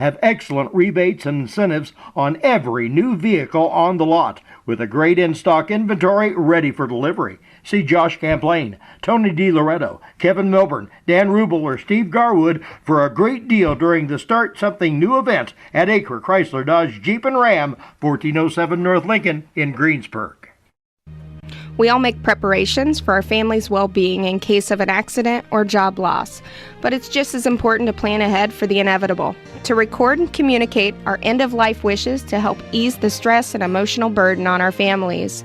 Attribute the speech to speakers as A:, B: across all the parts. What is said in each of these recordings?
A: have excellent rebates and incentives on every new vehicle on the lot, with a great in-stock inventory ready for delivery. See Josh Camplain, Tony DiLoretto, Kevin Milburn, Dan Rubel, or Steve Garwood for a great deal during the Start Something New event at Acre Chrysler Dodge Jeep and Ram, 1407 North Lincoln in Greensburg.
B: We all make preparations for our family's well-being in case of an accident or job loss, but it's just as important to plan ahead for the inevitable, to record and communicate our end-of-life wishes to help ease the stress and emotional burden on our families.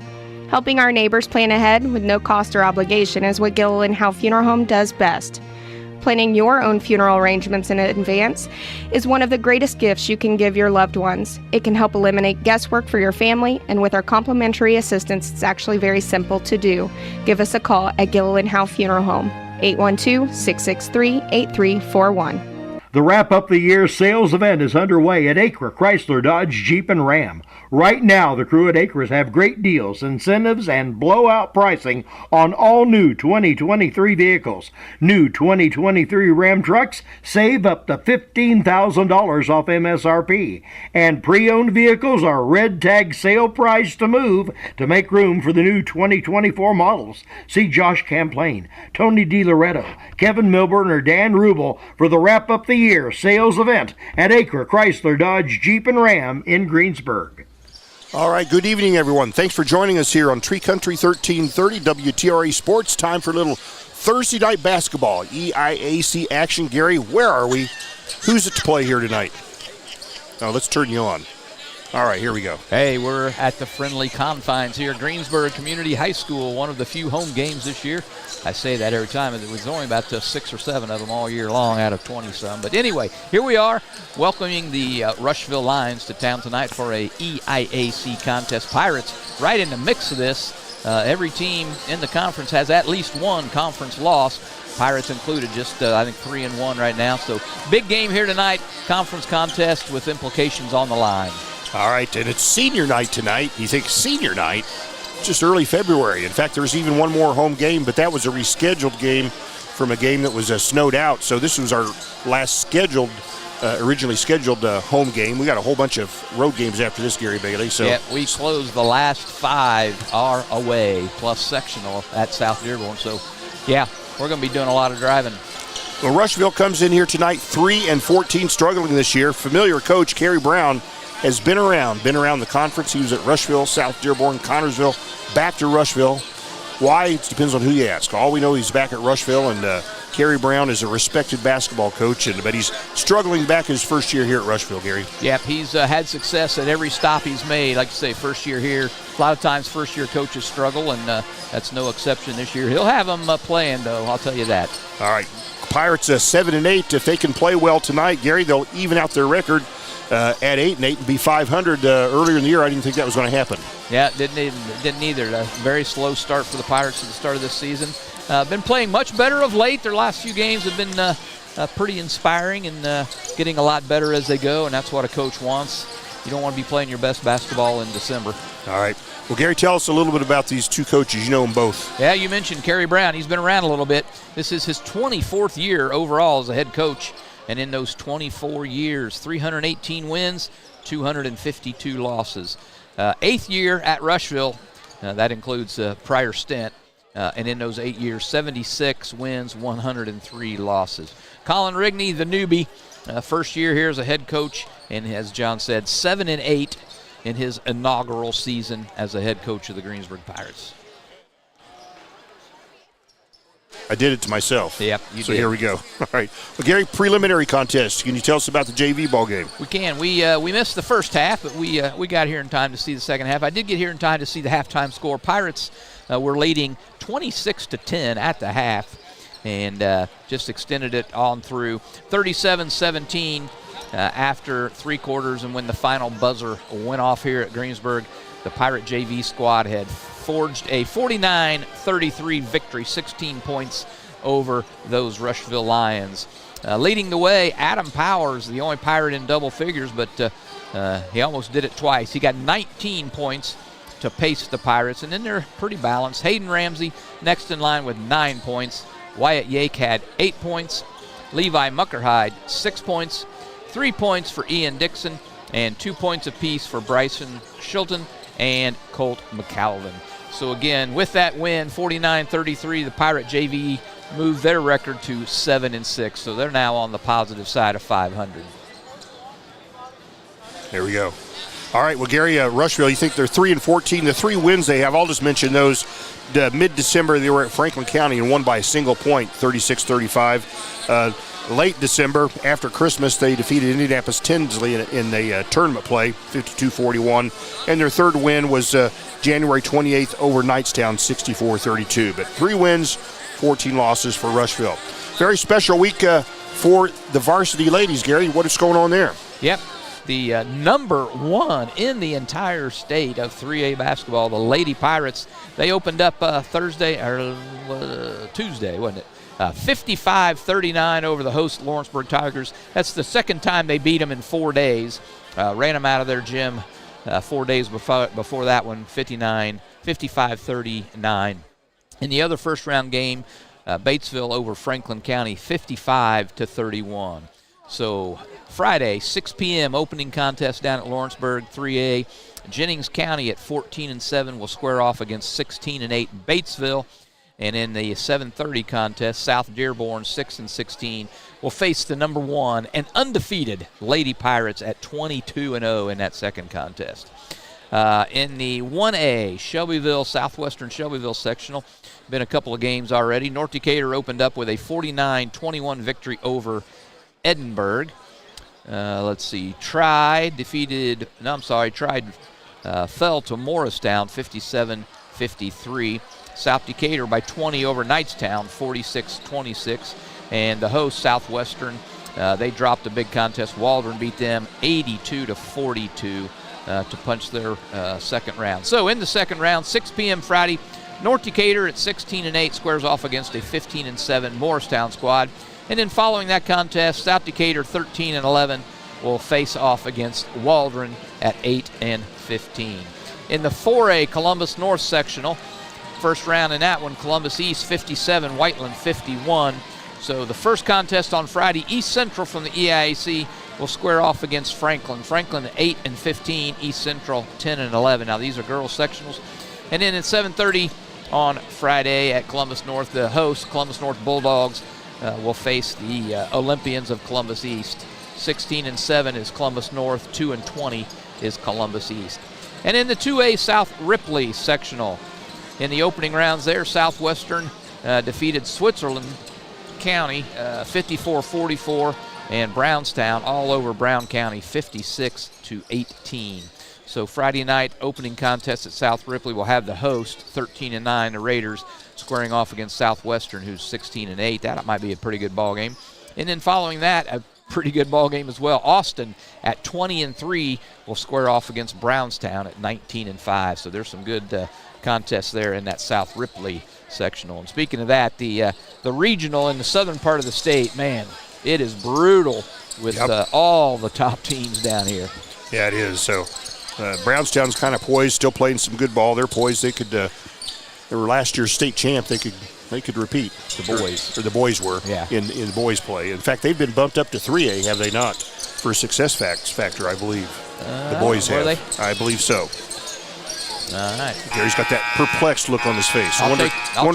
B: Helping our neighbors plan ahead with no cost or obligation is what Gilliland Howe Funeral Home does best. Planning your own funeral arrangements in advance is one of the greatest gifts you can give your loved ones. It can help eliminate guesswork for your family, and with our complimentary assistance, it's actually very simple to do. Give us a call at Gilliland Howe Funeral Home, 812-663-8341.
A: The Wrap Up the Year sales event is underway at Acre Chrysler Dodge Jeep and Ram. Right now, the crew at Acres have great deals, incentives, and blowout pricing on all new 2023 vehicles. New 2023 Ram trucks save up to $15,000 off MSRP. And pre-owned vehicles are red tag sale price to move to make room for the new 2024 models. See Josh Camplain, Tony DiLoretto, Kevin Milburn, or Dan Rubel for the Wrap Up the Year sales event at Acre Chrysler Dodge Jeep and Ram in Greensburg.
C: All right, good evening, everyone. Thanks for joining us here on Tree Country 1330 WTRA Sports. Time for a little Thursday night basketball. EIAC action. Gary, where are we? Who's it to play here tonight? Oh, let's turn you on. All right, here we go.
D: Hey, we're at the friendly confines here. Greensburg Community High School, one of the few home games this year. I say that every time. It was only about 6 or 7 of them all year long out of 20-some. But anyway, here we are welcoming the Rushville Lions to town tonight for a EIAC contest. Pirates right in the mix of this. Every team in the conference has at least one conference loss. Pirates included, just I think 3-1 right now. So big game here tonight, conference contest with implications on the line.
C: All right, and it's senior night tonight. You think senior night? Just early February. In fact, there's even one more home game, but that was a rescheduled game from a game that was snowed out. So this was our last originally scheduled home game. We got a whole bunch of road games after this, Gary Bailey. So
D: yeah, we closed the last 5 are away, plus sectional at South Dearborn. So, yeah, we're going to be doing a lot of driving.
C: Well, Rushville comes in here tonight 3-14, struggling this year. Familiar coach Kerry Brown has been around the conference. He was at Rushville, South Dearborn, Connorsville, back to Rushville. Why? It depends on who you ask. All we know, he's back at Rushville, and Kerry Brown is a respected basketball coach, but he's struggling back his first year here at Rushville, Gary.
D: Yep, he's had success at every stop he's made. Like you say, first year here. A lot of times first-year coaches struggle, and that's no exception this year. He'll have them playing, though, I'll tell you that.
C: All right, Pirates 7-8. If they can play well tonight, Gary, they'll even out their record at 8-8 and be 500. Earlier in the year, I didn't think that was going to happen.
D: Yeah, didn't either. A very slow start for the Pirates at the start of this season. Been playing much better of late. Their last few games have been pretty inspiring and getting a lot better as they go, and that's what a coach wants. You don't want to be playing your best basketball in December.
C: All right. Well, Gary, tell us a little bit about these two coaches. You know them both.
D: Yeah, you mentioned Kerry Brown. He's been around a little bit. This is his 24th year overall as a head coach. And in those 24 years, 318 wins, 252 losses. 8th year at Rushville, that includes a prior stint. And in those 8 years, 76 wins, 103 losses. Colin Rigney, the newbie, first year here as a head coach, and as John said, 7-8 in his inaugural season as a head coach of the Greensburg Pirates.
C: I did it to myself.
D: Yep, you
C: so
D: did.
C: Here we go. All right. Well, Gary, preliminary contest. Can you tell us about the JV ball game?
D: We can. We missed the first half, but we got here in time to see the second half. I did get here in time to see the halftime score. Pirates were leading 26-10 at the half, and just extended it on through 37-17 after 3 quarters, and when the final buzzer went off here at Greensburg, the Pirate JV squad had forged a 49-33 victory, 16 points over those Rushville Lions. Leading the way, Adam Powers, the only Pirate in double figures, but he almost did it twice. He got 19 points to pace the Pirates, and then they're pretty balanced. Hayden Ramsey next in line with 9 points. Wyatt Yake had 8 points. Levi Muckerhide, 6 points. 3 points for Ian Dixon, and 2 points apiece for Bryson Shilton and Colt McAlvin. So again, with that win, 49-33, the Pirate JV moved their record to 7-6. So they're now on the positive side of 500.
C: There we go. All right, well, Gary, Rushville, you think they're 3-14. The 3 wins they have, I'll just mention those. Mid-December, they were at Franklin County and won by a single point, 36-35. Late December, after Christmas, they defeated Indianapolis Tinsley in the tournament play, 52-41. And their third win was January 28th over Knightstown, 64-32. But 3 wins, 14 losses for Rushville. Very special week for the varsity ladies, Gary. What is going on there?
D: Yep. The number 1 in the entire state of 3A basketball, the Lady Pirates, they opened up Tuesday, wasn't it? 55-39 over the host Lawrenceburg Tigers. That's the second time they beat them in 4 days. Ran them out of their gym 4 days before that one, 55-39. In the other first-round game, Batesville over Franklin County, 55-31. So Friday, 6 p.m. opening contest down at Lawrenceburg 3A. Jennings County at 14-7 will square off against 16-8 Batesville. And in the 7:30 contest, South Dearborn 6-16 will face the number 1 and undefeated Lady Pirates at 22-0 in that second contest. In the 1A, Shelbyville, Southwestern Shelbyville sectional, been a couple of games already. North Decatur opened up with a 49-21 victory over Edinburgh. Let's see, Tried fell to Morristown 57-53. South Decatur by 20 over Knightstown, 46-26. And the host, Southwestern, they dropped a big contest. Waldron beat them 82-42 to punch their second round. So in the second round, 6 p.m. Friday, North Decatur at 16-8 squares off against a 15-7 Morristown squad. And then following that contest, South Decatur 13-11 will face off against Waldron at 8-15. In the 4A Columbus North sectional, first round in that one, Columbus East 57, Whiteland 51. So the first contest on Friday, East Central from the EIAC will square off against Franklin. Franklin 8-15, East Central 10-11. Now these are girls sectionals. And then at 7:30 on Friday at Columbus North, the host, Columbus North Bulldogs, will face the Olympians of Columbus East. 16-7 is Columbus North, 2-20 is Columbus East. And in the 2A South Ripley sectional, in the opening rounds there, Southwestern defeated Switzerland County 54-44, and Brownstown all over Brown County 56-18. So Friday night opening contest at South Ripley will have the host 13-9, the Raiders, squaring off against Southwestern, who's 16-8. That might be a pretty good ball game. And then following that, a pretty good ball game as well. Austin at 20-3 will square off against Brownstown at 19-5. So there's some good contests there in that South Ripley sectional. And speaking of that, the regional in the southern part of the state, man, it is brutal with all the top teams down here.
C: Yeah, it is. So Brownstown's kind of poised, still playing some good ball. They're poised. They could. They were last year's state champ. They could repeat. The boys were in the boys play. In fact, they've been bumped up to 3A, have they not? For success factor, I believe. The boys have.
D: They?
C: I believe so.
D: All right.
C: Gary's got that perplexed look on his face.
D: I'll take your word.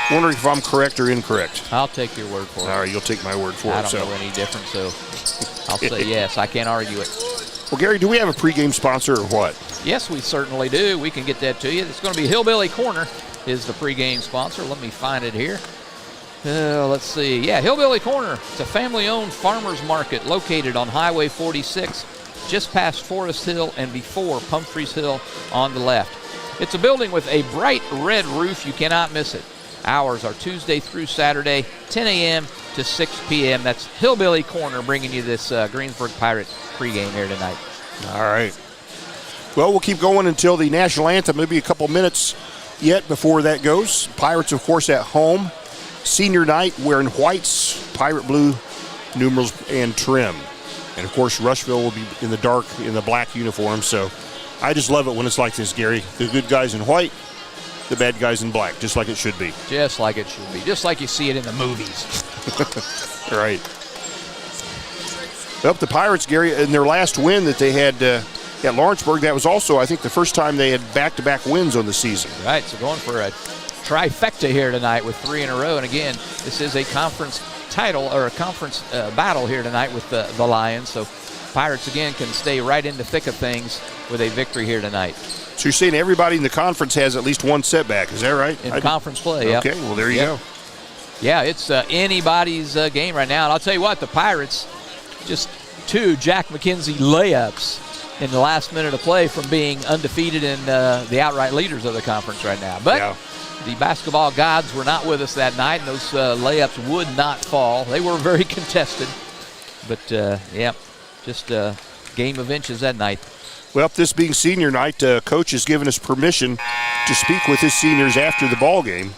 C: Wondering if I'm correct or incorrect.
D: I'll take your word for it.
C: All right, you'll take my word for it.
D: I don't know any different, so I'll say yes. I can't argue it.
C: Well, Gary, do we have a pregame sponsor or what?
D: Yes, we certainly do. We can get that to you. It's going to be Hillbilly Corner is the pregame sponsor. Let me find it here. Let's see. Yeah, Hillbilly Corner. It's a family-owned farmer's market located on Highway 46, just past Forest Hill and before Pumphrey's Hill on the left. It's a building with a bright red roof. You cannot miss it. Hours are Tuesday through Saturday, 10 a.m. to 6 p.m. That's Hillbilly Corner bringing you this Greensburg Pirate pregame here tonight.
C: All right. Well, we'll keep going until the national anthem. Maybe a couple minutes yet before that goes. Pirates, of course, at home. Senior night wearing whites, pirate blue numerals, and trim. And, of course, Rushville will be in the dark, in the black uniform. So I just love it when it's like this, Gary. The good guys in white, the bad guys in black, just like it should be.
D: Just like it should be. Just like you see it in the movies.
C: Right. Well, the Pirates, Gary, in their last win that they had at Lawrenceburg, that was also, I think, the first time they had back-to-back wins on the season.
D: Right, so going for a trifecta here tonight with 3 in a row. And again, this is a conference title or a conference battle here tonight with the Lions. So Pirates, again, can stay right in the thick of things with a victory here tonight.
C: So you're saying everybody in the conference has at least one setback. Is that right?
D: In conference play, yeah.
C: Okay, well, there you go.
D: Yeah, it's anybody's game right now. And I'll tell you what, the Pirates, just 2 Jack McKenzie layups in the last minute of play from being undefeated and the outright leaders of the conference right now. But the basketball gods were not with us that night, and those layups would not fall. They were very contested. But, just a game of inches that night.
C: Well, this being senior night, Coach has given us permission to speak with his seniors after the ball game.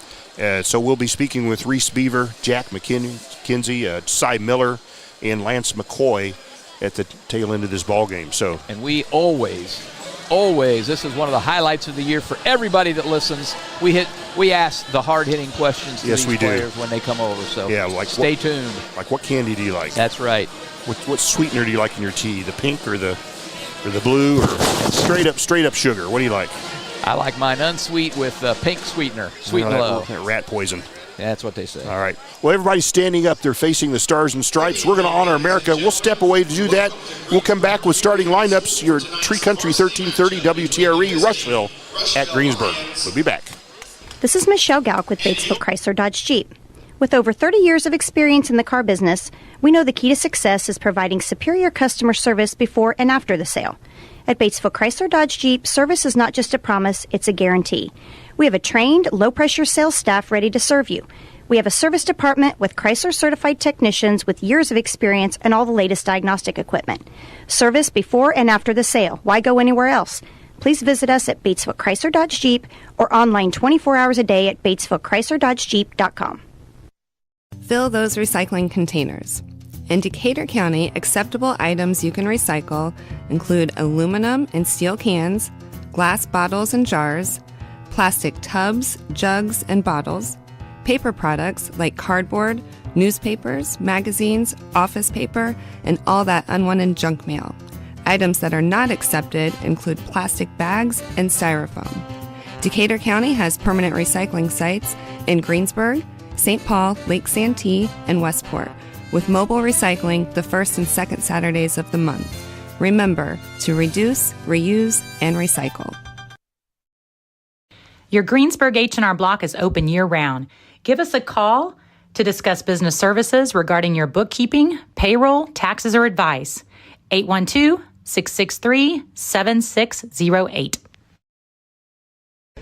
C: So we'll be speaking with Reese Beaver, Jack McKenzie, Cy Miller, and Lance McCoy at the tail end of this ball game. So,
D: and we always, this is one of the highlights of the year for everybody that listens. We ask the hard-hitting questions to these players when they come over. So stay tuned.
C: Like, what candy do you like?
D: That's right.
C: What sweetener do you like in your tea? The pink or the blue, or straight up sugar? What do you like?
D: I like mine unsweet with pink sweetener. Sweet and low.
C: That rat poison.
D: That's what they say.
C: All right. Well, everybody's standing up. They're facing the Stars and Stripes. We're going to honor America. We'll step away to do that. We'll come back with starting lineups. Your Tree Country 1330 WTRE Rushville at Greensburg. We'll be back.
E: This is Michelle Galk with Batesville Chrysler Dodge Jeep. With over 30 years of experience in the car business, we know the key to success is providing superior customer service before and after the sale. At Batesville Chrysler Dodge Jeep, service is not just a promise, it's a guarantee. We have a trained, low-pressure sales staff ready to serve you. We have a service department with Chrysler-certified technicians with years of experience and all the latest diagnostic equipment. Service before and after the sale. Why go anywhere else? Please visit us at Batesville Chrysler Dodge Jeep or online 24 hours a day at BatesvilleChryslerDodgeJeep.com.
F: Fill those recycling containers. In Decatur County, acceptable items you can recycle include aluminum and steel cans, glass bottles and jars, plastic tubs, jugs, and bottles, paper products like cardboard, newspapers, magazines, office paper, and all that unwanted junk mail. Items that are not accepted include plastic bags and styrofoam. Decatur County has permanent recycling sites in Greensburg, St. Paul, Lake Santee, and Westport, with mobile recycling the first and second Saturdays of the month. Remember to reduce, reuse, and recycle.
G: Your Greensburg H&R Block is open year-round. Give us a call to discuss business services regarding your bookkeeping, payroll, taxes, or advice. 812-663-7608.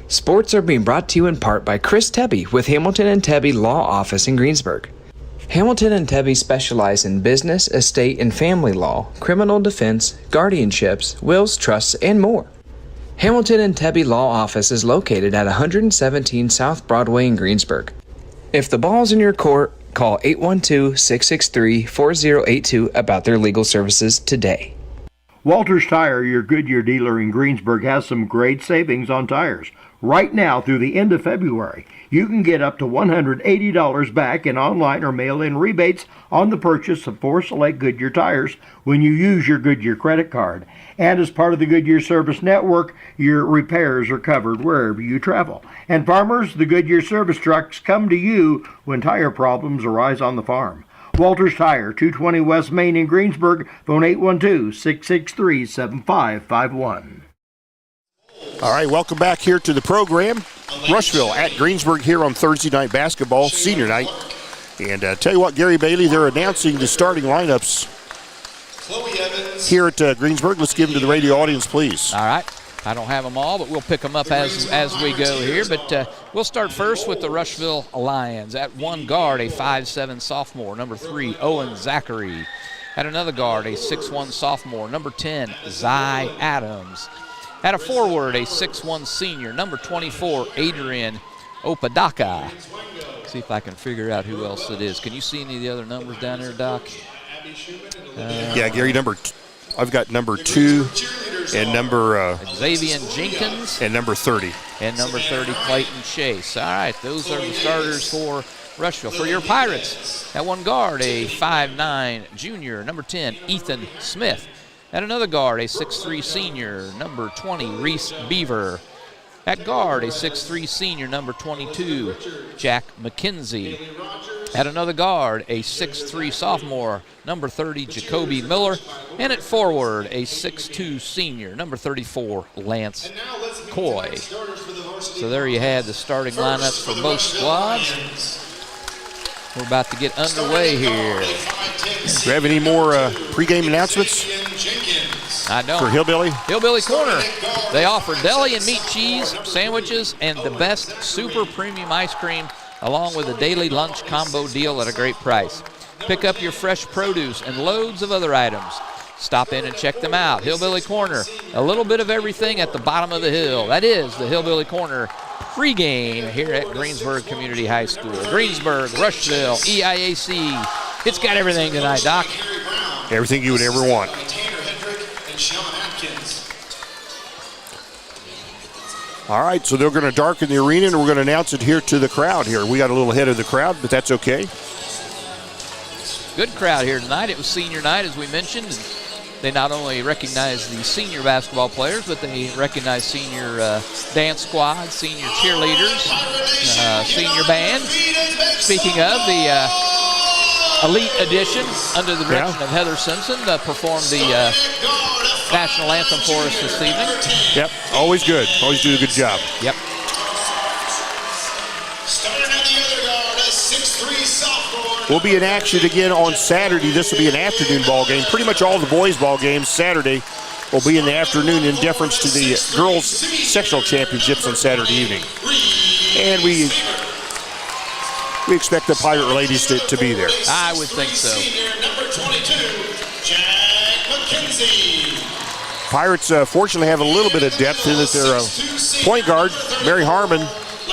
H: Sports are being brought to you in part by Chris Tebby with Hamilton and Tebby Law Office in Greensburg. Hamilton and Tebby specialize in business, estate, and family law, criminal defense, guardianships, wills, trusts, and more. Hamilton and Tebby Law Office is located at 117 South Broadway in Greensburg. If the ball's in your court, call 812-663-4082 about their legal services today.
A: Walters Tire, your Goodyear dealer in Greensburg, has some great savings on tires. Right now through the end of February, you can get up to $180 back in online or mail-in rebates on the purchase of 4 select Goodyear tires when you use your Goodyear credit card. And as part of the Goodyear Service Network, your repairs are covered wherever you travel. And farmers, the Goodyear service trucks come to you when tire problems arise on the farm. Walters Tire, 220 West Main in Greensburg, phone 812-663-7551.
C: All right, welcome back here to the program. Rushville at Greensburg here on Thursday night basketball, senior night. And tell you what, Gary Bailey, they're announcing the starting lineups here at Greensburg. Let's give them to the radio audience, please.
D: All right. I don't have them all, but we'll pick them up as we go here. But we'll start first with the Rushville Lions. At one guard, a 5'7 sophomore, number 3, Owen Zachary. At another guard, a 6'1 sophomore, number 10, Zy Adams. At a forward, a 6'1 senior, number 24, Adrian Opadaka. See if I can figure out who else it is. Can you see any of the other numbers down there, Doc?
C: Yeah, Gary, I've got number 2 and number
D: Xavier Jenkins.
C: And number 30.
D: And number 30, Clayton Chase. All right, those are the starters for Rushville. For your Pirates, at one guard, a 5'9" junior, number 10, Ethan Smith. At another guard, a 6'3" senior, number 20, Reese Beaver. At guard, a 6'3" senior, number 22, Jack McKenzie. At another guard, a 6'3" sophomore, number 30, Jacoby Miller. And at forward, a 6'2" senior, number 34, Lance Coy. So there you had the starting lineups for both squads. We're about to get underway here.
C: Do you have any more pregame announcements?
D: I don't.
C: For Hillbilly?
D: Hillbilly Corner. They offer deli and meat cheese sandwiches and the best super premium ice cream, along with a daily lunch combo deal at a great price. Pick up your fresh produce and loads of other items. Stop in and check them out. Hillbilly Corner, a little bit of everything at the bottom of the hill. That is the Hillbilly Corner pregame here at Greensburg Community High School. Greensburg, Rushville, EIAC. It's got everything tonight, Doc.
C: Everything you would ever want. All right, so they're going to darken the arena, and we're going to announce it here to the crowd here. We got a little ahead of the crowd, but that's okay.
D: Good crowd here tonight. It was senior night, as we mentioned. And they not only recognize the senior basketball players, but they recognize senior dance squad, senior cheerleaders, senior band. Speaking of, the Elite Edition, under the direction of Heather Simpson, performed the national anthem for us this evening.
C: Yep, always good. Always do a good job.
D: Yep.
C: We'll be in action again on Saturday. This will be an afternoon ball game. Pretty much all the boys' ball games Saturday will be in the afternoon in deference to the girls' sectional championships on Saturday evening. And we expect the Pirate ladies to be there.
D: I would think so.
C: Pirates fortunately have a little bit of depth in that their point guard, Mary Harmon,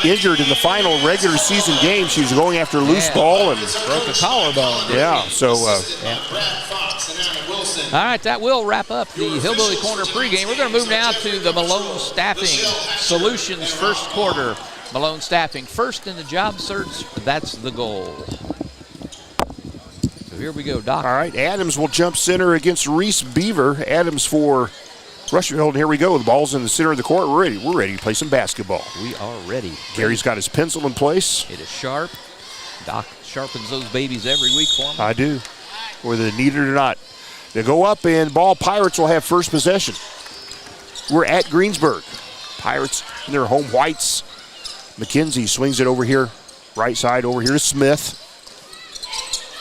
C: injured in the final regular season game. She was going after a loose ball and
D: broke a collarbone.
C: Yeah, so.
D: All right, that will wrap up the Hillbilly Corner pregame. We're going to move now to the Malone Staffing Solutions first quarter. Malone Staffing first in the job search. That's the goal. So here we go, Doc.
C: All right, Adams will jump center against Reese Beaver. Adams for Rushville, and here we go. The ball's in the center of the court. We're ready to play some basketball.
D: We are ready.
C: Gary's got his pencil in place.
D: It is sharp. Doc sharpens those babies every week for me.
C: I do, whether they need it or not. They go up, and ball Pirates will have first possession. We're at Greensburg. Pirates in their home whites. McKenzie swings it over here, right side over here to Smith.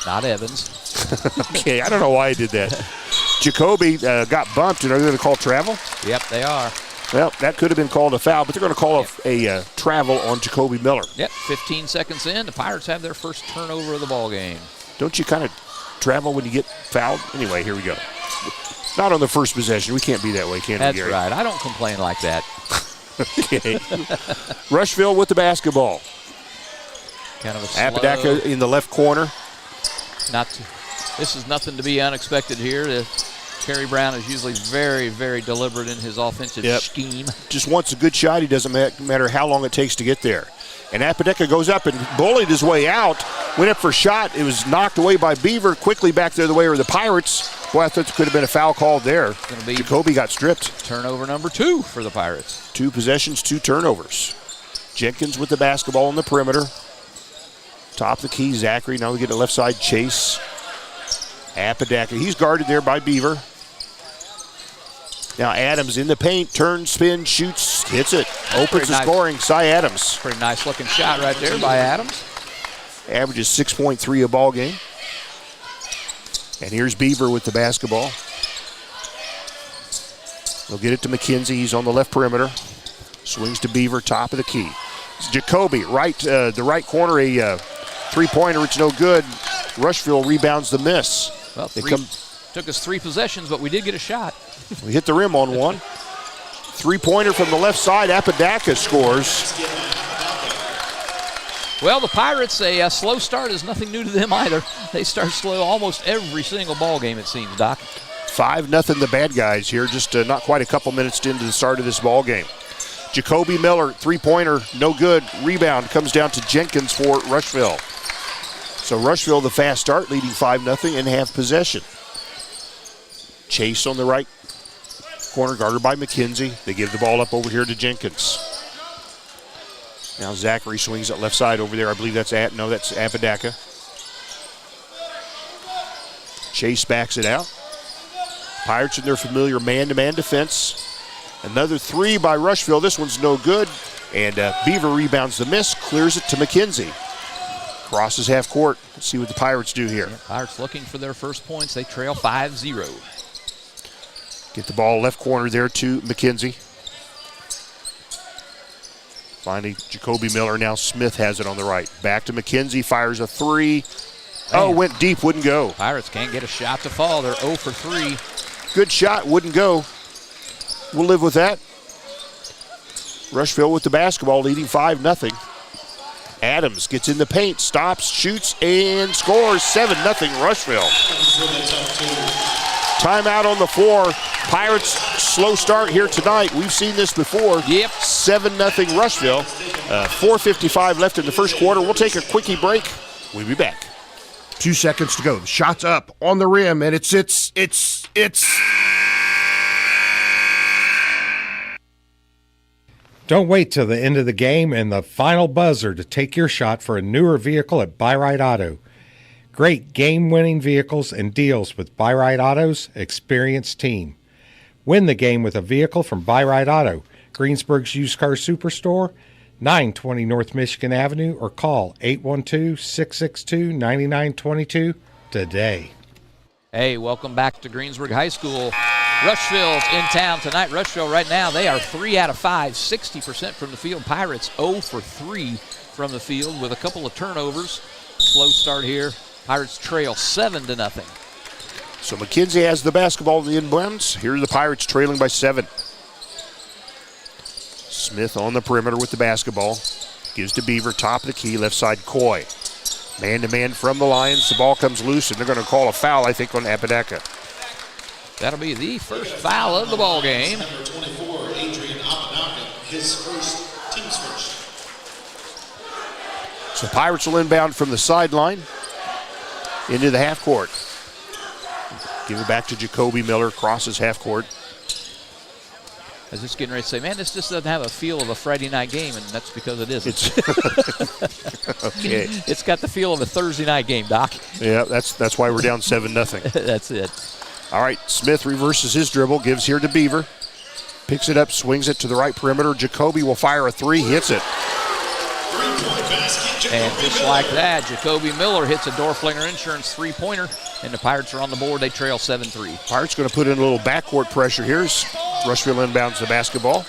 D: Not Evans.
C: Okay, I don't know why I did that. Jacoby got bumped, and are they going to call travel?
D: Yep, they are.
C: Well, that could have been called a foul, but they're going to call a travel on Jacoby Miller.
D: Yep, 15 seconds in, the Pirates have their first turnover of the ball game.
C: Don't you kind of travel when you get fouled? Anyway, here we go. Not on the first possession. We can't be that way, can we, Gary?
D: That's right. I don't complain like that.
C: Okay. Rushville with the basketball.
D: Kind of a slow.
C: Apodaca in the left corner.
D: This is nothing to be unexpected here. Kerry Brown is usually very, very deliberate in his offensive scheme.
C: Just wants a good shot. He doesn't matter how long it takes to get there. And Apodaca goes up and bullied his way out. Went up for a shot. It was knocked away by Beaver. Quickly back the other way of the Pirates. Boy, I thought there could have been a foul called there. Jacoby got stripped.
D: Turnover number 2 for the Pirates.
C: 2 possessions, 2 turnovers. Jenkins with the basketball on the perimeter. Top of the key, Zachary. Now we get a left side chase. Apodaca. He's guarded there by Beaver. Now Adams in the paint, turns, spins, shoots, hits it. Opens the scoring. Cy Adams.
D: Pretty nice looking shot right there by Adams.
C: Averages 6.3 a ball game. And here's Beaver with the basketball. They'll get it to McKenzie. He's on the left perimeter. Swings to Beaver, top of the key. It's Jacoby, the right corner, a three-pointer. It's no good. Rushville rebounds the miss.
D: Well, took us 3 possessions, but we did get a shot.
C: We hit the rim on one. Three-pointer from the left side. Apodaca scores.
D: Well, the Pirates, a slow start is nothing new to them either. They start slow almost every single ball game, it seems, Doc.
C: 5-0 the bad guys here, just not quite a couple minutes into the start of this ball game. Jacoby Miller, three-pointer, no good. Rebound comes down to Jenkins for Rushville. So Rushville, the fast start, leading 5-0 and have possession. Chase on the right corner, guarded by McKenzie. They give the ball up over here to Jenkins. Now Zachary swings it left side over there. I believe that's Apodaca. Chase backs it out. Pirates in their familiar man-to-man defense. Another three by Rushville. This one's no good. And Beaver rebounds the miss, clears it to McKenzie. Crosses half court. Let's see what the Pirates do here.
D: Yeah, Pirates looking for their first points. They trail 5-0.
C: Get the ball left corner there to McKenzie. Finally, Jacoby Miller. Now Smith has it on the right. Back to McKenzie. Fires a three. Oh, went deep. Wouldn't go.
D: Pirates can't get a shot to fall. They're 0 for 3.
C: Good shot. Wouldn't go. We'll live with that. Rushville with the basketball, leading 5-0. Adams gets in the paint, stops, shoots, and scores. 7-0 Rushville. Timeout on the floor. Pirates slow start here tonight. We've seen this before.
D: Yep.
C: 7-0 Rushville. 4:55 left in the first quarter. We'll take a quickie break. We'll be back.
I: 2 seconds to go. The shot's up on the rim, and it's.
J: Don't wait till the end of the game and the final buzzer to take your shot for a newer vehicle at Buy-Right Auto. Great game-winning vehicles and deals with Buy-Right Auto's experienced team. Win the game with a vehicle from Buy-Right Auto, Greensburg's used car superstore, 920 North Michigan Avenue, or call 812-662-9922 today.
D: Hey, welcome back to Greensburg High School. Rushville's in town tonight. Rushville right now, they are 3 out of 5, 60% from the field. Pirates 0 for 3 from the field with a couple of turnovers. Slow start here. Pirates trail 7-0.
C: So McKenzie has the basketball in the inbounds. Here are the Pirates trailing by 7. Smith on the perimeter with the basketball. Gives to Beaver, top of the key, left side Coy. Man-to-man from the Lions. The ball comes loose, and they're going to call a foul, I think, on Apodaca.
D: That'll be the first foul of the ball game.
K: Number 24, Adrian Apodaca, his first, team's first.
C: So Pirates will inbound from the sideline into the half court. Give it back to Jacoby Miller, crosses half court.
D: I was just getting ready to say, man, this just doesn't have a feel of a Friday night game, and that's because it isn't.
C: Okay.
D: It's got the feel of a Thursday night game, Doc.
C: Yeah, that's why we're down 7-0.
D: That's it.
C: All right, Smith reverses his dribble, gives here to Beaver. Picks it up, swings it to the right perimeter. Jacoby will fire a three, hits it.
D: And just like that, Jacoby Miller hits a Dorflinger Insurance three-pointer, and the Pirates are on the board. They trail 7-3.
C: Pirates going to put in a little backcourt pressure here as Rushville inbounds the basketball.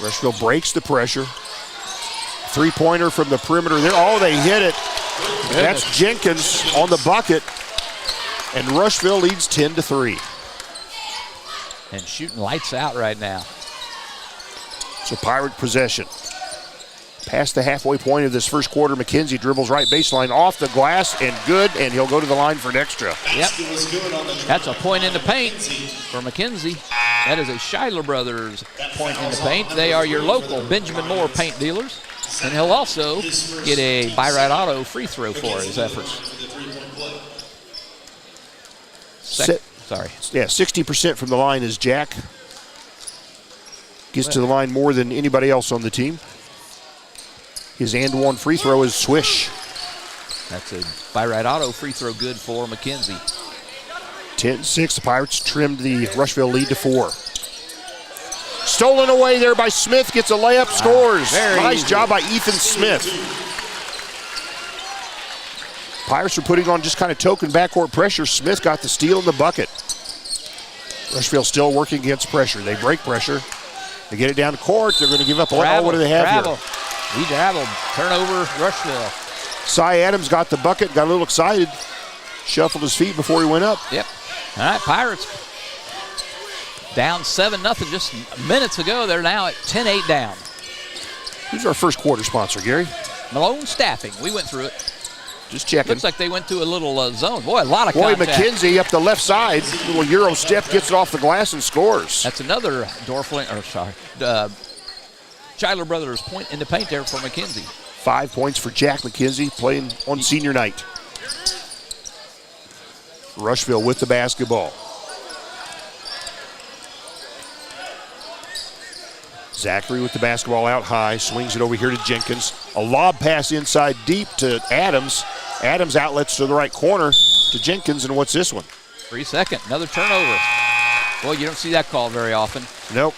C: Rushville breaks the pressure. Three-pointer from the perimeter there. Oh, they hit it. That's Jenkins on the bucket, and Rushville leads 10-3.
D: And shooting lights out right now.
C: So Pirate possession. Past the halfway point of this first quarter, McKenzie dribbles right baseline off the glass and good, and he'll go to the line for an extra.
D: Yep. That's a point in the paint for McKenzie. That is a Schuyler Brothers point in the paint. They are your local Benjamin Moore paint dealers. And he'll also get a Buy-Right Auto free throw for his efforts. Sorry.
C: Yeah, 60% from the line is Jack. Gets to the line more than anybody else on the team. His and one free throw is Swish.
D: That's a Buy-Right Auto free throw good for McKenzie.
C: 10-6, the Pirates trimmed the Rushville lead to 4. Stolen away there by Smith, gets a layup, scores. Nice job by Ethan Smith. Pirates are putting on just kind of token backcourt pressure. Smith got the steal in the bucket. Rushville still working against pressure. They break pressure. They get it down to court. They're going to give up. What do they have here?
D: We traveled. Turnover, Rushville.
C: Cy Adams got the bucket, got a little excited. Shuffled his feet before he went up.
D: Yep. All right, Pirates down 7-0 just minutes ago. They're now at 10-8 down.
C: Who's our first quarter sponsor, Gary?
D: Malone Staffing. We went through it.
C: Just checking.
D: Looks like they went to a little zone. Boy, a lot of contact.
C: McKenzie up the left side. Little Euro step, gets it off the glass and scores.
D: That's another Schuyler Brothers point in the paint there for McKenzie.
C: 5 points for Jack McKenzie playing on senior night. Rushville with the basketball. Zachary with the basketball out high, swings it over here to Jenkins. A lob pass inside deep to Adams. Adams outlets to the right corner to Jenkins, and what's this one?
D: 3 seconds, another turnover. Boy, you don't see that call very often.
C: Nope.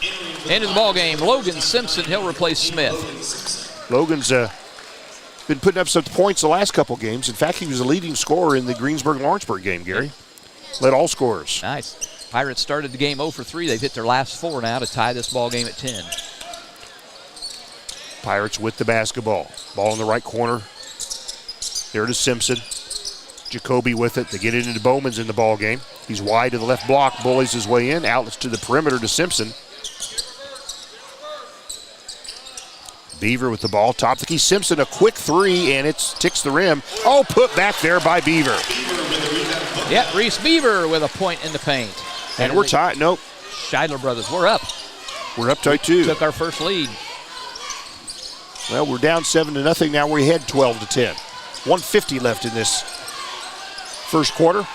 D: End of the ball game, Logan Simpson, he'll replace Smith.
C: Logan's been putting up some points the last couple games. In fact, he was the leading scorer in the Greensburg-Lawrenceburg game, Gary. Led all scorers.
D: Nice. Pirates started the game 0 for 3. They've hit their last 4 now to tie this ball game at 10.
C: Pirates with the basketball. Ball in the right corner. There to Simpson. Jacoby with it. They get it into Bowman's in the ball game. He's wide to the left block, bullies his way in. Outlets to the perimeter to Simpson. Beaver with the ball. Top of the key. Simpson, a quick 3, and it ticks the rim. Oh, put back there by Beaver.
D: Yeah, Reese Beaver with a point in the paint.
C: And we're tied. Nope.
D: Scheidler brothers, we're up.
C: We're up tight, too.
D: Took our first lead.
C: Well, we're down 7-0. Now we're ahead 12-10. 1:50 left in this first quarter.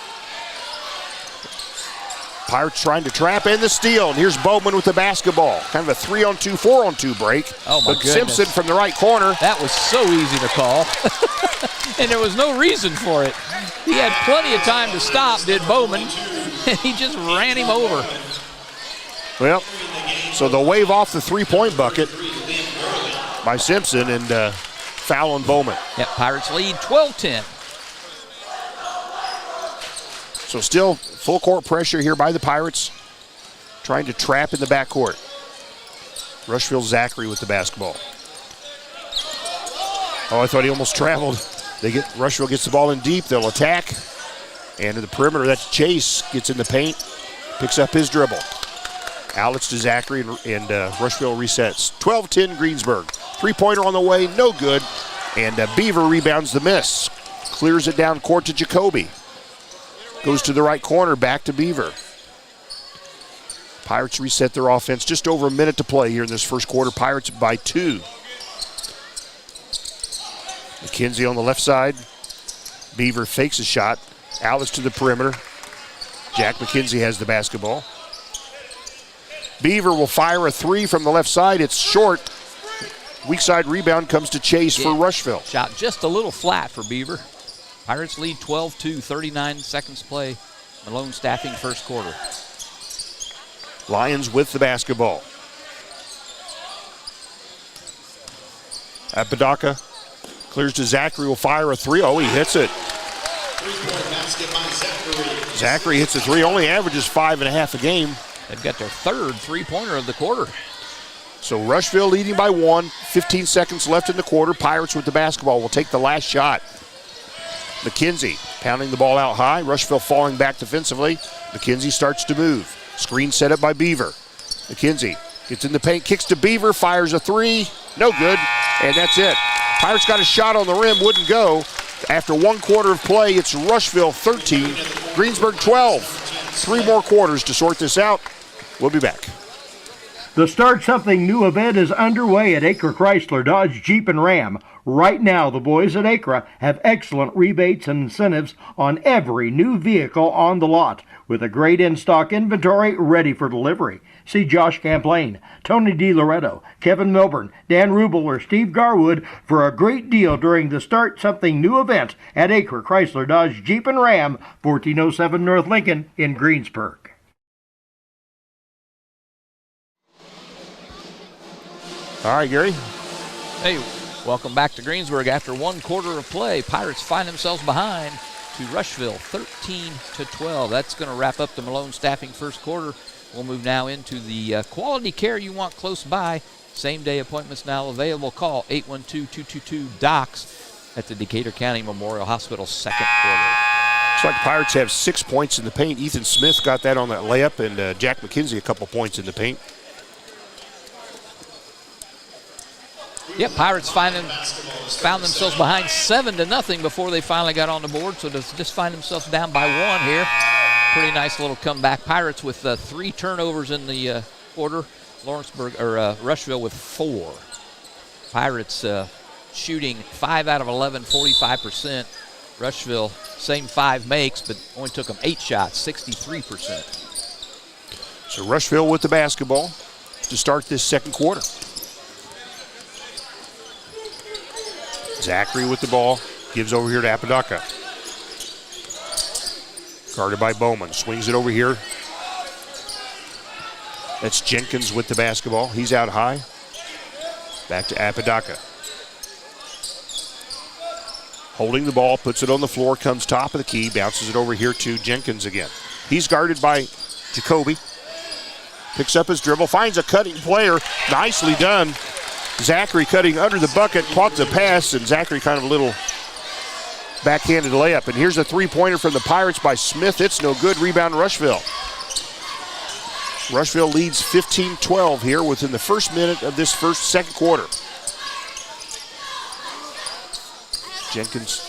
C: Pirates trying to trap in the steal. And here's Bowman with the basketball. Kind of a 3-on-2, 4-on-2 break.
D: Oh, my
C: but
D: goodness.
C: Simpson from the right corner.
D: That was so easy to call. And there was no reason for it. He had plenty of time to stop, did Bowman. And he just ran him over.
C: Well, so they'll wave off the three-point bucket by Simpson and foul on Bowman.
D: Yep, Pirates lead 12-10.
C: So still full court pressure here by the Pirates, trying to trap in the backcourt. Rushville Zachary with the basketball. Oh, I thought he almost traveled. Rushville gets the ball in deep. They'll attack. And in the perimeter, that's Chase. Gets in the paint, picks up his dribble. Outlets to Zachary, and Rushville resets. 12-10 Greensburg. Three-pointer on the way, no good. And Beaver rebounds the miss. Clears it down court to Jacoby. Goes to the right corner, back to Beaver. Pirates reset their offense. Just over a minute to play here in this first quarter. Pirates by 2. McKenzie on the left side. Beaver fakes a shot. Outlets to the perimeter. Jack McKenzie has the basketball. Beaver will fire a 3 from the left side. It's short. Weak side rebound comes to Chase for Rushville.
D: Shot just a little flat for Beaver. Pirates lead 12-2, 39 seconds play. Malone staffing first quarter.
C: Lions with the basketball. Apodaca clears to Zachary, will fire a 3. Oh, he hits it. Zachary hits a 3, only averages 5.5 a game.
D: They've got their third three-pointer of the quarter.
C: So Rushville leading by 1, 15 seconds left in the quarter. Pirates with the basketball will take the last shot. McKenzie pounding the ball out high. Rushville falling back defensively. McKenzie starts to move. Screen set up by Beaver. McKenzie gets in the paint, kicks to Beaver, fires a 3. No good, and that's it. Pirates got a shot on the rim, wouldn't go. After 1 quarter of play, it's Rushville 13, Greensburg 12. 3 more quarters to sort this out. We'll be back.
A: The Start Something New event is underway at Acre Chrysler Dodge Jeep and Ram. Right now, the boys at Acre have excellent rebates and incentives on every new vehicle on the lot, with a great in-stock inventory ready for delivery. See Josh Camplain, Tony DiLoretto, Kevin Milburn, Dan Rubel, or Steve Garwood for a great deal during the Start Something New event at Acre Chrysler Dodge Jeep and Ram, 1407 North Lincoln in Greensburg.
C: All right, Gary.
D: Hey, welcome back to Greensburg. After 1 quarter of play, Pirates find themselves behind to Rushville, 13-12. That's going to wrap up the Malone staffing first quarter. We'll move now into the quality care you want close by. Same-day appointments now available. Call 812-222-DOCS at the Decatur County Memorial Hospital second quarter.
C: Looks like the Pirates have 6 points in the paint. Ethan Smith got that on that layup, and Jack McKenzie a couple points in the paint.
D: Yep, Pirates found themselves behind 7-0 before they finally got on the board, so to just find themselves down by 1 here. Pretty nice little comeback. Pirates with 3 turnovers in the quarter. Rushville with 4. Pirates shooting 5 out of 11, 45%. Rushville, same 5 makes, but only took them 8 shots, 63%.
C: So Rushville with the basketball to start this second quarter. Zachary with the ball, gives over here to Apodaca. Guarded by Bowman, swings it over here. That's Jenkins with the basketball. He's out high. Back to Apodaca. Holding the ball, puts it on the floor, comes top of the key, bounces it over here to Jenkins again. He's guarded by Jacoby. Picks up his dribble, finds a cutting player. Nicely done. Zachary cutting under the bucket, caught the pass, and Zachary kind of a little backhanded layup. And here's a three-pointer from the Pirates by Smith. It's no good. Rebound Rushville. Rushville leads 15-12 here within the first minute of this second quarter. Jenkins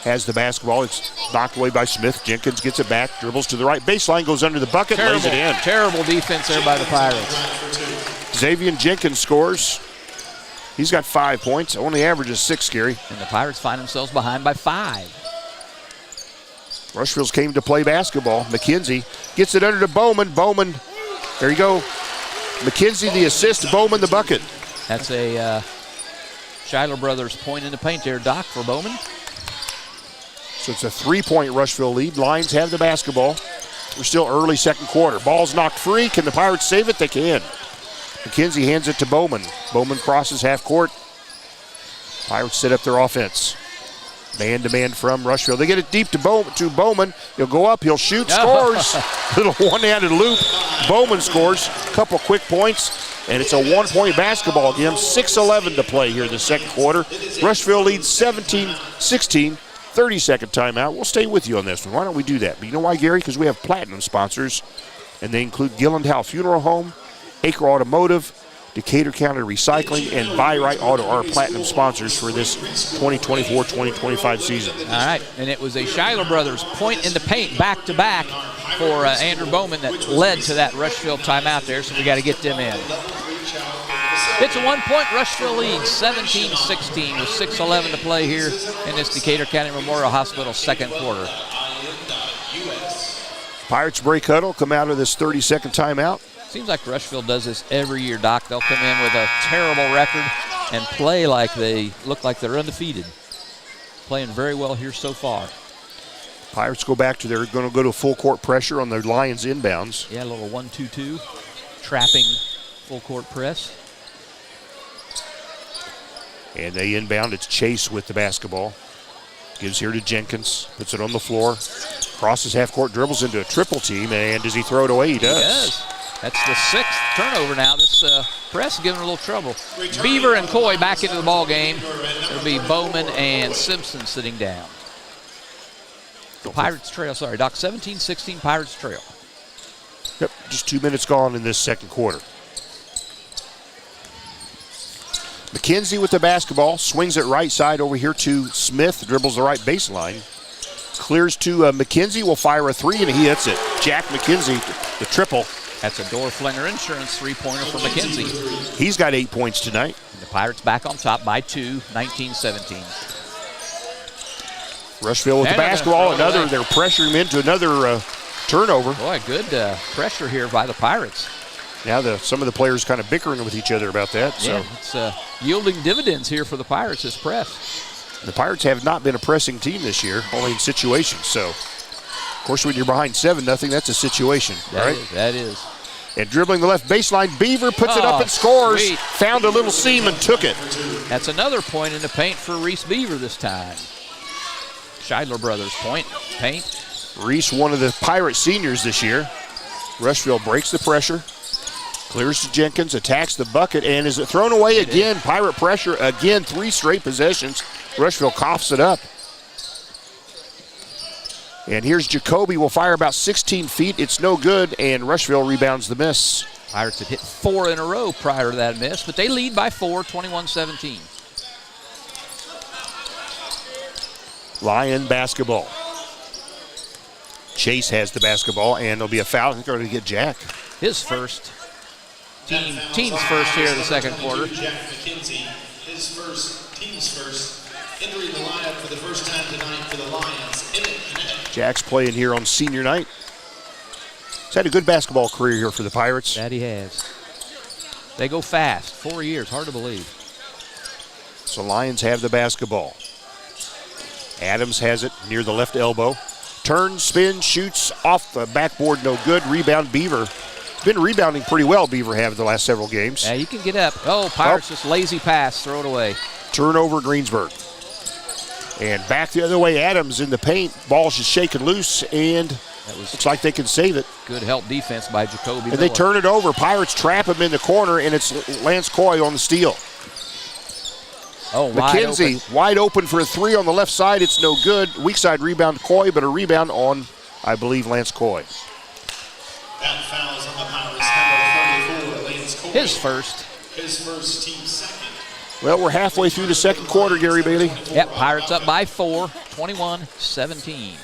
C: has the basketball. It's knocked away by Smith. Jenkins gets it back, dribbles to the right baseline, goes under the bucket, lays it in.
D: Terrible defense there by the Pirates.
C: Xavier Jenkins scores. He's got 5 points. Only averages 6, Gary.
D: And the Pirates find themselves behind by 5.
C: Rushville's came to play basketball. McKenzie gets it under to Bowman. Bowman, there you go. McKenzie the assist, Bowman the bucket.
D: That's a Shiloh Brothers point in the paint there, Doc, for Bowman.
C: So it's a 3-point Rushville lead. Lions have the basketball. We're still early second quarter. Ball's knocked free. Can the Pirates save it? They can. McKenzie hands it to Bowman. Bowman crosses half court. Pirates set up their offense. Man-to-man from Rushville. They get it deep to Bowman. He'll go up. He'll shoot. Scores. Little one-handed loop. Bowman scores. Couple quick points. And it's a 1-point basketball game. 6:11 to play here in the second quarter. Rushville leads 17-16. 30-second timeout. We'll stay with you on this one. Why don't we do that? But you know why, Gary? Because we have platinum sponsors. And they include Gillendow Funeral Home, Acre Automotive, Decatur County Recycling, and Buy Right Auto are platinum sponsors for this 2024-2025 season.
D: All right, and it was a Shiloh Brothers point in the paint back-to-back for Andrew Bowman that led to that Rushville timeout there, so we got to get them in. It's a 1-point Rushville lead, 17-16 with 6:11 to play here in this Decatur County Memorial Hospital second quarter.
C: Pirates break huddle, come out of this 30-second timeout.
D: Seems like Rushville does this every year, Doc. They'll come in with a terrible record and play like they look like they're undefeated. Playing very well here so far.
C: Pirates go back to, they're going to go to full court pressure on the Lions inbounds.
D: Yeah, a little 1-2-2, trapping full court press.
C: And they inbound. It's Chase with the basketball. Gives here to Jenkins. Puts it on the floor. Crosses half court, dribbles into a triple team, and does he throw it away? He does.
D: He does. That's the 6th turnover now. This press is giving a little trouble. Beaver and Coy back into the ball game. It'll be Bowman and Simpson sitting down. The Pirates trail, sorry, Doc. 17-16 Pirates trail.
C: Yep, just 2 minutes gone in this second quarter. McKenzie with the basketball, swings it right side over here to Smith, dribbles the right baseline. Clears to McKenzie, will fire a 3, and he hits it. Jack McKenzie, the triple.
D: That's a door flinger insurance 3-pointer for McKenzie.
C: He's got 8 points tonight.
D: And the Pirates back on top by 2, 19-17.
C: Rushville with the basketball, they're pressuring him into another turnover.
D: Boy, good pressure here by the Pirates.
C: Now some of the players kind of bickering with each other about that.
D: Yeah,
C: so
D: it's yielding dividends here for the Pirates, this press.
C: The Pirates have not been a pressing team this year, only in situations. So, of course, when you're behind 7-0, that's a situation, right?
D: That is.
C: And dribbling the left baseline, Beaver puts it up and scores.
D: Sweet.
C: Found a little seam and took it.
D: That's another point in the paint for Reese Beaver this time. Scheidler Brothers paint.
C: Reese, one of the Pirate seniors this year. Rushville breaks the pressure. Clears to Jenkins, attacks the bucket, and is it thrown away again? Pirate pressure again, 3 straight possessions. Rushville coughs it up. And here's Jacoby, will fire about 16 feet. It's no good, and Rushville rebounds the miss.
D: Pirates had hit 4 in a row prior to that miss, but they lead by 4, 21-17.
C: Lion basketball. Chase has the basketball, and there'll be a foul. I think they're going to get Jack.
D: His first. Team's first here in the second quarter.
K: team's first. Entering the lineup for the first time tonight for the Lions.
C: Jack's playing here on senior night. He's had a good basketball career here for the Pirates.
D: That he has. They go fast. 4 years, hard to believe.
C: So Lions have the basketball. Adams has it near the left elbow. Turns, spins, shoots off the backboard, no good. Rebound, Beaver. Been rebounding pretty well, Beaver have the last several games.
D: Yeah, you can get up. Oh, Pirates just lazy pass, throw it away.
C: Turnover, Greensburg. And back the other way, Adams in the paint. Ball's just shaking loose, and looks like they can save it.
D: Good help defense by Jacoby Miller.
C: And they turn it over. Pirates trap him in the corner, and it's Lance Coy on the steal.
D: Oh,
C: McKenzie wide open for a three on the left side. It's no good. Weak side rebound, Coy, but a rebound on, I believe, Lance Coy.
K: That fouls on the Pirates, number 34, Lance Coy.
D: His first.
K: His first, team second.
C: Well, we're halfway through the second quarter, Gary Bailey.
D: Yep, Pirates up by 4, 21-17.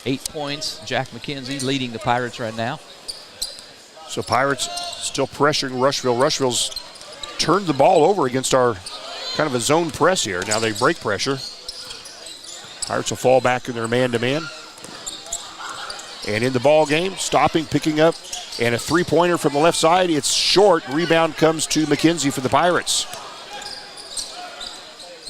D: 8 points, Jack McKenzie leading the Pirates right now.
C: So Pirates still pressuring Rushville. Rushville's turned the ball over against our kind of a zone press here. Now they break pressure. Pirates will fall back in their man-to-man. And in the ball game, stopping, picking up, and a three-pointer from the left side. It's short. Rebound comes to McKenzie for the Pirates.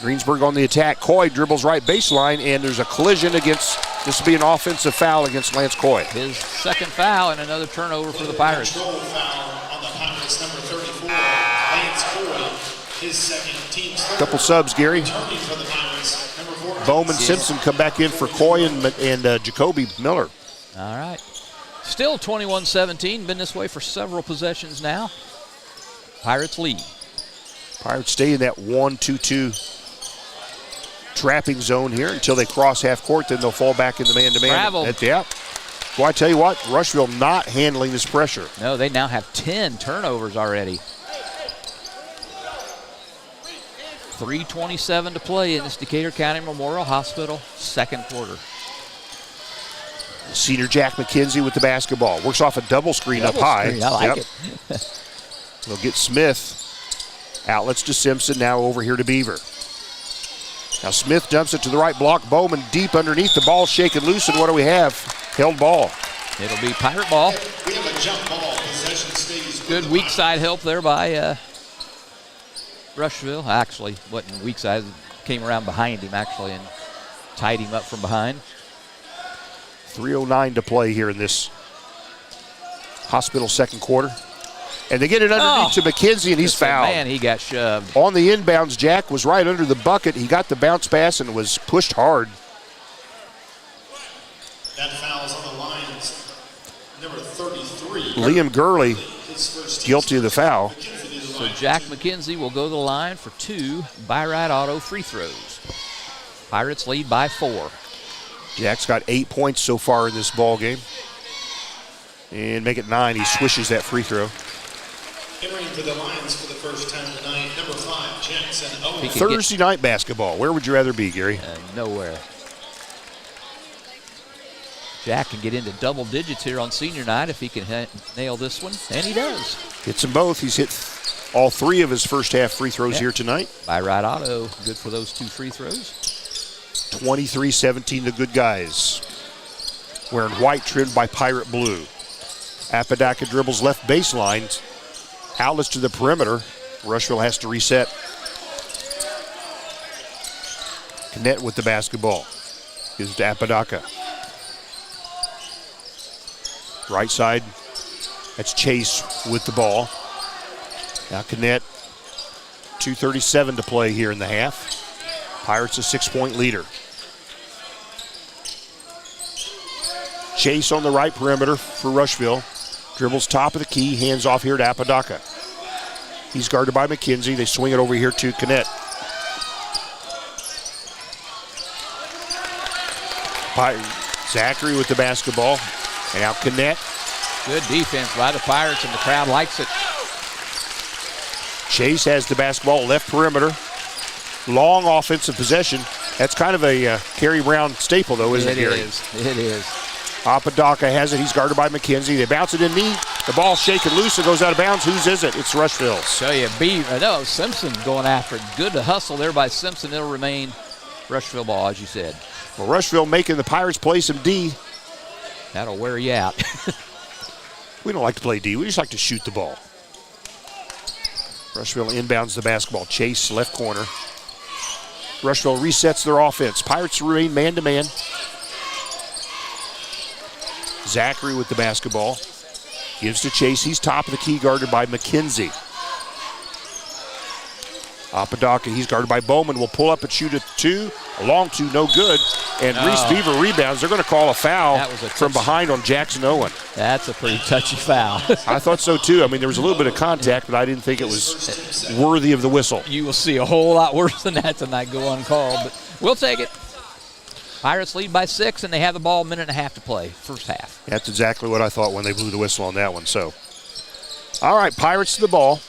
C: Greensburg on the attack. Coy dribbles right baseline, and there's a collision against, this will be an offensive foul against Lance Coy.
D: His second foul and another turnover for the Pirates.
K: Control foul on the Pirates, number 34, Lance Coy. His second, team's third.
C: Couple subs, Gary.
K: Returning for the Pirates, number 4.
C: Bowman Simpson come back in for Coy and Jacoby Miller.
D: All right. Still 21-17. Been this way for several possessions now. Pirates lead.
C: Pirates stay in that 1-2-2 trapping zone here until they cross half court. Then they'll fall back in the man-to-man.
D: Travel.
C: Yeah. Well, I tell you what, Rushville not handling this pressure.
D: No, they now have 10 turnovers already. 3:27 to play in this Decatur County Memorial Hospital second quarter.
C: Senior Jack McKenzie with the basketball. Works off a double screen up high.
D: I like it.
C: They'll get Smith. Outlets to Simpson, now over here to Beaver. Now Smith dumps it to the right block. Bowman deep underneath. The ball shaking loose, and what do we have? Held ball.
D: It'll be Pirate ball.
K: We have a jump ball. Possession stays.
D: Good weak side help there by Rushville. Actually, wasn't weak side. Came around behind him, actually, and tied him up from behind.
C: 3:09 to play here in this Hospital second quarter. And they get it underneath to McKenzie, and he's fouled.
D: Man, he got shoved.
C: On the inbounds, Jack was right under the bucket. He got the bounce pass and was pushed hard.
K: That fouls on the Lions, number 33.
C: Liam Gurley guilty of the foul.
D: So Jack McKenzie will go to the line for 2 By-Ride Auto free throws. Pirates lead by 4.
C: Jack's got 8 points so far in this ball game. And make it 9. He swishes that free throw.
K: Entering for the Lions for the first time tonight, number 5, Jackson Owen.
C: Thursday night basketball. Where would you rather be, Gary?
D: Nowhere. Jack can get into double digits here on senior night if he can nail this one, and he does.
C: Hits them both. He's hit all 3 of his first half free throws here tonight.
D: By-Ride Auto, good for those 2 free throws.
C: 23-17, the good guys. Wearing white trimmed by pirate blue. Apodaca dribbles left baseline. Outlets to the perimeter. Rushville has to reset. Connect with the basketball. Gives to Apodaca. Right side. That's Chase with the ball. Now Connect. 2:37 to play here in the half. Pirates a 6-point leader. Chase on the right perimeter for Rushville. Dribbles top of the key, hands off here to Apodaca. He's guarded by McKenzie. They swing it over here to Connect. Zachary with the basketball. And now Connect.
D: Good defense by the Pirates, and the crowd likes it.
C: Chase has the basketball, left perimeter. Long offensive possession. That's kind of a Kerry Brown staple, though, isn't it, Gary?
D: It is.
C: Apodaca has it. He's guarded by McKenzie. They bounce it in knee. The ball shaken loose. It goes out of bounds. Whose is it? It's Rushville's.
D: So Simpson going after it. Good hustle there by Simpson. It'll remain Rushville ball, as you said.
C: Well, Rushville making the Pirates play some D.
D: That'll wear you out.
C: We don't like to play D. We just like to shoot the ball. Rushville inbounds the basketball. Chase, left corner. Rushville resets their offense. Pirates remain man-to-man. Zachary with the basketball. Gives to Chase. He's top of the key, guarded by McKenzie. Apodaca, he's guarded by Bowman. Will pull up and shoot a two. A long two, no good. And Reese Beaver rebounds. They're going to call a foul from behind on Jackson Owen.
D: That's a pretty touchy foul.
C: I thought so, too. I mean, there was a little bit of contact, but I didn't think it was worthy of the whistle.
D: You will see a whole lot worse than that tonight go uncalled, but we'll take it. Pirates lead by 6, and they have the ball a minute and a half to play, first half.
C: That's exactly what I thought when they blew the whistle on that one. So, all right, Pirates to the ball.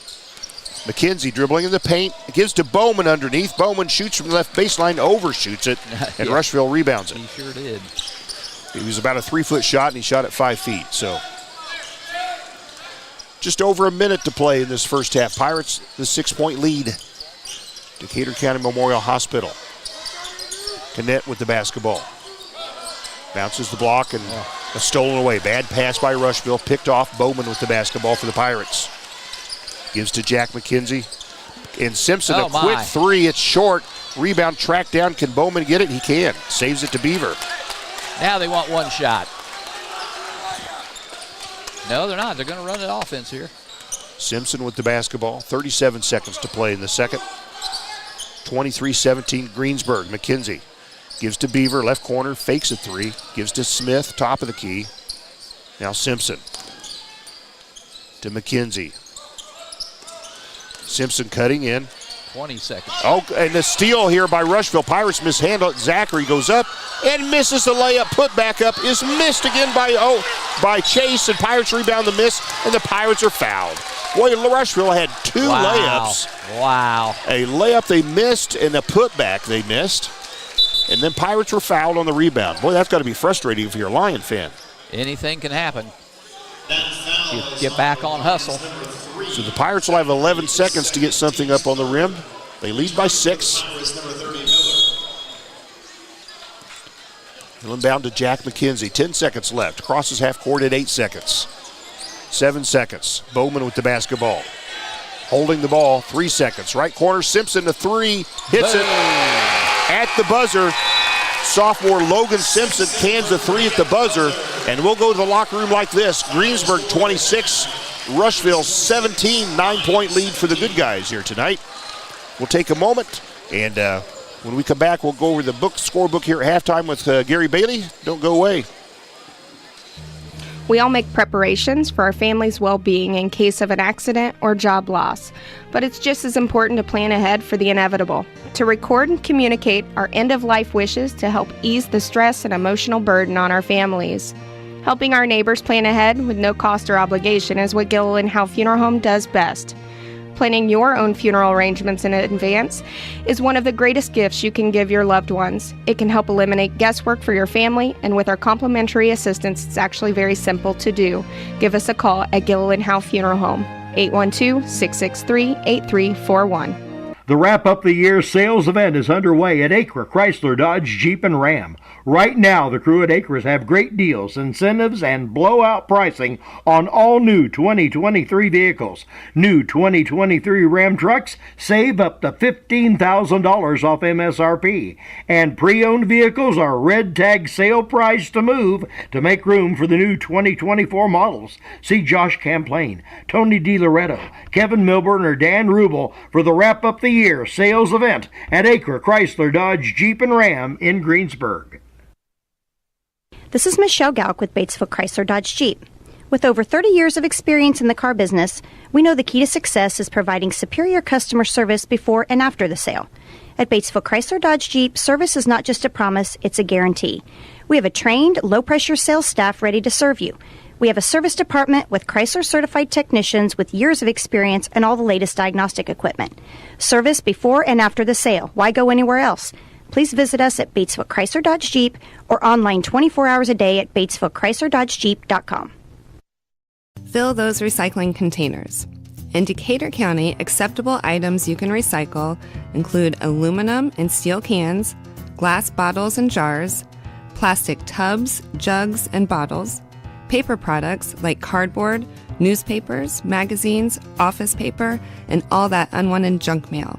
C: McKenzie dribbling in the paint. It gives to Bowman underneath. Bowman shoots from the left baseline, overshoots it, and Rushville rebounds it.
D: He sure did.
C: It was about a 3-foot shot, and he shot at 5 feet. So, just over a minute to play in this first half. Pirates, the 6-point lead. Decatur County Memorial Hospital. Cannett with the basketball. Bounces the block and stolen away. Bad pass by Rushville. Picked off. Bowman with the basketball for the Pirates. Gives to Jack McKenzie. And Simpson, a quick three. It's short. Rebound tracked down. Can Bowman get it? He can. Saves it to Beaver.
D: Now they want one shot. No, they're not. They're going to run an offense here.
C: Simpson with the basketball. 37 seconds to play in the second. 23-17 Greensburg. McKenzie gives to Beaver. Left corner. Fakes a three. Gives to Smith. Top of the key. Now Simpson. To McKenzie. Simpson cutting in.
D: 20 seconds.
C: Oh, and the steal here by Rushville. Pirates mishandle it. Zachary goes up and misses the layup. Put back up is missed again by Chase, and Pirates rebound the miss, and the Pirates are fouled. Boy, Rushville had two layups.
D: Wow.
C: A layup they missed and a putback they missed. And then Pirates were fouled on the rebound. Boy, that's got to be frustrating if you're a Lion fan.
D: Anything can happen. You get back on hustle.
C: So the Pirates will have 11 seconds to get something up on the rim. They lead by 6. He'll inbound to Jack McKenzie. 10 seconds left. Crosses half court at 8 seconds. 7 seconds. Bowman with the basketball. Holding the ball. 3 seconds. Right corner. Simpson to 3. Hits it at the buzzer. Sophomore Logan Simpson cans the 3 at the buzzer. And we'll go to the locker room like this. Greensburg 26. Rushville 17. 9-point lead for the good guys here tonight. We'll take a moment, and when we come back, we'll go over the scorebook here at halftime with Gary Bailey. Don't go away.
B: We all make preparations for our family's well-being in case of an accident or job loss, but it's just as important to plan ahead for the inevitable, to record and communicate our end-of-life wishes to help ease the stress and emotional burden on our families. Helping our neighbors plan ahead with no cost or obligation is what Gilliland Howe Funeral Home does best. Planning your own funeral arrangements in advance is one of the greatest gifts you can give your loved ones. It can help eliminate guesswork for your family, and with our complimentary assistance, it's actually very simple to do. Give us a call at Gilliland Howe Funeral Home, 812-663-8341.
A: The wrap-up the year sales event is underway at Acra Chrysler Dodge Jeep and Ram. Right now, the crew at Acres have great deals, incentives, and blowout pricing on all new 2023 vehicles. New 2023 Ram trucks save up to $15,000 off MSRP. And pre-owned vehicles are red tag sale price to move to make room for the new 2024 models. See Josh Camplain, Tony DiLoretto, Kevin Milburn, or Dan Rubel for the wrap-up the year sales event at Acre Chrysler Dodge Jeep and Ram in Greensburg.
E: This is Michelle Galk with Batesville Chrysler Dodge Jeep. With over 30 years of experience in the car business, we know the key to success is providing superior customer service before and after the sale. At Batesville Chrysler Dodge Jeep, service is not just a promise, it's a guarantee. We have a trained, low-pressure sales staff ready to serve you. We have a service department with Chrysler-certified technicians with years of experience and all the latest diagnostic equipment. Service before and after the sale. Why go anywhere else? please visit us at Batesville Chrysler Dodge Jeep or online 24 hours a day at BatesvilleChryslerDodgeJeep.com.
F: Fill those recycling containers. In Decatur County, acceptable items you can recycle include aluminum and steel cans, glass bottles and jars, plastic tubs, jugs, and bottles, paper products like cardboard, newspapers, magazines, office paper, and all that unwanted junk mail.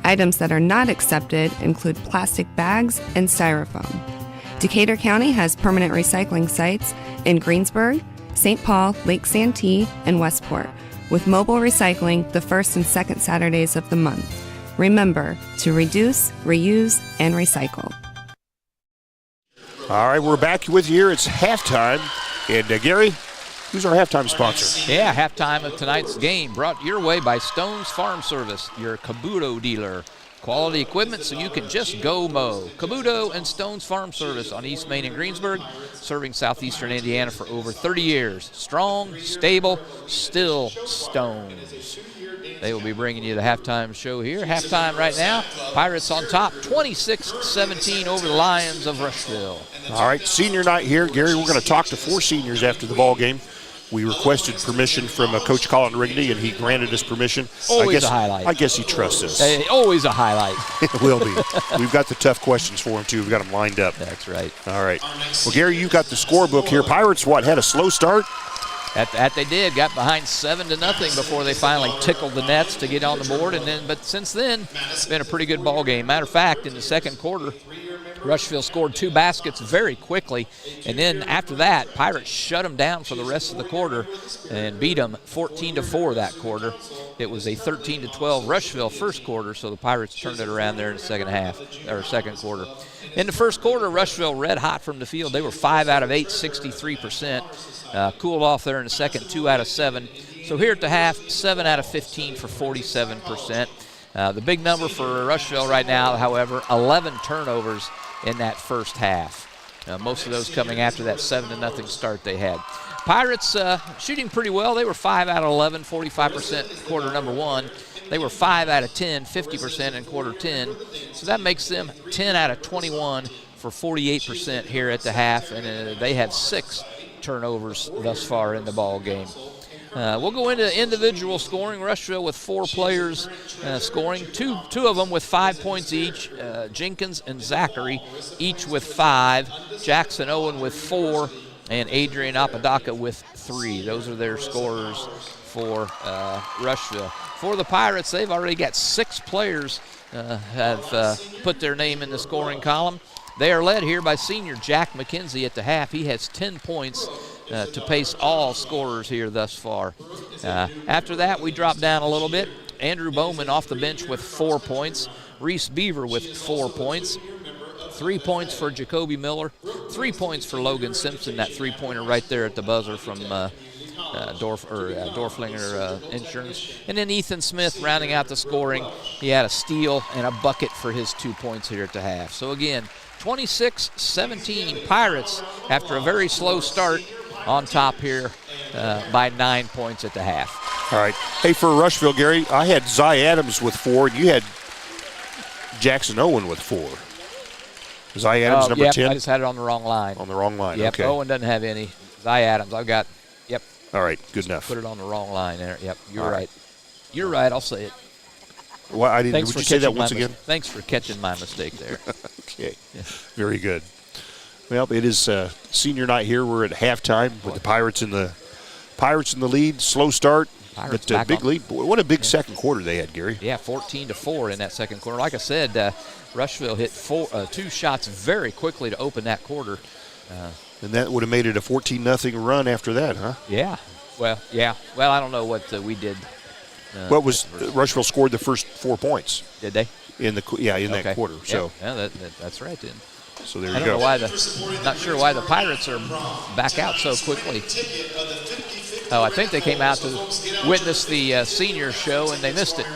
F: Items that are not accepted include plastic bags and styrofoam. Decatur County has permanent recycling sites in Greensburg, St. Paul, Lake Santee, and Westport, with mobile recycling the first and second Saturdays of the month. Remember to reduce, reuse, and recycle.
C: All right, we're back with you here. It's halftime. And Gary, who's our halftime sponsor?
D: Yeah, halftime of tonight's game brought your way by Stone's Farm Service, your Kabuto dealer. Quality equipment so you can just go mow. Kabuto and Stone's Farm Service on East Main in Greensburg, serving southeastern Indiana for over 30 years. Strong, stable, still Stones. They will be bringing you the halftime show here. Halftime right now, Pirates on top, 26-17 over the Lions of Rushville.
C: All right, senior night here. Gary, we're going to talk to 4 seniors after the ball game. We requested permission from Coach Colin Rigney, and he granted us permission.
D: Always a highlight.
C: I guess he trusts us.
D: Always a highlight.
C: It will be. We've got the tough questions for him, too. We've got them lined up.
D: That's right.
C: All right. Well, Gary, you got the scorebook here. Pirates, had a slow start?
D: That they did. Got behind 7-0 before they finally tickled the nets to get on the board. But since then, it's been a pretty good ball game. Matter of fact, in the second quarter, Rushville scored 2 baskets very quickly, and then after that, Pirates shut them down for the rest of the quarter and beat them 14-4 that quarter. It was a 13-12 Rushville first quarter, so the Pirates turned it around there in the second quarter. In the first quarter, Rushville red hot from the field. They were 5 out of 8, 63%. Cooled off there in the second, 2 out of 7. So here at the half, 7 out of 15 for 47%. The big number for Rushville right now, however, 11 turnovers in that first half. Most of those coming after that 7-0 start they had. Pirates shooting pretty well. They were 5 out of 11, 45% quarter number 1. They were 5 out of 10, 50% in quarter 10. So that makes them 10 out of 21 for 48% here at the half, and they had 6 turnovers thus far in the ball game. We'll go into individual scoring. Rushville with 4 players scoring, two of them with 5 points each. Jenkins and Zachary each with 5. Jackson Owen with 4, and Adrian Apodaca with 3. Those are their scorers for Rushville. For the Pirates, they've already got 6 players have put their name in the scoring column. They are led here by senior Jack McKenzie at the half. He has 10 points to pace all scorers here thus far. After that, we drop down a little bit. Andrew Bowman off the bench with 4 points. Reese Beaver with 4 points. 3 points for Jacoby Miller. 3 points for Logan Simpson, that 3-pointer right there at the buzzer from Dorflinger Insurance. And then Ethan Smith rounding out the scoring. He had a steal and a bucket for his 2 points here at the half. So again, 26-17 Pirates after a very slow start on top here by 9 points at the half.
C: All right. Hey, for Rushville, Gary, I had Zy Adams with 4, and you had Jackson Owen with 4. Zy Adams, number 10?
D: I just had it on the wrong line.
C: On the wrong line,
D: yep,
C: okay.
D: Owen doesn't have any. Zy Adams, I've got, yep.
C: All right, good enough.
D: Put it on the wrong line there. Yep, you're
C: All
D: right. You're right, I'll say it.
C: Well, I didn't. Would you say that once again?
D: Thanks for catching my mistake there.
C: Okay, yeah. Very good. Well, it is senior night here. We're at halftime with the Pirates in the lead. Slow start,
D: Pirates
C: but big lead. Boy, what a big second quarter they had, Gary.
D: Yeah, 14-4 in that second quarter. Like I said, Rushville hit 2 shots very quickly to open that quarter.
C: And that would have made it a 14-0 run after that, huh?
D: Yeah. Well, yeah. Well, I don't know what we did.
C: What was Rushville scored the first 4 points?
D: Did they?
C: In that quarter.
D: Yeah.
C: So
D: that's right then.
C: So there you
D: go. I don't know not sure why the Pirates are back out so quickly. Oh, I think they came out to witness the senior show and they missed it.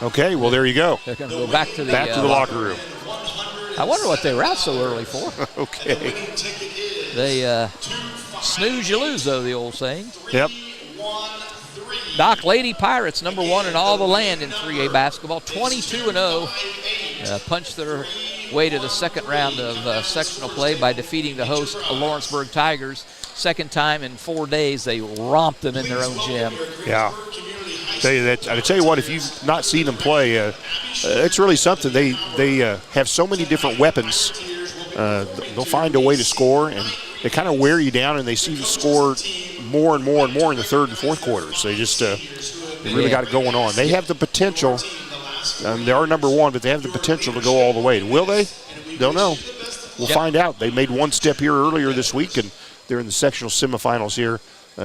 C: Okay, well there you go.
D: They're going to go back to the
C: locker room.
D: I wonder what they were out so early for.
C: Okay.
D: They snooze you lose, though, the old saying.
C: Yep.
D: Doc Lady Pirates, number 1 in all the land in 3A basketball, 22-0. Punched their way to the second round of sectional play by defeating the host Lawrenceburg Tigers. Second time in 4 days they romped them in their own gym.
C: Yeah. I tell you what, if you've not seen them play, it's really something. They have so many different weapons. They'll find a way to score, and they kind of wear you down, and they seem to score more and more and more in the third and fourth quarters. They just they really got it going on. They have the potential. They are number one, but they have the potential to go all the way. Will they? Don't know. We'll find out. They made one step here earlier this week, and they're in the sectional semifinals here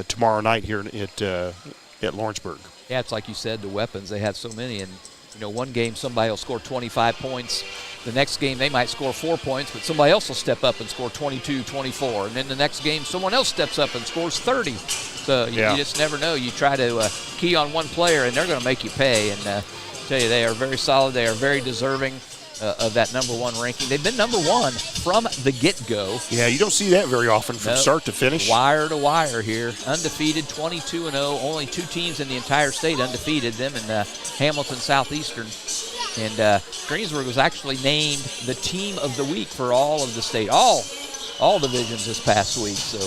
C: tomorrow night here at Lawrenceburg.
D: Yeah, it's like you said, the weapons. They have so many. And, one game somebody will score 25 points. The next game they might score 4 points, but somebody else will step up and score 22, 24. And then the next game someone else steps up and scores 30. So you just never know. You try to key on one player, and they're going to make you pay. And I tell you, they are very solid. They are very deserving of that number one ranking. They've been number one from the get-go.
C: Yeah, you don't see that very often from start to finish.
D: Wire to wire here. Undefeated, 22-0. Only 2 teams in the entire state undefeated, them and Hamilton Southeastern. And Greensburg was actually named the team of the week for all of the state, all divisions this past week. So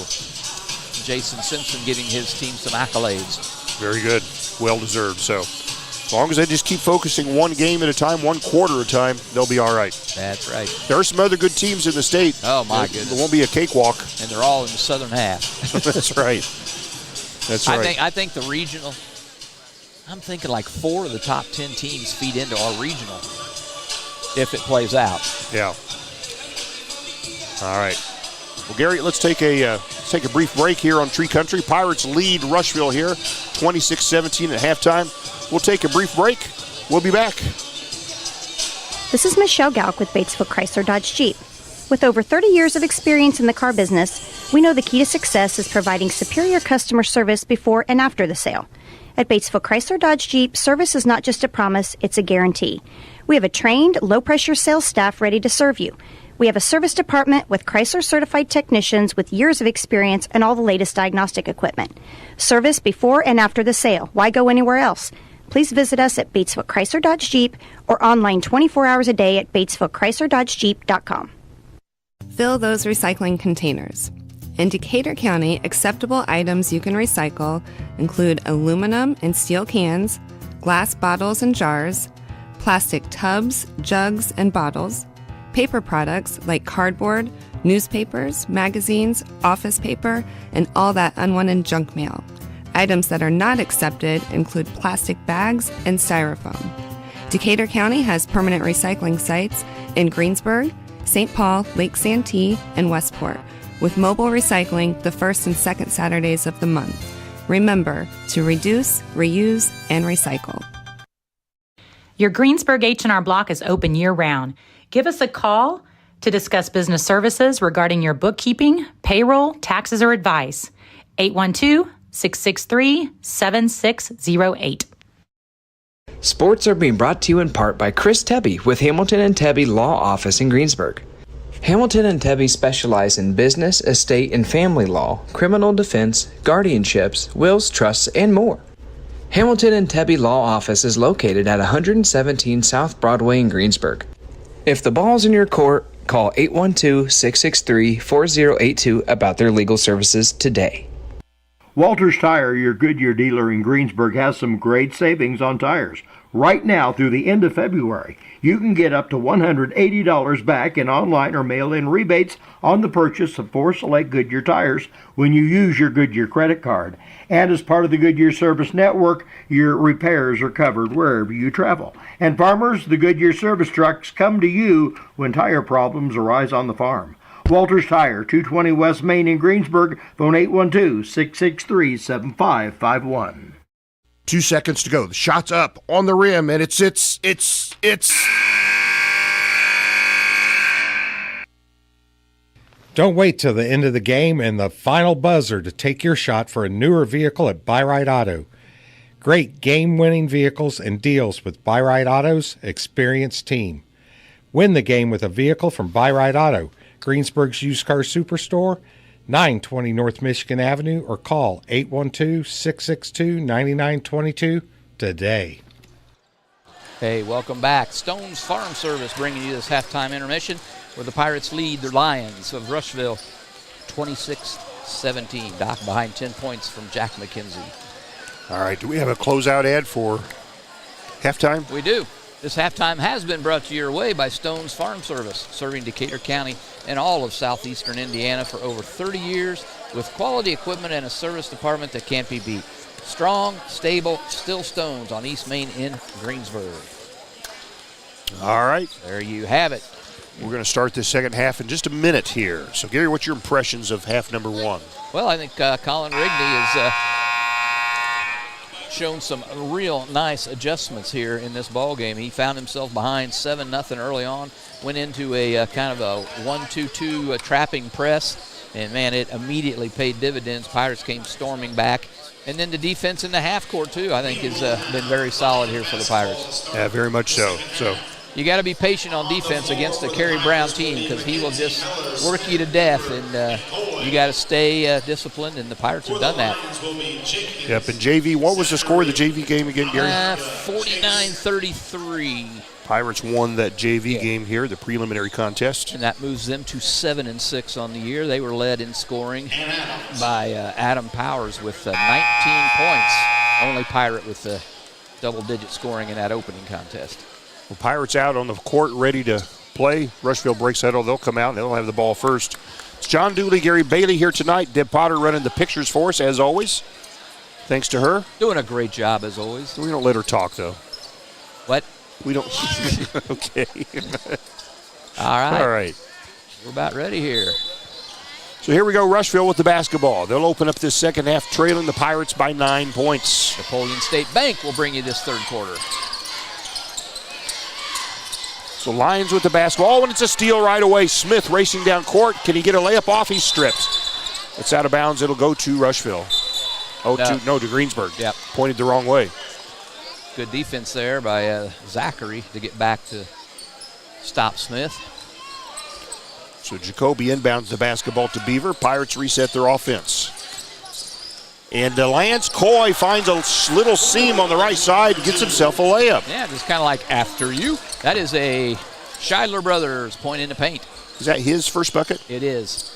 D: Jason Simpson getting his team some accolades.
C: Very good. Well-deserved. So as long as they just keep focusing one game at a time, one quarter at a time, they'll be all right.
D: That's right.
C: There are some other good teams in the state.
D: Oh, my goodness.
C: It won't be a cakewalk.
D: And they're all in the southern half.
C: That's right. That's right.
D: I think the regional, I'm thinking like 4 of the top 10 teams feed into our regional if it plays out.
C: Yeah. All right. Well, Gary, let's take a brief break here on Tree Country. Pirates lead Rushville here, 26-17 at halftime. We'll take a brief break. We'll be back.
E: This is Michelle Galk with Batesville Chrysler Dodge Jeep. With over 30 years of experience in the car business, we know the key to success is providing superior customer service before and after the sale. At Batesville Chrysler Dodge Jeep, service is not just a promise, it's a guarantee. We have a trained, low-pressure sales staff ready to serve you. We have a service department with Chrysler-certified technicians with years of experience and all the latest diagnostic equipment. Service before and after the sale. Why go anywhere else? Please visit us at Batesville Chrysler Dodge Jeep or online 24 hours a day at BatesvilleChryslerDodgeJeep.com.
F: Fill those recycling containers. In Decatur County, acceptable items you can recycle include aluminum and steel cans, glass bottles and jars, plastic tubs, jugs, and bottles, paper products like cardboard, newspapers, magazines, office paper, and all that unwanted junk mail. Items that are not accepted include plastic bags and styrofoam. Decatur County has permanent recycling sites in Greensburg, St. Paul, Lake Santee, and Westport, with mobile recycling the first and second Saturdays of the month. Remember to reduce, reuse, and recycle.
G: Your Greensburg H&R Block is open year-round. Give us a call to discuss business services regarding your bookkeeping, payroll, taxes, or advice. 812-663-7608.
H: Sports are being brought to you in part by Chris Tebby with Hamilton and Tebby Law Office in Greensburg. Hamilton and Tebby specialize in business, estate, and family law, criminal defense, guardianships, wills, trusts, and more. Hamilton and Tebby Law Office is located at 117 South Broadway in Greensburg. If the ball's in your court, call 812-663-4082 about their legal services today.
A: Walters Tire, your Goodyear dealer in Greensburg, has some great savings on tires. Right now through the end of February, you can get up to $180 back in online or mail-in rebates on the purchase of 4 select Goodyear tires when you use your Goodyear credit card. And as part of the Goodyear Service Network, your repairs are covered wherever you travel. And farmers, the Goodyear service trucks come to you when tire problems arise on the farm. Walters Tire, 220 West Main in Greensburg, phone 812-663-7551.
I: 2 seconds to go. The shot's up on the rim, and it's.
J: Don't wait till the end of the game and the final buzzer to take your shot for a newer vehicle at Buy Right Auto. Great game-winning vehicles and deals with Buy Right Auto's experienced team. Win the game with a vehicle from Buy Right Auto, Greensburg's used car superstore, 920 North Michigan Avenue, or call 812-662-9922 today.
D: Hey, welcome back. Stone's Farm Service bringing you this halftime intermission where the Pirates lead the Lions of Rushville 26-17. Doc behind 10 points from Jack McKenzie.
C: All right, do we have a closeout ad for halftime?
D: We do. This halftime has been brought to your way by Stone's Farm Service, serving Decatur County and all of southeastern Indiana for over 30 years with quality equipment and a service department that can't be beat. Strong, stable, still Stones on East Main in Greensburg.
C: All right.
D: There you have it.
C: We're going to start this second half in just a minute here. So, Gary, what's your impressions of half number one?
D: Well, I think Colin Rigney has shown some real nice adjustments here in this ball game. He found himself behind 7-0 early on, went into a kind of a 1-2-2 trapping press, and, man, it immediately paid dividends. Pirates came storming back. And then the defense in the half court, too, I think has been very solid here for the Pirates.
C: Yeah, very much so.
D: You got to be patient on defense against the Kerry Brown team because he will just work you to death, and you got to stay disciplined, and the Pirates have done that.
C: Yep, and JV, what was the score of the JV game again, Gary?
D: 49-33.
C: Pirates won that JV game here, the preliminary contest.
D: And that moves them to 7-6 on the year. They were led in scoring by Adam Powers with 19 points. Only Pirate with double-digit scoring in that opening contest.
C: Well, Pirates out on the court, ready to play. Rushville breaks that. They'll come out and they'll have the ball first. It's John Dooley, Gary Bailey here tonight. Deb Potter running the pictures for us, as always. Thanks to her.
D: Doing a great job, as always.
C: We don't let her talk, though.
D: What?
C: We don't. Okay.
D: All
C: right.
D: We're about ready here.
C: So here we go, Rushville with the basketball. They'll open up this second half trailing the Pirates by 9 points.
D: Napoleon State Bank will bring you this third quarter.
C: So Lions with the basketball. Oh, and it's a steal right away. Smith racing down court. Can he get a layup off? He's stripped. It's out of bounds. It'll go to Rushville. To Greensburg.
D: Yep.
C: Pointed the wrong way.
D: Good defense there by Zachary to get back to stop Smith.
C: So Jacoby inbounds the basketball to Beaver. Pirates reset their offense. And Lance Coy finds a little seam on the right side, gets himself a layup.
D: Yeah, just kind of like after you. That is a Scheidler Brothers point in the paint.
C: Is that his first bucket?
D: It is.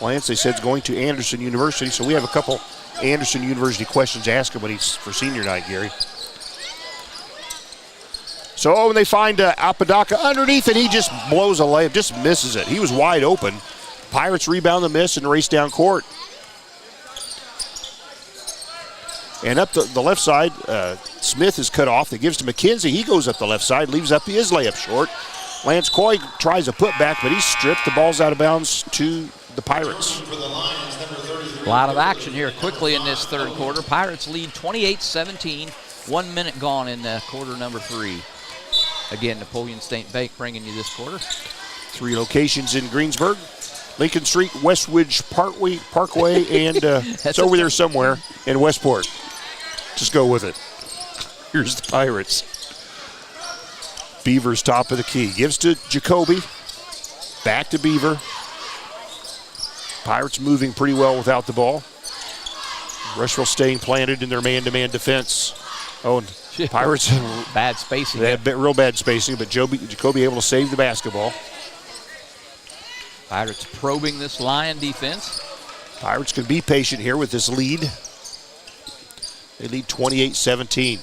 C: Lance, they said, is going to Anderson University, so we have a couple Anderson University questions to ask him when he's for senior night, Gary. So when they find Apodaca underneath, and he just blows a layup, just misses it. He was wide open. Pirates rebound the miss and race down court. And up the left side, Smith is cut off. That gives to McKenzie. He goes up the left side, leaves up his layup short. Lance Coy tries a putback, but he's stripped. The ball's out of bounds to the Pirates.
D: A lot of action here quickly in this third quarter. Pirates lead 28-17. 1 minute gone in quarter number 3. Again, Napoleon State Bank bringing you this quarter.
C: 3 locations in Greensburg. Lincoln Street, Westwood Parkway, and it's over there somewhere in Westport. Just go with it. Here's the Pirates. Beaver's top of the key. Gives to Jacoby. Back to Beaver. Pirates moving pretty well without the ball. Rushville staying planted in their man-to-man defense. Oh, and Pirates.
D: Bad spacing.
C: They had real bad spacing, but Jacoby able to save the basketball.
D: Pirates probing this Lion defense.
C: Pirates can be patient here with this lead. They lead 28-17.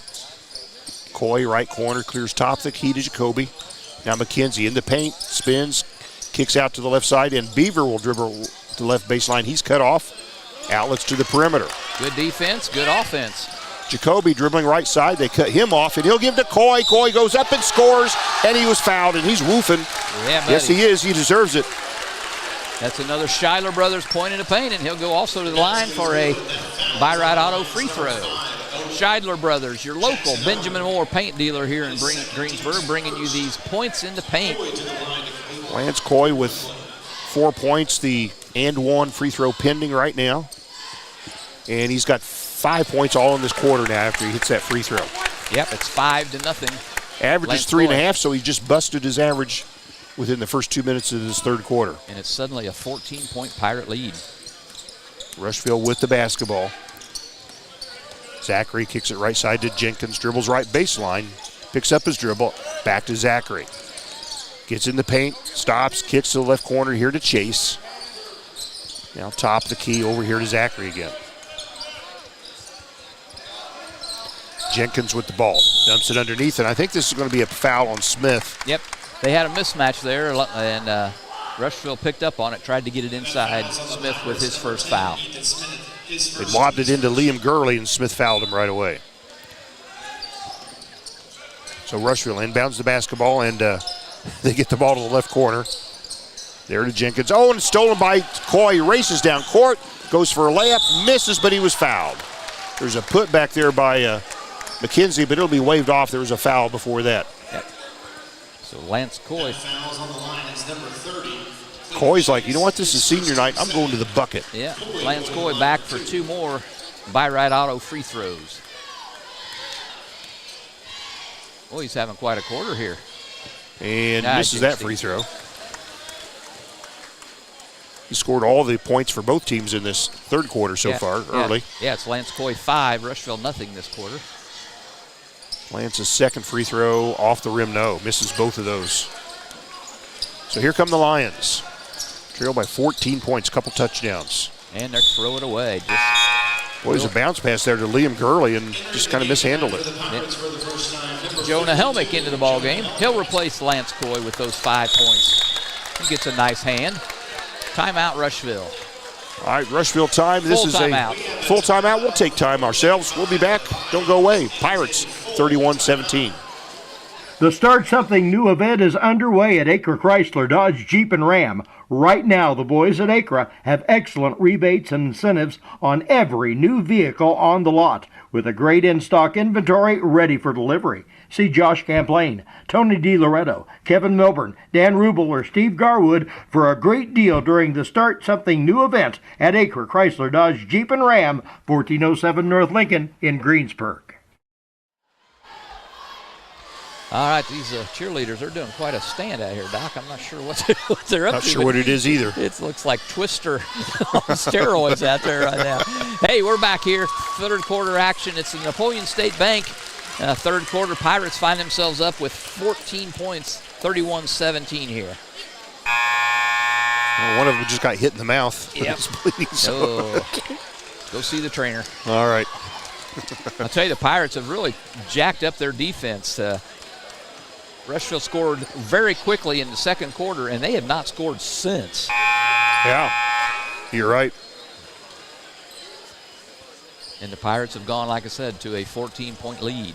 C: Coy, right corner, clears top of the key to Jacoby. Now McKenzie in the paint, spins, kicks out to the left side, and Beaver will dribble to the left baseline. He's cut off. Outlets to the perimeter.
D: Good defense, good offense.
C: Jacoby dribbling right side. They cut him off, and he'll give to Coy. Coy goes up and scores, and he was fouled, and he's woofing.
D: Yeah, buddy.
C: Yes, he is. He deserves it.
D: That's another Scheidler Brothers point in the paint, and he'll go also to the line for a Buy-Right Auto free throw. Scheidler Brothers, your local Benjamin Moore paint dealer here in Greensburg, bringing you these points in the paint.
C: Lance Coy with 4 points, the and 1 free throw pending right now. And he's got 5 points all in this quarter now after he hits that free throw.
D: Yep, it's 5-0.
C: Average is 3.5, so he just busted his average within the first 2 minutes of this third quarter.
D: And it's suddenly a 14-point Pirate lead.
C: Rushville with the basketball. Zachary kicks it right side to Jenkins, dribbles right baseline, picks up his dribble, back to Zachary. Gets in the paint, stops, kicks to the left corner here to Chase. Now top of the key over here to Zachary again. Jenkins with the ball, dumps it underneath, and I think this is going to be a foul on Smith.
D: Yep, they had a mismatch there, and Rushville picked up on it, tried to get it inside. Smith with his first foul.
C: They lobbed it into Liam Gurley, and Smith fouled him right away. So Rushville inbounds the basketball, and they get the ball to the left corner. There to Jenkins. Oh, and it's stolen by Coy. He races down court, goes for a layup, misses, but he was fouled. There's a putback there by McKenzie, but it'll be waved off. There was a foul before that.
D: Yep. So Lance Coy.
C: Coy's like, you know what? This is senior night. I'm going to the bucket.
D: Yeah, Lance Coy back for 2 more by-right auto free throws. Oh, he's having quite a quarter here.
C: And misses that free throw. He scored all the points for both teams in this third quarter so far, early.
D: Yeah, it's Lance Coy 5, Rushville nothing this quarter.
C: Lance's second free throw off the rim, no. Misses both of those. So here come the Lions. Trail by 14 points, couple touchdowns.
D: And they're throw it away.
C: Boy, there's a bounce pass there to Liam Gurley and just kind of mishandled it.
D: Yep. Jonah Helmick into the ball game. He'll replace Lance Coy with those 5 points. He gets a nice hand. Timeout, Rushville.
C: All right, Rushville time. This is
D: timeout.
C: A full timeout. We'll take time ourselves. We'll be back. Don't go away. Pirates 31-17.
A: The Start Something New event is underway at Acre Chrysler Dodge Jeep and Ram. Right now, the boys at Acre have excellent rebates and incentives on every new vehicle on the lot, with a great in-stock inventory ready for delivery. See Josh Camplain, Tony DiLoretto, Kevin Milburn, Dan Rubel, or Steve Garwood for a great deal during the Start Something New event at Acre Chrysler Dodge Jeep and Ram, 1407 North Lincoln in Greensburg.
D: All right, these cheerleaders are doing quite a stand out here, Doc. I'm not sure what they're up to.
C: Not sure what it is either.
D: It looks like Twister on steroids out there right now. Hey, we're back here. Third quarter action. It's the Napoleon State Bank. Third quarter, Pirates find themselves up with 14 points, 31-17 here.
C: Well, one of them just got hit in the mouth.
D: Yep. Go see the trainer.
C: All right.
D: I'll tell you, the Pirates have really jacked up their defense. Rushville scored very quickly in the second quarter, and they have not scored since.
C: Yeah, you're right.
D: And the Pirates have gone, like I said, to a 14-point lead.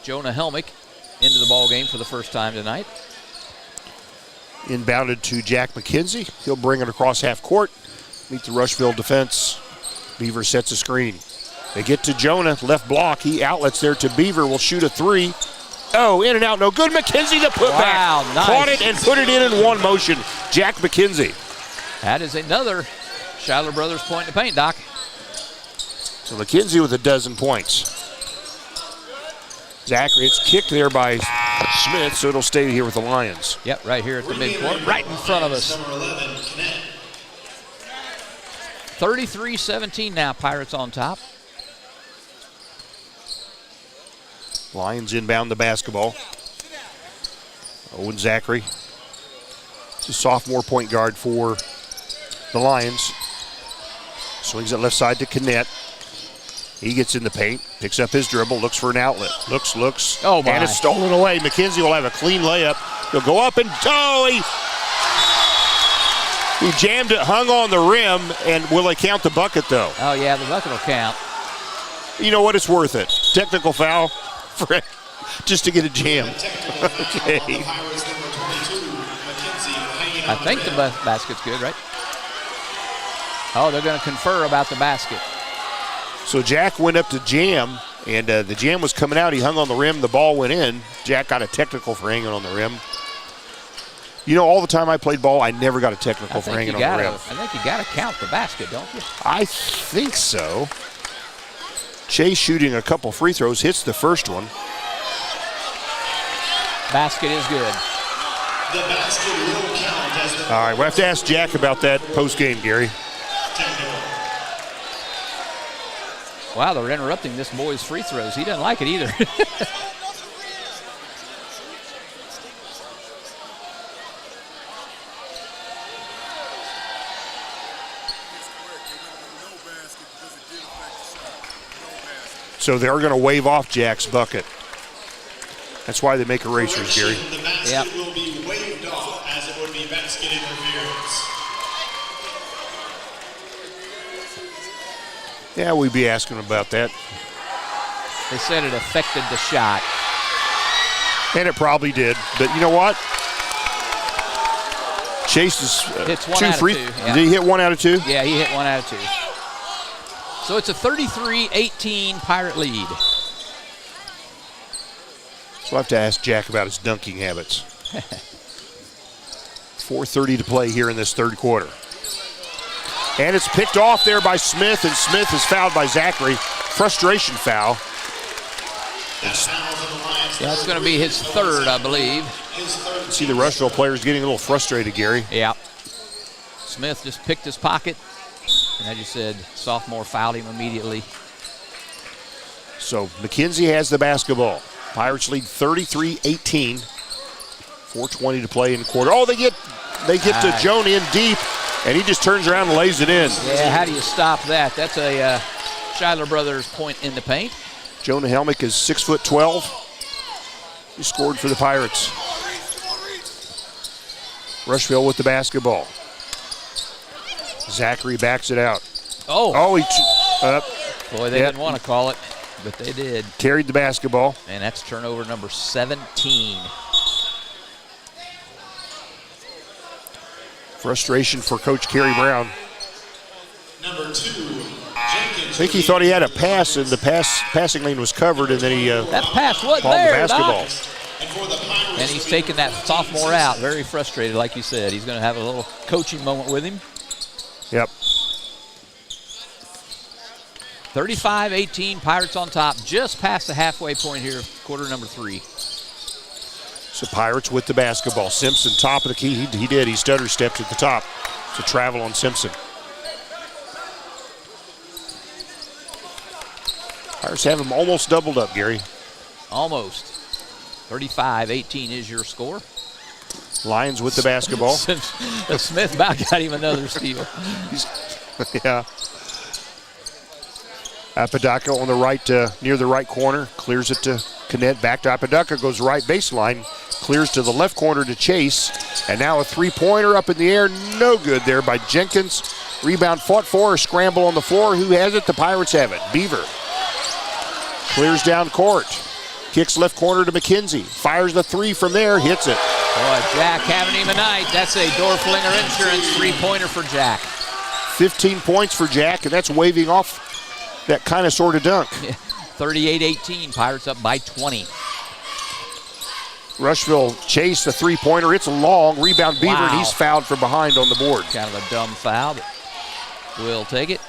D: Jonah Helmick into the ball game for the first time tonight.
C: Inbounded to Jack McKenzie. He'll bring it across half court. Meet the Rushville defense. Beaver sets a screen. They get to Jonah, left block. He outlets there to Beaver, will shoot a 3. Oh, in and out, no good. McKenzie the putback.
D: Wow, nice.
C: Caught it and put it in one motion. Jack McKenzie.
D: That is another Shiler Brothers point in the paint, Doc.
C: So McKenzie with a dozen points. Zachary, it's kicked there by Smith, so it'll stay here with the Lions.
D: Yep, right here at the midcourt, right in front of us. 33-17 now, Pirates on top.
C: Lions inbound the basketball. Owen Zachary. It's a sophomore point guard for the Lions. Swings it left side to Kinnett. He gets in the paint, picks up his dribble, looks for an outlet. Looks.
D: Oh, my.
C: And it's stolen away. McKenzie will have a clean layup. He'll go up and he jammed it, hung on the rim, and will they count the bucket, though?
D: Oh, yeah, the bucket will count.
C: You know what? It's worth it. Technical foul just to get a jam. Okay.
D: I think the basket's good, right? Oh, they're going to confer about the basket.
C: So Jack went up to jam, and the jam was coming out. He hung on the rim. The ball went in. Jack got a technical for hanging on the rim. You know, all the time I played ball, I never got a technical for hanging on the rim.
D: I think you got to count the basket, don't you?
C: I think so. Chase shooting a couple free throws, hits the first one.
D: Basket is good.
K: The basket will count as the...
C: All right, we'll have to ask Jack about that post-game, Gary.
D: Wow, they're interrupting this boy's free throws. He doesn't like it either.
C: So they're going to wave off Jack's bucket. That's why they make erasers, Gary.
K: The basket will be waved off as it would be basket interference.
C: Yeah, we'd be asking about that.
D: They said it affected the shot.
C: And it probably did. But you know what? Chase is
D: hits 1 out of 2. Yeah.
C: Did he hit 1 out of 2?
D: Yeah, he hit 1 out of 2. So it's a 33-18 Pirate lead.
C: So I'll have to ask Jack about his dunking habits. 4:30 to play here in this third quarter. And it's picked off there by Smith, and Smith is fouled by Zachary. Frustration foul.
D: That's going to be his third, I believe.
C: See the Rushville players getting a little frustrated, Gary.
D: Yeah. Smith just picked his pocket, and as you said, sophomore fouled him immediately.
C: So McKenzie has the basketball. Pirates lead 33-18. 4:20 to play in the quarter. Oh, they get to Joan in deep, and he just turns around and lays it in.
D: Yeah, how do you stop that? That's a Schuyler Brothers point in the paint.
C: Jonah Helmick is 6'12". He scored for the Pirates. Rushville with the basketball. Zachary backs it out.
D: Oh,
C: Boy,
D: they didn't want to call it, but they did.
C: Carried the basketball.
D: And that's turnover number 17.
C: Frustration for Coach Kerry Brown.
K: Number 2,
C: I think he thought he had a pass, and the passing lane was covered, and then he
D: that pass wasn't
C: called
D: there,
C: the basketball.
D: And he's taking that sophomore out. Very frustrated, like you said. He's going to have a little coaching moment with him.
C: Yep.
D: 35-18, Pirates on top, just past the halfway point here, quarter number 3.
C: So Pirates with the basketball. Simpson, top of the key. He did. He stutter stepped at the top. It's a travel on Simpson. Pirates have him almost doubled up, Gary.
D: Almost. 35-18 is your score.
C: Lions with the basketball.
D: Smith about got him another steal.
C: Yeah. Apodaca on the right, near the right corner. Clears it to Canet. Back to Apodaca. Goes right baseline. Clears to the left corner to Chase. And now a three-pointer up in the air. No good there by Jenkins. Rebound fought for. A scramble on the floor. Who has it? The Pirates have it. Beaver. Clears down court. Kicks left corner to McKenzie. Fires the three from there. Hits it.
D: Boy, Jack having him a night. That's a Dorflinger Insurance three-pointer for Jack.
C: 15 points for Jack, and that's waving off that kind of sort of dunk.
D: Yeah. 38-18. Pirates up by 20.
C: Rushville chased the three-pointer. It's a long rebound, Beaver, and he's fouled from behind on the board.
D: Kind of a dumb foul, but we'll take it.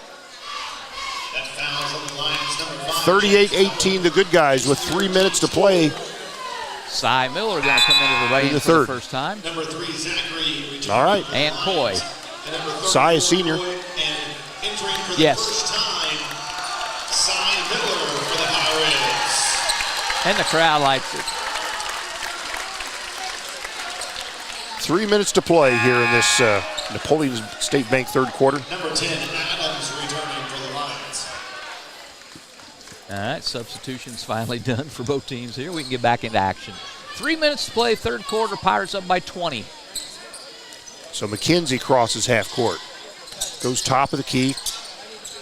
C: 38-18, the good guys with 3 minutes to play.
D: Cy Miller going to come into the lane for the first time.
K: Number 3, Zachary.
C: All right.
D: And Coy.
C: Cy is senior.
D: Yes.
K: First time, Cy Miller for the Pirates.
D: And the crowd likes it.
C: 3 minutes to play here in this Napoleon State Bank third quarter.
K: Number 10, Adams returning for the Lions.
D: All right, substitutions finally done for both teams here. We can get back into action. 3 minutes to play, third quarter. Pirates up by 20.
C: So McKenzie crosses half court. Goes top of the key.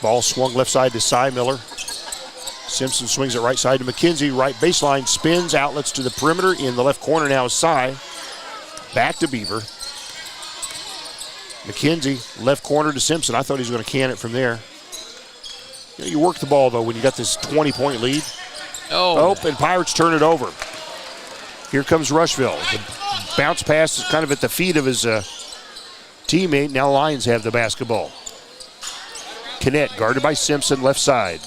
C: Ball swung left side to Cy Miller. Simpson swings it right side to McKenzie. Right baseline, spins, outlets to the perimeter. In the left corner now is Cy. Back to Beaver. McKenzie, left corner to Simpson. I thought he was going to can it from there. You work the ball, though, when you got this 20-point lead.
D: Oh,
C: and Pirates turn it over. Here comes Rushville. The bounce pass is kind of at the feet of his teammate. Now Lions have the basketball. Canet guarded by Simpson, left side.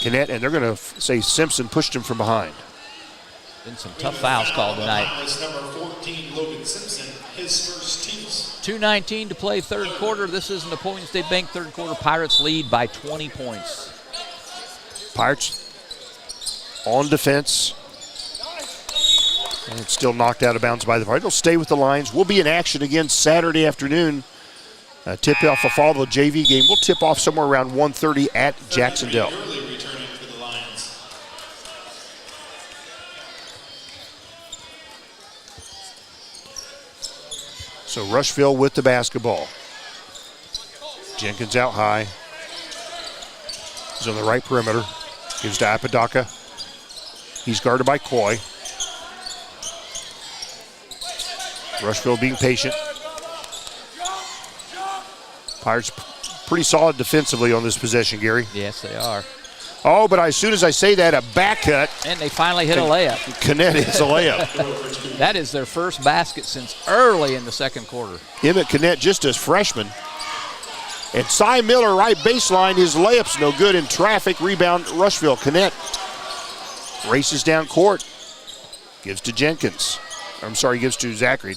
C: Canet, and they're going to say Simpson pushed him from behind.
D: Been some tough fouls called tonight.
K: Number 14, Logan Simpson, his first teams.
D: 2:19 to play third quarter. This is Napoleon State Bank third quarter. Pirates lead by 20 points.
C: Pirates on defense. And it's still knocked out of bounds by the Pirates. They'll stay with the Lions. We'll be in action again Saturday afternoon. Tip-off will follow the JV game. We'll tip off somewhere around 1:30 at Jacksonville. So Rushville with the basketball. Jenkins out high. He's on the right perimeter. Gives to Apodaca. He's guarded by Coy. Rushville being patient. Pirates pretty solid defensively on this possession, Gary.
D: Yes, they are.
C: Oh, but as soon as I say that, a back cut.
D: And they finally hit a layup.
C: Kinnett hits a layup.
D: That is their first basket since early in the second quarter.
C: Emmett Kinnett just a freshman. And Cy Miller, right baseline, his layup's no good in traffic. Rebound, Rushville. Kinnett races down court. Gives to Jenkins. Gives to Zachary.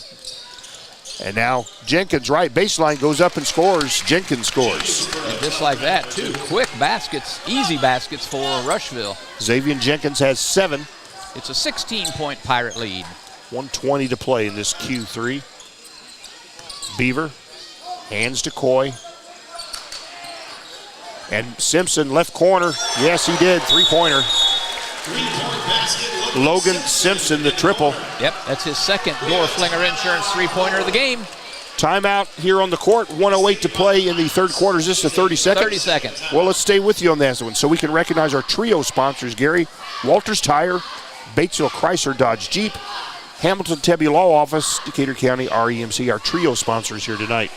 C: And now Jenkins, right baseline, goes up and scores. Jenkins scores.
D: And just like that, too. Quick baskets, easy baskets for Rushville.
C: Xavier Jenkins has 7.
D: It's a 16-point Pirate lead.
C: 1:20 to play in this Q3. Beaver hands to Coy. And Simpson, left corner. Yes, he did. Three-pointer. Logan Simpson, the triple.
D: Yep, that's his second Door Flinger Insurance three-pointer of the game.
C: Timeout here on the court. 1:08 to play in the third quarter. Is this the 30 seconds?
D: 30 seconds.
C: Well, let's stay with you on that one so we can recognize our trio sponsors, Gary. Walters Tire, Batesville Chrysler Dodge Jeep, Hamilton Tebby Law Office, Decatur County REMC, our trio sponsors here tonight.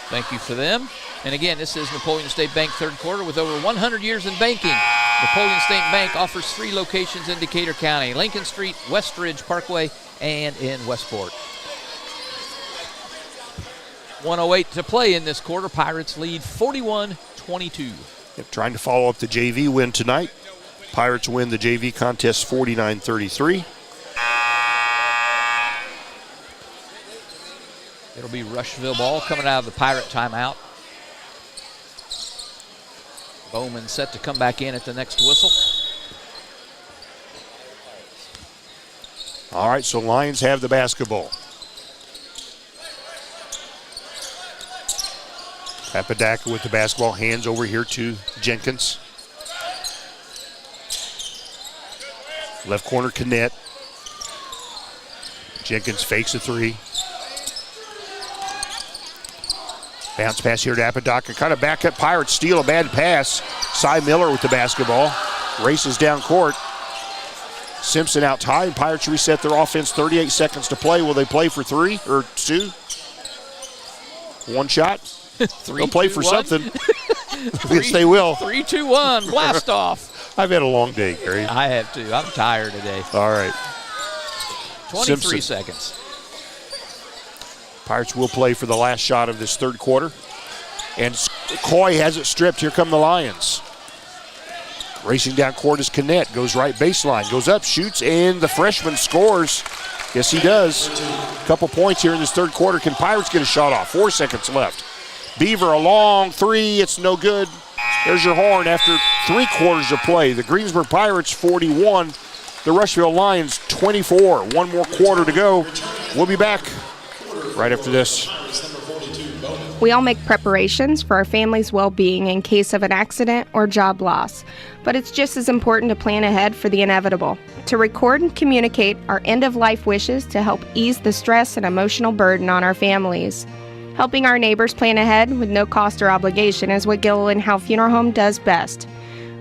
D: Thank you for them. And again, this is Napoleon State Bank third quarter with over 100 years in banking. Napoleon State Bank offers 3 locations in Decatur County: Lincoln Street, West Ridge Parkway, and in Westport. 1:08 to play in this quarter. Pirates lead 41-22.
C: Yep, trying to follow up the JV win tonight. Pirates win the JV contest 49-33.
D: It'll be Rushville ball coming out of the Pirate timeout. Bowman set to come back in at the next whistle.
C: All right, so Lions have the basketball. Apodaca with the basketball, hands over here to Jenkins. Left corner, Kinnett. Jenkins fakes a 3. Bounce pass here to Apodaca. Kind of back up. Pirates steal a bad pass. Cy Miller with the basketball. Races down court. Simpson out high. Pirates reset their offense. 38 seconds to play. Will they play for 3 or 2? One shot. They'll play for something. Yes, they will.
D: 3, 2, 1. Blast off.
C: I've had a long day, Gary.
D: I have too. I'm tired today.
C: All right.
D: 23
C: Simpson.
D: seconds.
C: Pirates will play for the last shot of this third quarter. And Coy has it stripped. Here come the Lions. Racing down court is Kinnett. Goes right baseline. Goes up, shoots, and the freshman scores. Yes, he does. A couple points here in this third quarter. Can Pirates get a shot off? 4 seconds left. Beaver, a long 3. It's no good. There's your horn after 3 quarters of play. The Greensburg Pirates 41. The Rushville Lions 24. 1 more quarter to go. We'll be back right after this.
B: We all make preparations for our family's well-being in case of an accident or job loss, but it's just as important to plan ahead for the inevitable, to record and communicate our end-of-life wishes to help ease the stress and emotional burden on our families. Helping our neighbors plan ahead with no cost or obligation is what Gilliland Howe Funeral Home does best.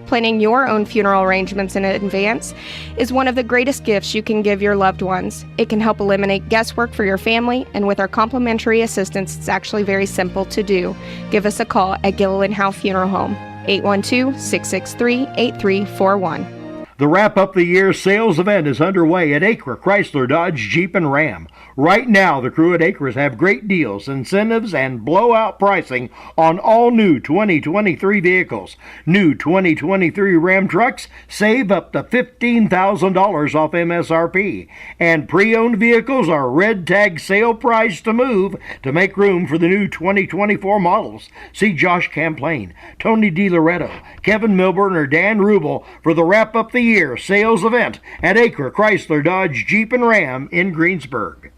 B: Planning your own funeral arrangements in advance is one of the greatest gifts you can give your loved ones. It can help eliminate guesswork for your family, and with our complimentary assistance, it's actually very simple to do. Give us a call at Gilliland Howe Funeral Home, 812-663-8341.
A: The wrap-up the year sales event is underway at Acre Chrysler Dodge Jeep and Ram. Right now, the crew at Acres have great deals, incentives, and blowout pricing on all new 2023 vehicles. New 2023 Ram trucks save up to $15,000 off MSRP. And pre-owned vehicles are red tag sale price to move to make room for the new 2024 models. See Josh Camplain, Tony DiLoretto, Kevin Milburn, or Dan Rubel for the wrap-up the year sales event at Acre Chrysler Dodge Jeep and Ram in Greensburg.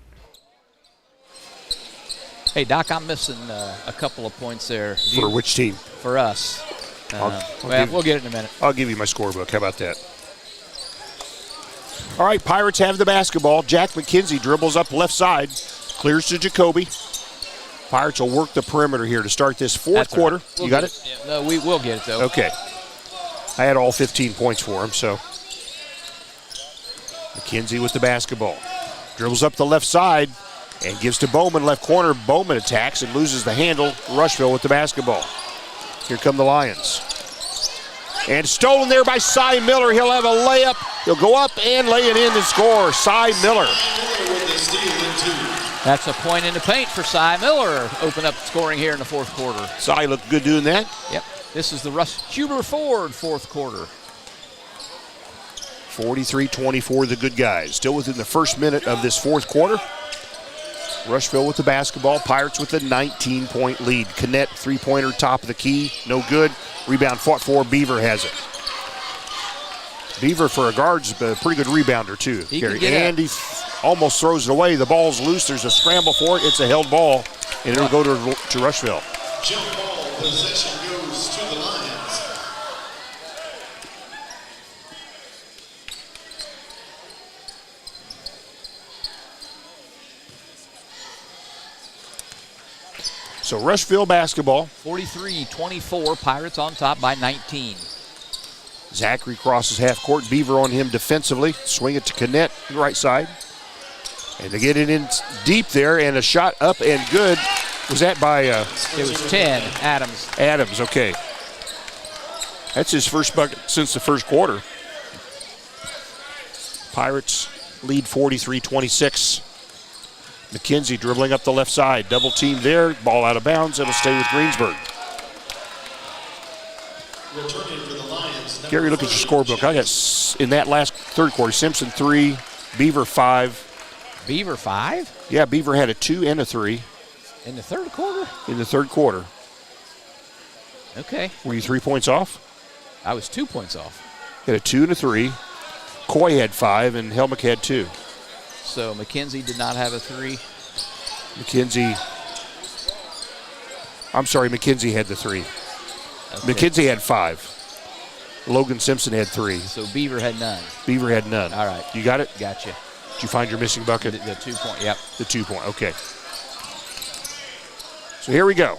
D: Hey, Doc, I'm missing a couple of points there.
C: For which team?
D: For us. We'll get it in a minute.
C: I'll give you my scorebook. How about that? All right, Pirates have the basketball. Jack McKenzie dribbles up left side, clears to Jacoby. Pirates will work the perimeter here to start this fourth quarter.
D: Right. We'll
C: you got it?
D: Yeah, no, we will get it, though.
C: Okay. I had all 15 points for him, so. McKenzie with the basketball. Dribbles up the left side and gives to Bowman, left corner. Bowman attacks and loses the handle. Rushville with the basketball. Here come the Lions. And stolen there by Cy Miller. He'll have a layup. He'll go up and lay it in to score. Cy Miller.
D: That's a point in the paint for Cy Miller. Open up scoring here in the fourth quarter.
C: Cy looked good doing that.
D: Yep. This is the Russ Huber Ford fourth quarter.
C: 43-24, the good guys. Still within the first minute of this fourth quarter. Rushville with the basketball. Pirates with a 19-point lead. Canet, three-pointer, top of the key. No good. Rebound fought for. Beaver has it. Beaver for a guard's a pretty good rebounder, too. And he almost throws it away. The ball's loose. There's a scramble for it. It's a held ball, and it'll go to Rushville.
K: Jump ball possession goes to the Lions.
C: So Rushville basketball.
D: 43-24, Pirates on top by 19.
C: Zachary crosses half court. Beaver on him defensively. Swing it to Canet, right side. And they get it in deep there, and a shot up and good. Was that by?
D: It was 10, Adams.
C: Adams, okay. That's his first bucket since the first quarter. Pirates lead 43-26. McKenzie dribbling up the left side. Double team there. Ball out of bounds. It'll stay with Greensburg. Gary, look at your scorebook. I got in that last third quarter, Simpson 3, Beaver 5.
D: Beaver 5?
C: Yeah, Beaver had a 2 and a 3.
D: In the third quarter?
C: In the third quarter.
D: Okay.
C: Were you 3 points off?
D: I was 2 points off.
C: Had a 2 and a 3. Coy had 5 and Helmick had 2.
D: So McKenzie did not have a 3.
C: McKenzie had the 3.
D: Okay.
C: McKenzie had 5. Logan Simpson had 3.
D: So Beaver had none.
C: Beaver had none.
D: All right.
C: You got it?
D: Gotcha.
C: Did you find your missing bucket?
D: The 2 point, yep.
C: The 2 point, okay. So here we go.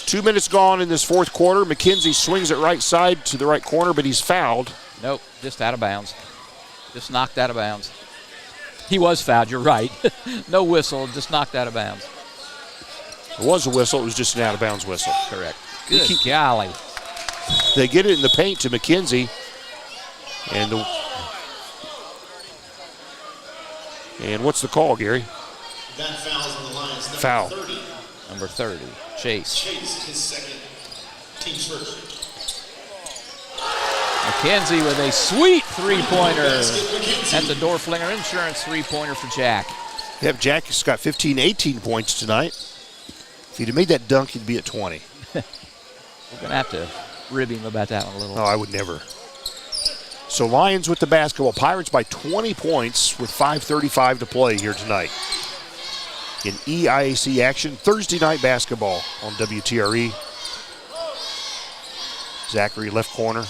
C: 2 minutes gone in this fourth quarter. McKenzie swings it right side to the right corner, but he's fouled.
D: Nope, just out of bounds. Just knocked out of bounds. He was fouled, you're right. No whistle, just knocked out of bounds.
C: It was a whistle, it was just an out-of-bounds whistle.
D: Correct. Good golly.
C: They get it in the paint to McKenzie. And what's the call, Gary?
K: That foul's on the Lions.
C: Foul.
K: 30.
D: Number 30, Chase.
K: Chase, his second, team's first.
D: McKenzie with a sweet three-pointer. That's a door flinger insurance three-pointer for Jack.
C: Yep, Jack has got 15, 18 points tonight. If he'd have made that dunk, he'd be at 20.
D: We're going to have to rib him about that one a little.
C: No, I would never. So Lions with the basketball. Pirates by 20 points with 5:35 to play here tonight. In EIAC action, Thursday night basketball on WTRE. Zachary left corner.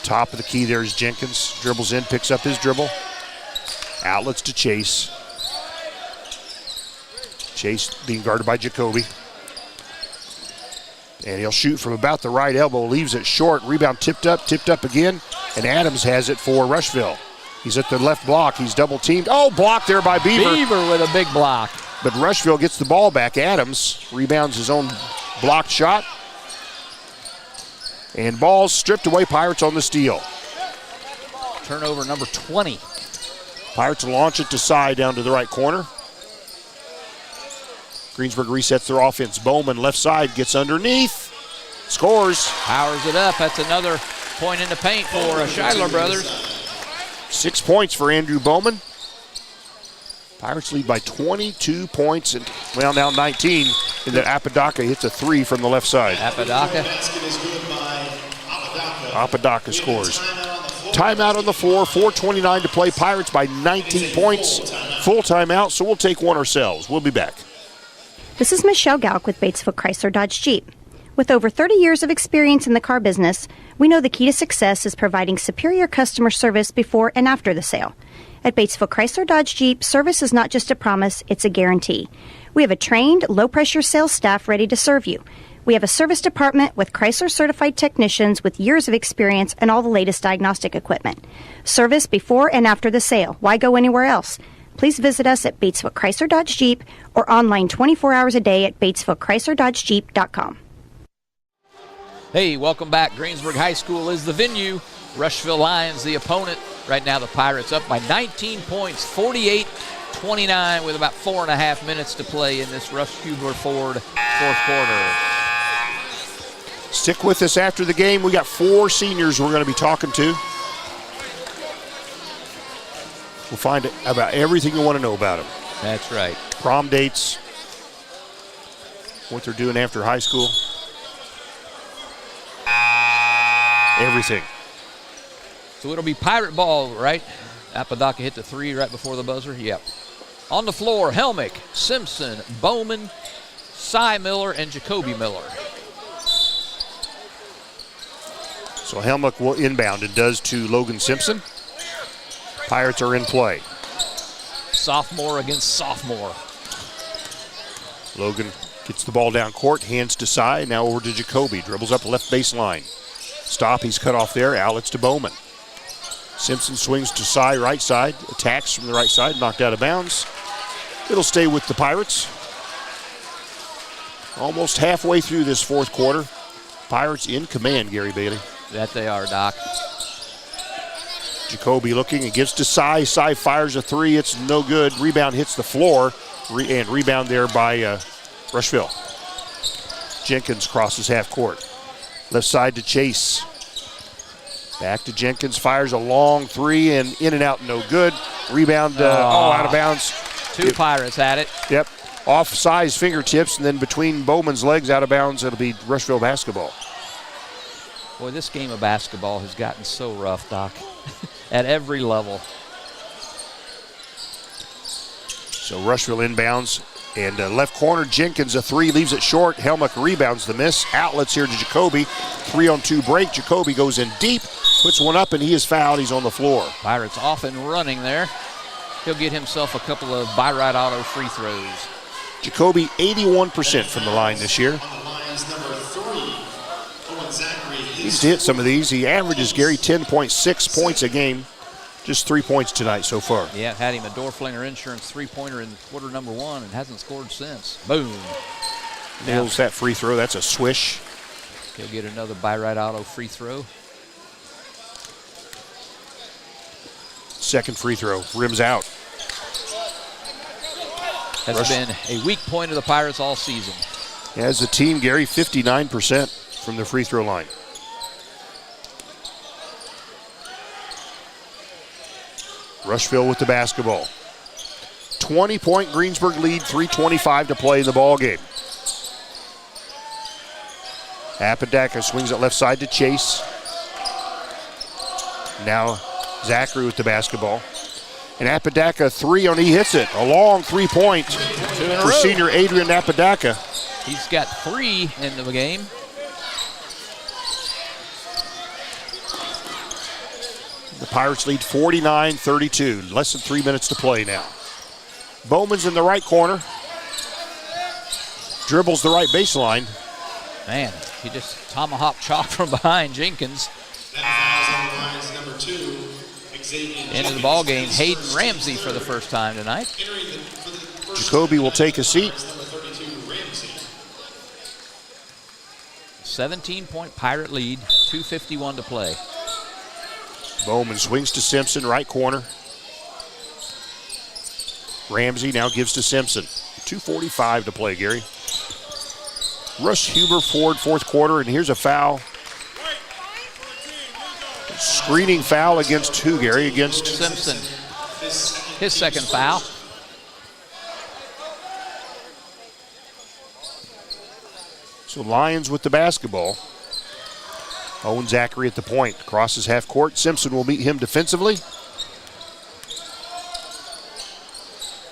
C: Top of the key there is Jenkins. Dribbles in, picks up his dribble. Outlets to Chase. Chase being guarded by Jacoby. And he'll shoot from about the right elbow, leaves it short. Rebound tipped up again. And Adams has it for Rushville. He's at the left block. He's double teamed. Oh, blocked there by Beaver.
D: Beaver with a big block.
C: But Rushville gets the ball back. Adams rebounds his own blocked shot. And ball's stripped away. Pirates on the steal.
D: Turnover number 20.
C: Pirates launch it to Cy down to the right corner. Greensburg resets their offense. Bowman left side gets underneath. Scores.
D: Powers it up. That's another point in the paint for Scheidler brothers.
C: 6 points for Andrew Bowman. Pirates lead by 22 points and well now 19. And then Apodaca hits a 3 from the left side.
D: Apodaca.
C: Apodaca scores. Timeout on the floor, 4:29 to play. Pirates by 19 points. Full timeout, so we'll take one ourselves. We'll be back.
E: This is Michelle Galk with Batesville Chrysler Dodge Jeep. With over 30 years of experience in the car business, we know the key to success is providing superior customer service before and after the sale. At Batesville Chrysler Dodge Jeep, service is not just a promise, it's a guarantee. We have a trained, low-pressure sales staff ready to serve you. We have a service department with Chrysler-certified technicians with years of experience and all the latest diagnostic equipment. Service before and after the sale. Why go anywhere else? Please visit us at Batesville Chrysler Dodge Jeep or online 24 hours a day at BatesvilleChryslerDodgeJeep.com.
D: Hey, welcome back. Greensburg High School is the venue. Rushville Lions the opponent. Right now the Pirates up by 19 points, 48-29 with about 4.5 minutes to play in this Rushville Ford fourth quarter.
C: Stick with us after the game. We got 4 seniors we're going to be talking to. We'll find out about everything you want to know about them.
D: That's right.
C: Prom dates, what they're doing after high school. Everything.
D: So it'll be Pirate ball, right? Apodaca hit the 3 right before the buzzer. Yep. On the floor, Helmick, Simpson, Bowman, Cy Miller, and Jacoby Miller.
C: So Helmick will inbound and does to Logan Simpson. Pirates are in play.
D: Sophomore against sophomore.
C: Logan gets the ball down court, hands to Cy, now over to Jacoby. Dribbles up left baseline. Stop, he's cut off there. Outlets to Bowman. Simpson swings to Cy, right side. Attacks from the right side, knocked out of bounds. It'll stay with the Pirates. Almost halfway through this fourth quarter. Pirates in command, Gary Bailey.
D: That they are, Doc.
C: Jacoby looking and gives to Cy. Cy fires a 3. It's no good. Rebound hits the floor. And rebound there by Rushville. Jenkins crosses half court. Left side to Chase. Back to Jenkins. Fires a long 3 and in and out, no good. Rebound out of bounds.
D: 2 Pirates at it.
C: Yep. Off Cy's fingertips and then between Bowman's legs out of bounds. It'll be Rushville basketball.
D: Boy, this game of basketball has gotten so rough, Doc. At every level.
C: So Rushville inbounds. And left corner, Jenkins a 3, leaves it short. Helmick rebounds the miss. Outlets here to Jacoby. 3-on-2 break. Jacoby goes in deep, puts one up, and he is fouled. He's on the floor.
D: Pirates off and running there. He'll get himself a couple of by-right auto free throws.
C: Jacoby 81% from the line this year. He needs to hit some of these. He averages, Gary, 10.6 points a game. Just 3 points tonight so far.
D: Yeah, had him a Dorflinger Insurance three-pointer in quarter number 1 and hasn't scored since. Boom.
C: Nails that free throw. That's a swish.
D: He'll get another by-right auto free throw.
C: Second free throw. Rims out.
D: Has been a weak point of the Pirates all season.
C: As a team, Gary, 59% from the free throw line. Rushville with the basketball. 20-point Greensburg lead, 3:25 to play in the ball game. Apodaca swings it left side to Chase. Now Zachary with the basketball. And Apodaca 3 on, he hits it. A long 3-point for senior Adrian Apodaca.
D: He's got 3 in the game.
C: The Pirates lead 49-32. Less than 3 minutes to play now. Bowman's in the right corner. Dribbles the right baseline.
D: Man, he just tomahawk chop from behind Jenkins. Into the ball game, Hayden Ramsey for the first time tonight.
C: Jacoby will take a seat.
D: 17-point Pirate lead, 2:51 to play.
C: Bowman swings to Simpson, right corner. Ramsey now gives to Simpson. 2:45 to play, Gary. Rushville Ford, fourth quarter, and here's a foul. Screening foul against who, Gary? Against
D: Simpson. His second foul.
C: So Lions with the basketball. Owen Zachary at the point. Crosses half court. Simpson will meet him defensively.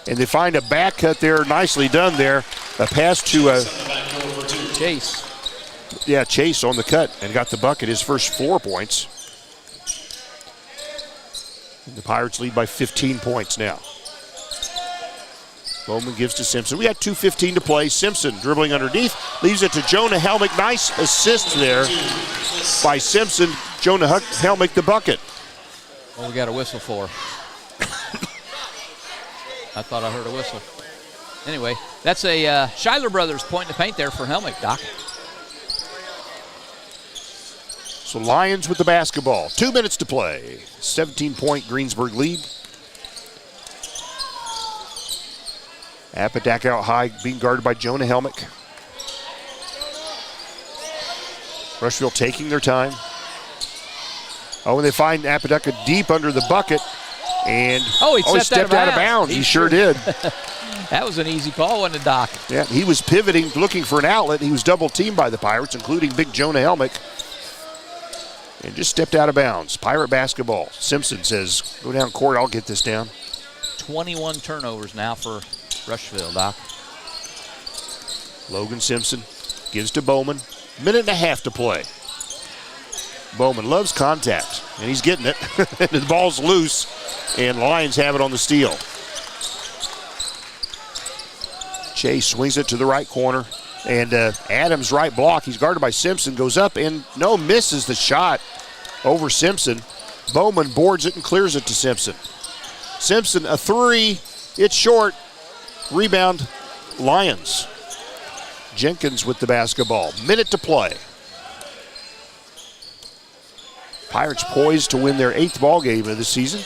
C: And they find a back cut there. Nicely done there. A pass to
D: Chase.
C: Yeah, Chase on the cut and got the bucket, his first 4 points. And the Pirates lead by 15 points now. Bowman gives to Simpson. We got 2:15 to play. Simpson dribbling underneath, leaves it to Jonah Helmick. Nice assist there by Simpson. Jonah Helmick the bucket.
D: Well, we got a whistle for. I thought I heard a whistle. Anyway, that's a Schuyler Brothers point in the paint there for Helmick, Doc.
C: So Lions with the basketball. 2 minutes to play. 17-point Greensburg lead. Apodaca out high, being guarded by Jonah Helmick. Rushville taking their time. Oh, and they find Apodaca deep under the bucket. And
D: he
C: stepped out of bounds. He sure did.
D: That was an easy call, wasn't it, Doc?
C: Yeah, he was pivoting, looking for an outlet. He was double teamed by the Pirates, including big Jonah Helmick. And just stepped out of bounds. Pirate basketball. Simpson says, go down court, I'll get this down.
D: 21 turnovers now for Rushville, Doc.
C: Logan Simpson gives to Bowman. Minute and a half to play. Bowman loves contact, and he's getting it. The ball's loose, and Lions have it on the steal. Chase swings it to the right corner, and Adams' right block. He's guarded by Simpson, goes up, and misses the shot over Simpson. Bowman boards it and clears it to Simpson. Simpson, a three. It's short. Rebound, Lions. Jenkins with the basketball. Minute to play. Pirates poised to win their 8th ball game of the season.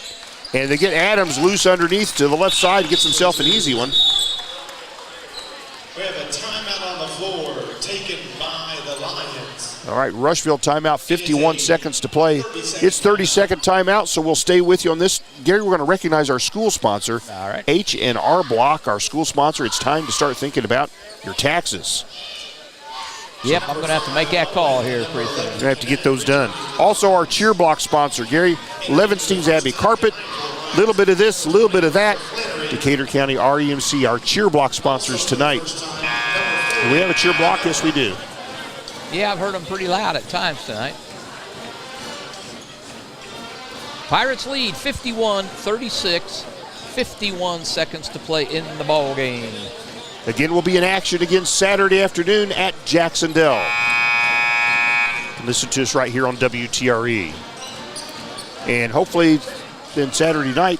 C: And they get Adams loose underneath to the left side, gets himself an easy one.
K: We have a timeout on the floor taken by the Lions.
C: All right, Rushville timeout, 51 seconds to play. It's 30-second timeout, so we'll stay with you on this. Gary, we're going to recognize our school sponsor.
D: All right.
C: H&R Block, our school sponsor. It's time to start thinking about your taxes.
D: Yep, I'm going to have to make that call here pretty soon.
C: You're going to have to get those done. Also, our cheer block sponsor, Gary, Levenstein's Abbey Carpet. A little bit of this, a little bit of that. Decatur County REMC, our cheer block sponsors tonight. Do we have a cheer block? Yes, we do.
D: Yeah, I've heard them pretty loud at times tonight. Pirates lead 51-36. 51 seconds to play in the ball game.
C: Again, we'll be in action again Saturday afternoon at Jacksonville. Listen to us right here on WTRE. And hopefully then Saturday night,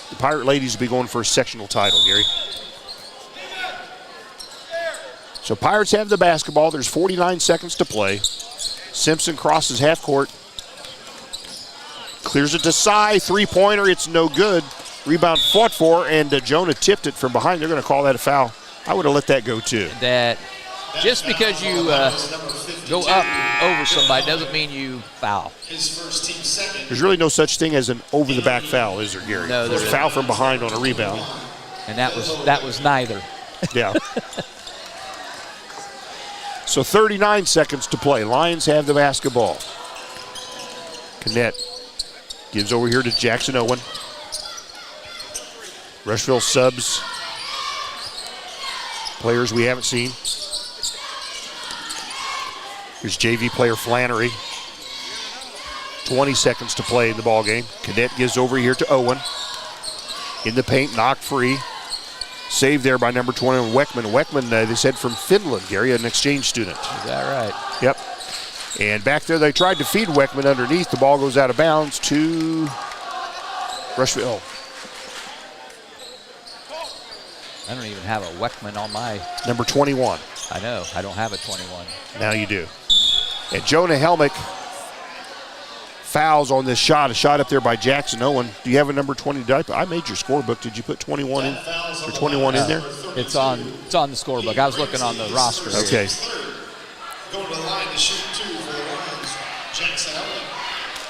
C: the Pirate ladies will be going for a sectional title, Gary. So Pirates have the basketball. There's 49 seconds to play. Simpson crosses half court. Clears it to Sy. Three-pointer. It's no good. Rebound fought for, and Jonah tipped it from behind. They're going to call that a foul. I would have let that go too.
D: That just because you go up over somebody doesn't mean you foul.
C: There's really no such thing as an over-the-back foul, is there, Gary?
D: No, there's
C: a foul from behind on a rebound.
D: And that was neither.
C: Yeah. So 39 seconds to play. Lions have the basketball. Canet gives over here to Jackson Owen. Rushville subs. Players we haven't seen. Here's JV player Flannery. 20 seconds to play in the ball game. Cadet gives over here to Owen. In the paint, knocked free. Saved there by number 21, Weckman. Weckman, they said from Finland, Gary, an exchange student.
D: Is that right?
C: Yep. And back there, they tried to feed Weckman underneath. The ball goes out of bounds to Rushville.
D: I don't even have a Weckman on my...
C: Number 21.
D: I know. I don't have a 21.
C: Now you do. And Jonah Helmick fouls on this shot. A shot up there by Jackson Owen. Do you have a number 20? I made your scorebook. Did you put 21 in? Or 21 in there?
D: It's on the scorebook. I was looking on the roster.
C: Okay.
K: Going to the line to shoot two for the Lions. Jackson Owen.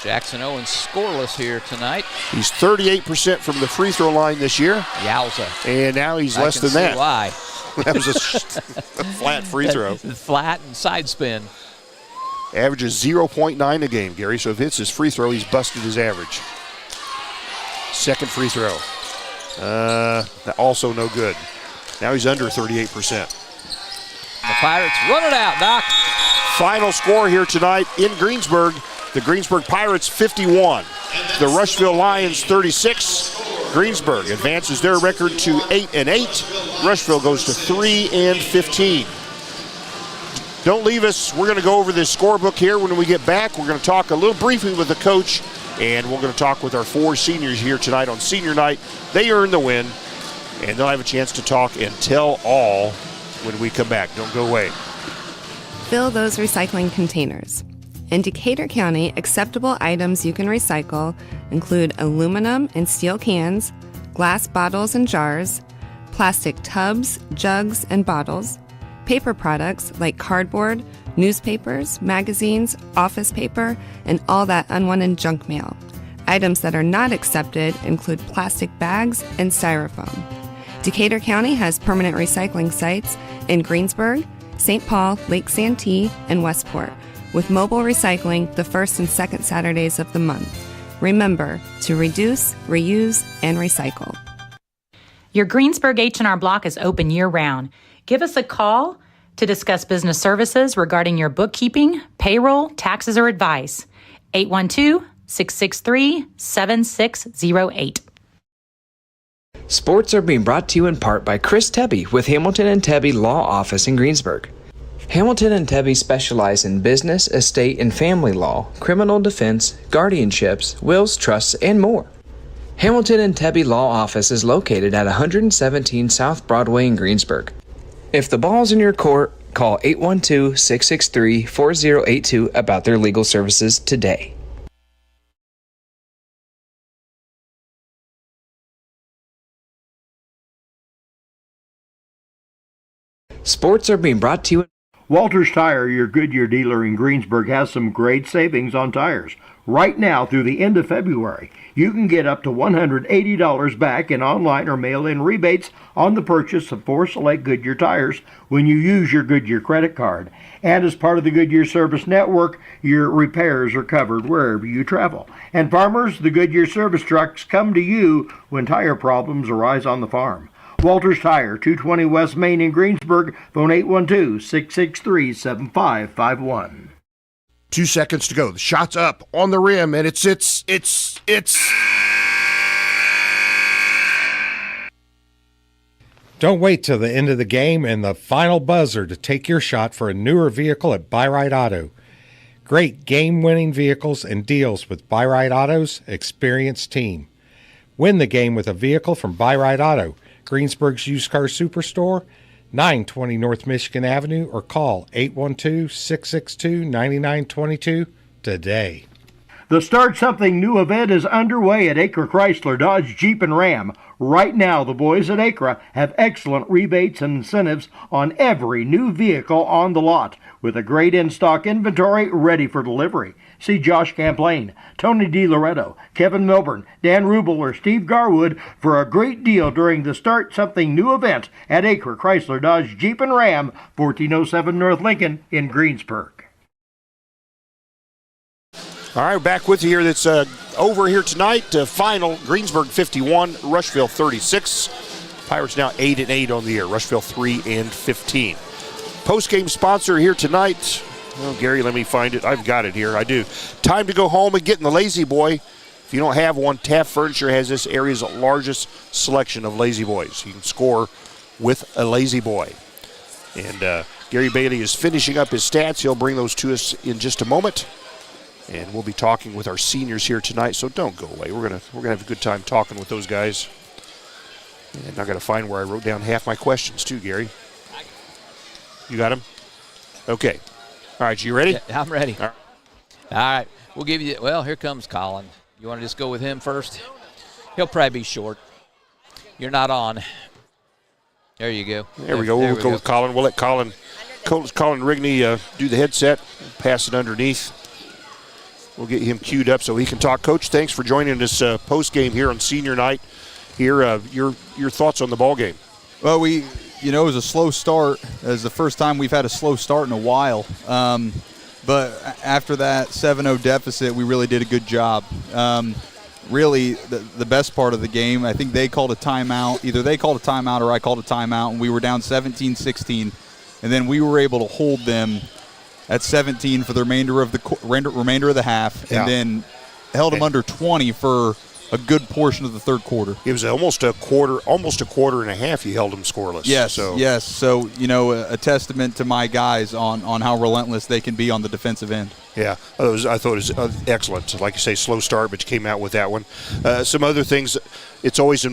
D: Jackson Owen scoreless here tonight.
C: He's 38% from the free throw line this year.
D: Yowza.
C: And now he's less than that.
D: Why?
C: That was a flat free throw.
D: Flat and side spin.
C: Averages 0.9 a game, Gary. So if it's his free throw, he's busted his average. Second free throw. Also no good. Now he's under 38%.
D: The Pirates run it out, Doc.
C: Final score here tonight in Greensburg, the Greensburg Pirates 51, the Rushville Lions 36. Greensburg advances their record to 8-8. Rushville goes to 3-15. Don't leave us. We're going to go over this scorebook here. When we get back, we're going to talk a little briefly with the coach, and we're going to talk with our 4 seniors here tonight on senior night. They earned the win, and they'll have a chance to talk and tell all when we come back. Don't go away.
F: Fill those recycling containers. In Decatur County, acceptable items you can recycle include aluminum and steel cans, glass bottles and jars, plastic tubs, jugs, and bottles, paper products like cardboard, newspapers, magazines, office paper, and all that unwanted junk mail. Items that are not accepted include plastic bags and styrofoam. Decatur County has permanent recycling sites in Greensburg, St. Paul, Lake Santee, and Westport, with mobile recycling the first and second Saturdays of the month. Remember to reduce, reuse, and recycle.
G: Your Greensburg H&R Block is open year-round. Give us a call to discuss business services regarding your bookkeeping, payroll, taxes, or advice. 812-663-7608.
H: Sports are being brought to you in part by Chris Tebby with Hamilton and Tebby Law Office in Greensburg. Hamilton and Tebby specialize in business, estate, and family law, criminal defense, guardianships, wills, trusts, and more. Hamilton and Tebby Law Office is located at 117 South Broadway in Greensburg. If the ball's in your court, call 812-663-4082 about their legal services today. Sports are being brought to you.
A: Walters Tire, your Goodyear dealer in Greensburg, has some great savings on tires. Right now through the end of February, you can get up to $180 back in online or mail-in rebates on the purchase of 4 select Goodyear tires when you use your Goodyear credit card. And as part of the Goodyear Service Network, your repairs are covered wherever you travel. And farmers, the Goodyear service trucks come to you when tire problems arise on the farm. Walters Tire, 220 West Main in Greensburg, phone 812-663-7551.
I: 2 seconds to go. The shot's up on the rim, and it's.
J: Don't wait till the end of the game and the final buzzer to take your shot for a newer vehicle at Buy-Right Auto. Great game-winning vehicles and deals with Buy-Right Auto's experienced team. Win the game with a vehicle from Buy-Right Auto, Greensburg's used car superstore, 920 North Michigan Avenue, or call 812-662-9922 today.
A: The Start Something New event is underway at Acre Chrysler Dodge Jeep and Ram. Right now, the boys at Acre have excellent rebates and incentives on every new vehicle on the lot, with a great in-stock inventory ready for delivery. See Josh Camplain, Tony DiLoretto, Kevin Milburn, Dan Rubel, or Steve Garwood for a great deal during the Start Something New event at Acre Chrysler Dodge Jeep and Ram, 1407 North Lincoln in Greensburg.
C: All right, back with you here. That's over here tonight. Final, Greensburg 51, Rushville 36. Pirates now 8-8 on the year. Rushville 3-15. Postgame sponsor here tonight. Oh, Gary, let me find it. I've got it here. I do. Time to go home and get in the Lazy Boy. If you don't have one, Taft Furniture has this area's largest selection of Lazy Boys. You can score with a Lazy Boy. And Gary Bailey is finishing up his stats. He'll bring those to us in just a moment. And we'll be talking with our seniors here tonight, so don't go away. We're gonna have a good time talking with those guys. And I got to find where I wrote down half my questions too, Gary. You got them? Okay. All right, you ready?
D: Yeah, I'm ready.
C: All
D: right. We'll give you, well, here comes Colin. You want to just go with him first? He'll probably be short. You're not on. There you go.
C: There we go. We'll go with Colin. We'll let Colin Rigney do the headset, pass it underneath. We'll get him queued up so he can talk. Coach, thanks for joining us post game here on senior night. Here, your thoughts on the ball game?
L: Well, it was a slow start. It was the first time we've had a slow start in a while. But after that 7-0 deficit, we really did a good job. Really, the best part of the game, I think they called a timeout. Either they called a timeout or I called a timeout, and we were down 17-16. And then we were able to hold them at 17 for the remainder of the half, and then held them under 20 for a good portion of the third quarter.
C: It was almost a quarter and a half you held them scoreless.
L: Yes,
C: so.
L: yes. So, a testament to my guys on how relentless they can be on the defensive end.
C: Yeah, I thought it was excellent. Like you say, slow start, but you came out with that one. Some other things, it's always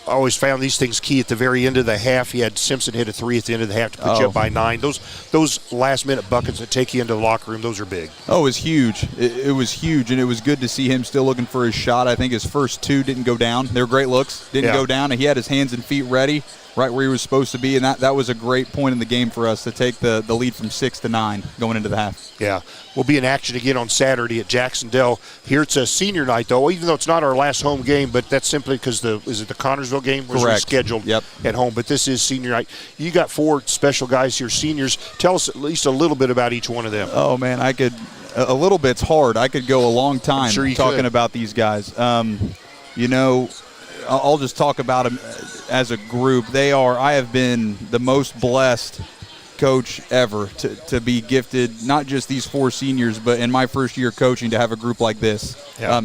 C: always found these things key at the very end of the half. You had Simpson hit a 3 at the end of the half to put you up by 9. Those last-minute buckets that take you into the locker room, those are big.
L: Oh, it was huge. It was huge, and it was good to see him still looking for his shot. I think his first 2 didn't go down. They were great looks. Didn't go down, and he had his hands and feet ready right where he was supposed to be, and that was a great point in the game for us to take the lead from 6 to 9 going into the half.
C: Yeah. We'll be in action again on Saturday at Jacksonville. Here it's a senior night, though, even though it's not our last home game, but that's simply because is it the Connorsville game was rescheduled at home, but this is senior night. You got 4 special guys here, seniors. Tell us at least a little bit about each one of them.
L: Oh, man, a little bit's hard. I could go a long time talking about these guys. I'll just talk about them as a group. I have been the most blessed coach ever to be gifted, not just these 4 seniors, but in my first year coaching to have a group like this.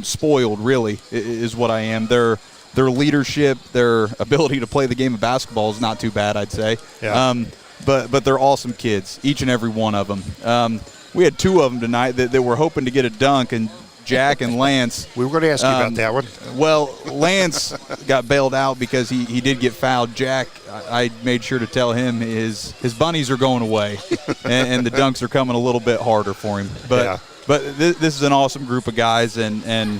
L: Spoiled, really, is what I am. Their leadership, their ability to play the game of basketball is not too bad, I'd say. But they're awesome kids, each and every one of them. We had 2 of them tonight that were hoping to get a dunk, and Jack and Lance.
C: We were going to ask you about that one.
L: Well, Lance got bailed out because he did get fouled. Jack, I made sure to tell him his bunnies are going away, and the dunks are coming a little bit harder for him. But this is an awesome group of guys, and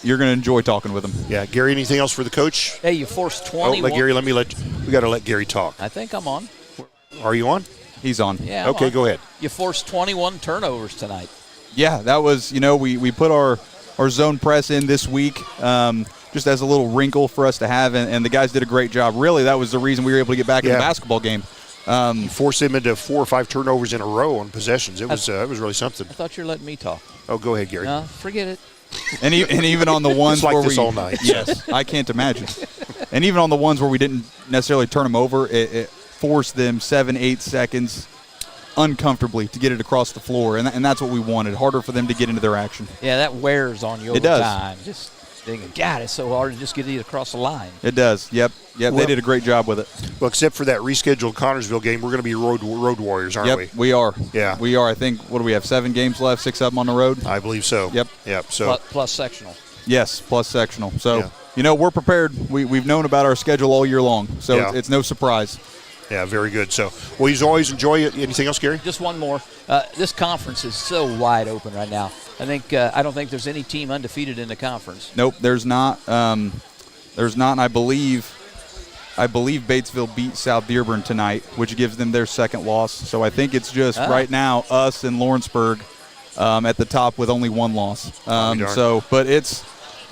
L: you're going to enjoy talking with them.
C: Yeah, Gary, anything else for the coach?
D: Hey, you forced 20.
C: Gary, we got to let Gary talk.
D: I think I'm on.
C: Are you on?
L: He's on.
D: Yeah.
C: Okay, go ahead.
D: You forced 21 turnovers tonight.
L: Yeah, that was, we put our zone press in this week just as a little wrinkle for us to have, and the guys did a great job. Really, that was the reason we were able to get back in the basketball game.
C: You forced them into 4 or 5 turnovers in a row on possessions. It was really something.
D: I thought you were letting me talk.
C: Oh, go ahead, Gary.
D: No, forget it.
L: And even on the ones
C: it's like
L: where
C: this all night.
L: Yes, I can't imagine. And even on the ones where we didn't necessarily turn them over, it forced them 7-8 seconds uncomfortably to get it across the floor, and that's what we wanted. Harder for them to get into their action.
D: Yeah, that wears on you over
L: it does.
D: time. Just thinking, God, it's so hard to just get it across the line.
L: It does. Yep. Well, they did a great job with it.
C: Well, except for that rescheduled Connorsville game, we're going to be road warriors, aren't we?
L: Yep, we are.
C: Yeah.
L: We are. I think, what do we have, 7 games left, 6 of them on the road?
C: I believe so.
L: Yep.
C: So
D: plus sectional.
L: Yes, plus sectional. So, we're prepared. We've known about our schedule all year long, so it's no surprise.
C: Yeah, very good. So, well, you always enjoy it. Anything else, Gary?
D: Just one more. This conference is so wide open right now. I don't think there's any team undefeated in the conference.
L: Nope, there's not. There's not, and I believe Batesville beat South Dearborn tonight, which gives them their second loss. So I think it's just right now us and Lawrenceburg at the top with only 1 loss. But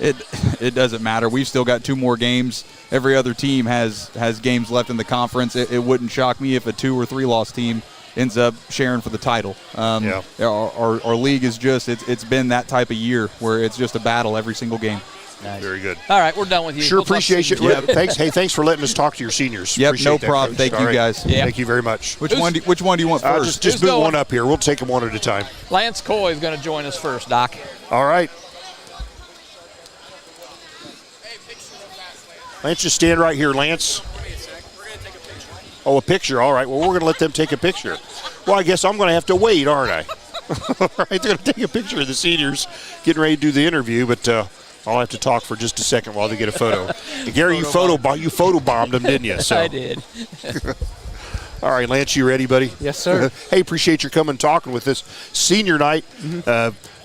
L: it doesn't matter. We've still got 2 more games. Every other team has games left in the conference. It wouldn't shock me if a 2 or 3 loss team ends up sharing for the title. Our league is just it's been that type of year where it's just a battle every single game.
D: Nice.
C: Very good.
D: All right, we're done with you.
C: Sure, appreciate it. Yep. Thanks for letting us talk to your seniors.
L: Yep,
C: appreciate
L: no
C: that,
L: problem.
C: Coach.
L: Thank you, guys.
C: Yep. Thank you very much.
L: Which one do you want first?
C: Just boot one up here. We'll take them one at a time.
D: Lance Coy is going to join us first, Doc.
C: All right. Lance, just stand right here, Lance. Oh, a picture. All right. Well, we're going to let them take a picture. Well, I guess I'm going to have to wait, aren't I? All right. They're going to take a picture of the seniors getting ready to do the interview, but I'll have to talk for just a second while they get a photo. Gary, you photobombed them, didn't you? So.
D: I did.
C: All right, Lance, you ready, buddy?
M: Yes, sir.
C: Hey, appreciate your coming and talking with us. Senior night.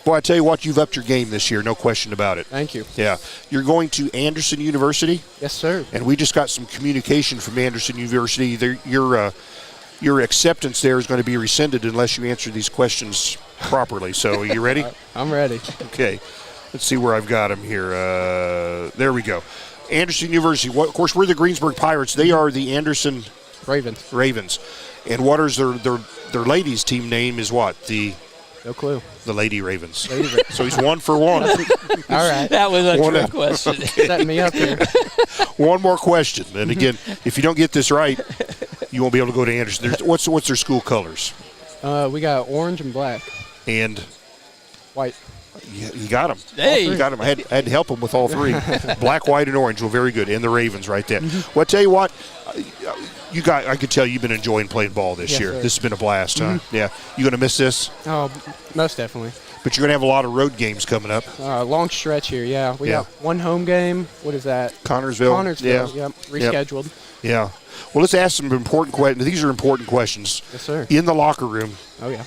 C: Boy, I tell you what, you've upped your game this year, no question about it.
M: Thank you.
C: Yeah. You're going to Anderson University?
M: Yes, sir.
C: And we just got some communication from Anderson University. Your acceptance there is going to be rescinded unless you answer these questions properly. So, are you ready?
M: I'm ready.
C: Okay. Let's see where I've got them here. There we go. Anderson University. Of course, we're the Greensburg Pirates. They are the Anderson Ravens. And what is their ladies' team name is what?
M: No clue.
C: The Lady Ravens. So he's 1 for 1.
M: All right.
D: That was a trick question.
M: Setting me up here.
C: One more question. And again, if you don't get this right, you won't be able to go to Anderson. What's their school colors?
M: We got orange and black.
C: And
M: White.
C: you got them.
D: Hey.
C: You got them. I had to help them with all three. Black, white, and orange. Well, very good. And the Ravens right there. Well, I tell you what, I could tell you've been enjoying playing ball this year.
M: Sir.
C: This has been a blast, huh? Yeah. You going to miss this?
M: Oh, most definitely.
C: But you're going to have a lot of road games coming up.
M: Long stretch here, yeah. We got one home game. What is that?
C: Connorsville.
M: Yeah. Yep. Rescheduled.
C: Yeah. Well, let's ask some important questions. These are important questions.
M: Yes, sir.
C: In the locker room,
M: Oh, yeah.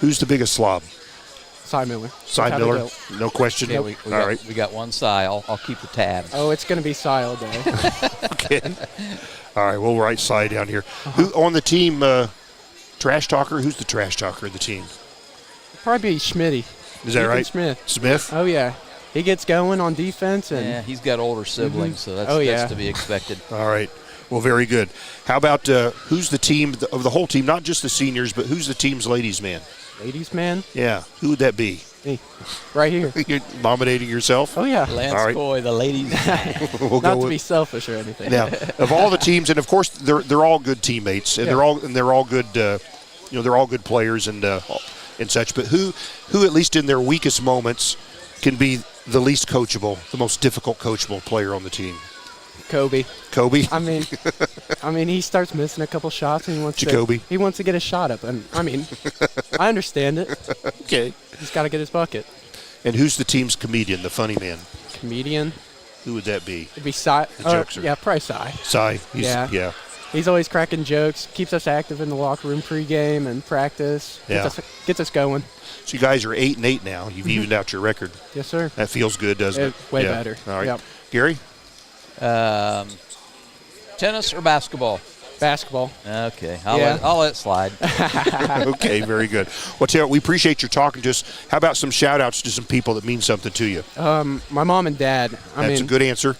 C: who's the biggest slob?
M: Cy Miller.
C: Cy
M: Without a
C: Miller?
M: doubt.
C: No question.
D: Yeah,
C: All right.
D: we got one Cy. I'll keep the tabs.
M: Oh, it's going to be Cy all day.
C: Okay. All right, we'll write Cy down here. Who on the team, trash talker? Who's the trash talker of the team?
M: Probably be Schmitty.
C: Is that
M: Ethan
C: right?
M: Smith.
C: Smith?
M: Oh, yeah. He gets going on defense. And
D: Yeah, he's got older siblings, so that's to be expected.
C: All right. Well, very good. How about who's the team of the whole team, not just the seniors, but who's the team's ladies' man?
M: Ladies' man?
C: Yeah. Who would that be?
M: Me. Right here.
C: You're nominating yourself?
M: Oh, yeah.
D: Lance
C: All right.
D: Coy, the ladies.
C: We'll
M: Not
C: go
M: to be selfish or anything.
C: Now, of all the teams, and of course they're all good teammates, and they're all good. They're all good players and such. But who at least in their weakest moments can be the least coachable, the most difficult coachable player on the team?
M: Kobe.
C: Kobe.
M: I mean, he starts missing a couple shots and he wants to get a shot up, and I mean, I understand it.
C: Okay.
M: He's got to get his bucket.
C: And who's the team's comedian, the funny man?
M: Comedian.
C: Who would that be?
M: It'd be Cy.
C: The jokester.
M: Yeah, probably Cy.
C: Cy. Yeah.
M: He's always cracking jokes. Keeps us active in the locker room pregame and practice. Gets us going.
C: So you guys are 8-8 now. You've evened out your record.
M: Yes, sir.
C: That feels good, doesn't it?
M: Way better.
C: All right.
M: Yep.
C: Gary?
D: Tennis or basketball?
M: Basketball.
D: Okay, I'll let it slide.
C: Okay, very good. Well, Taylor, we appreciate your talking to us. How about some shout-outs to some people that mean something to you?
M: My mom and dad.
C: That's a good answer.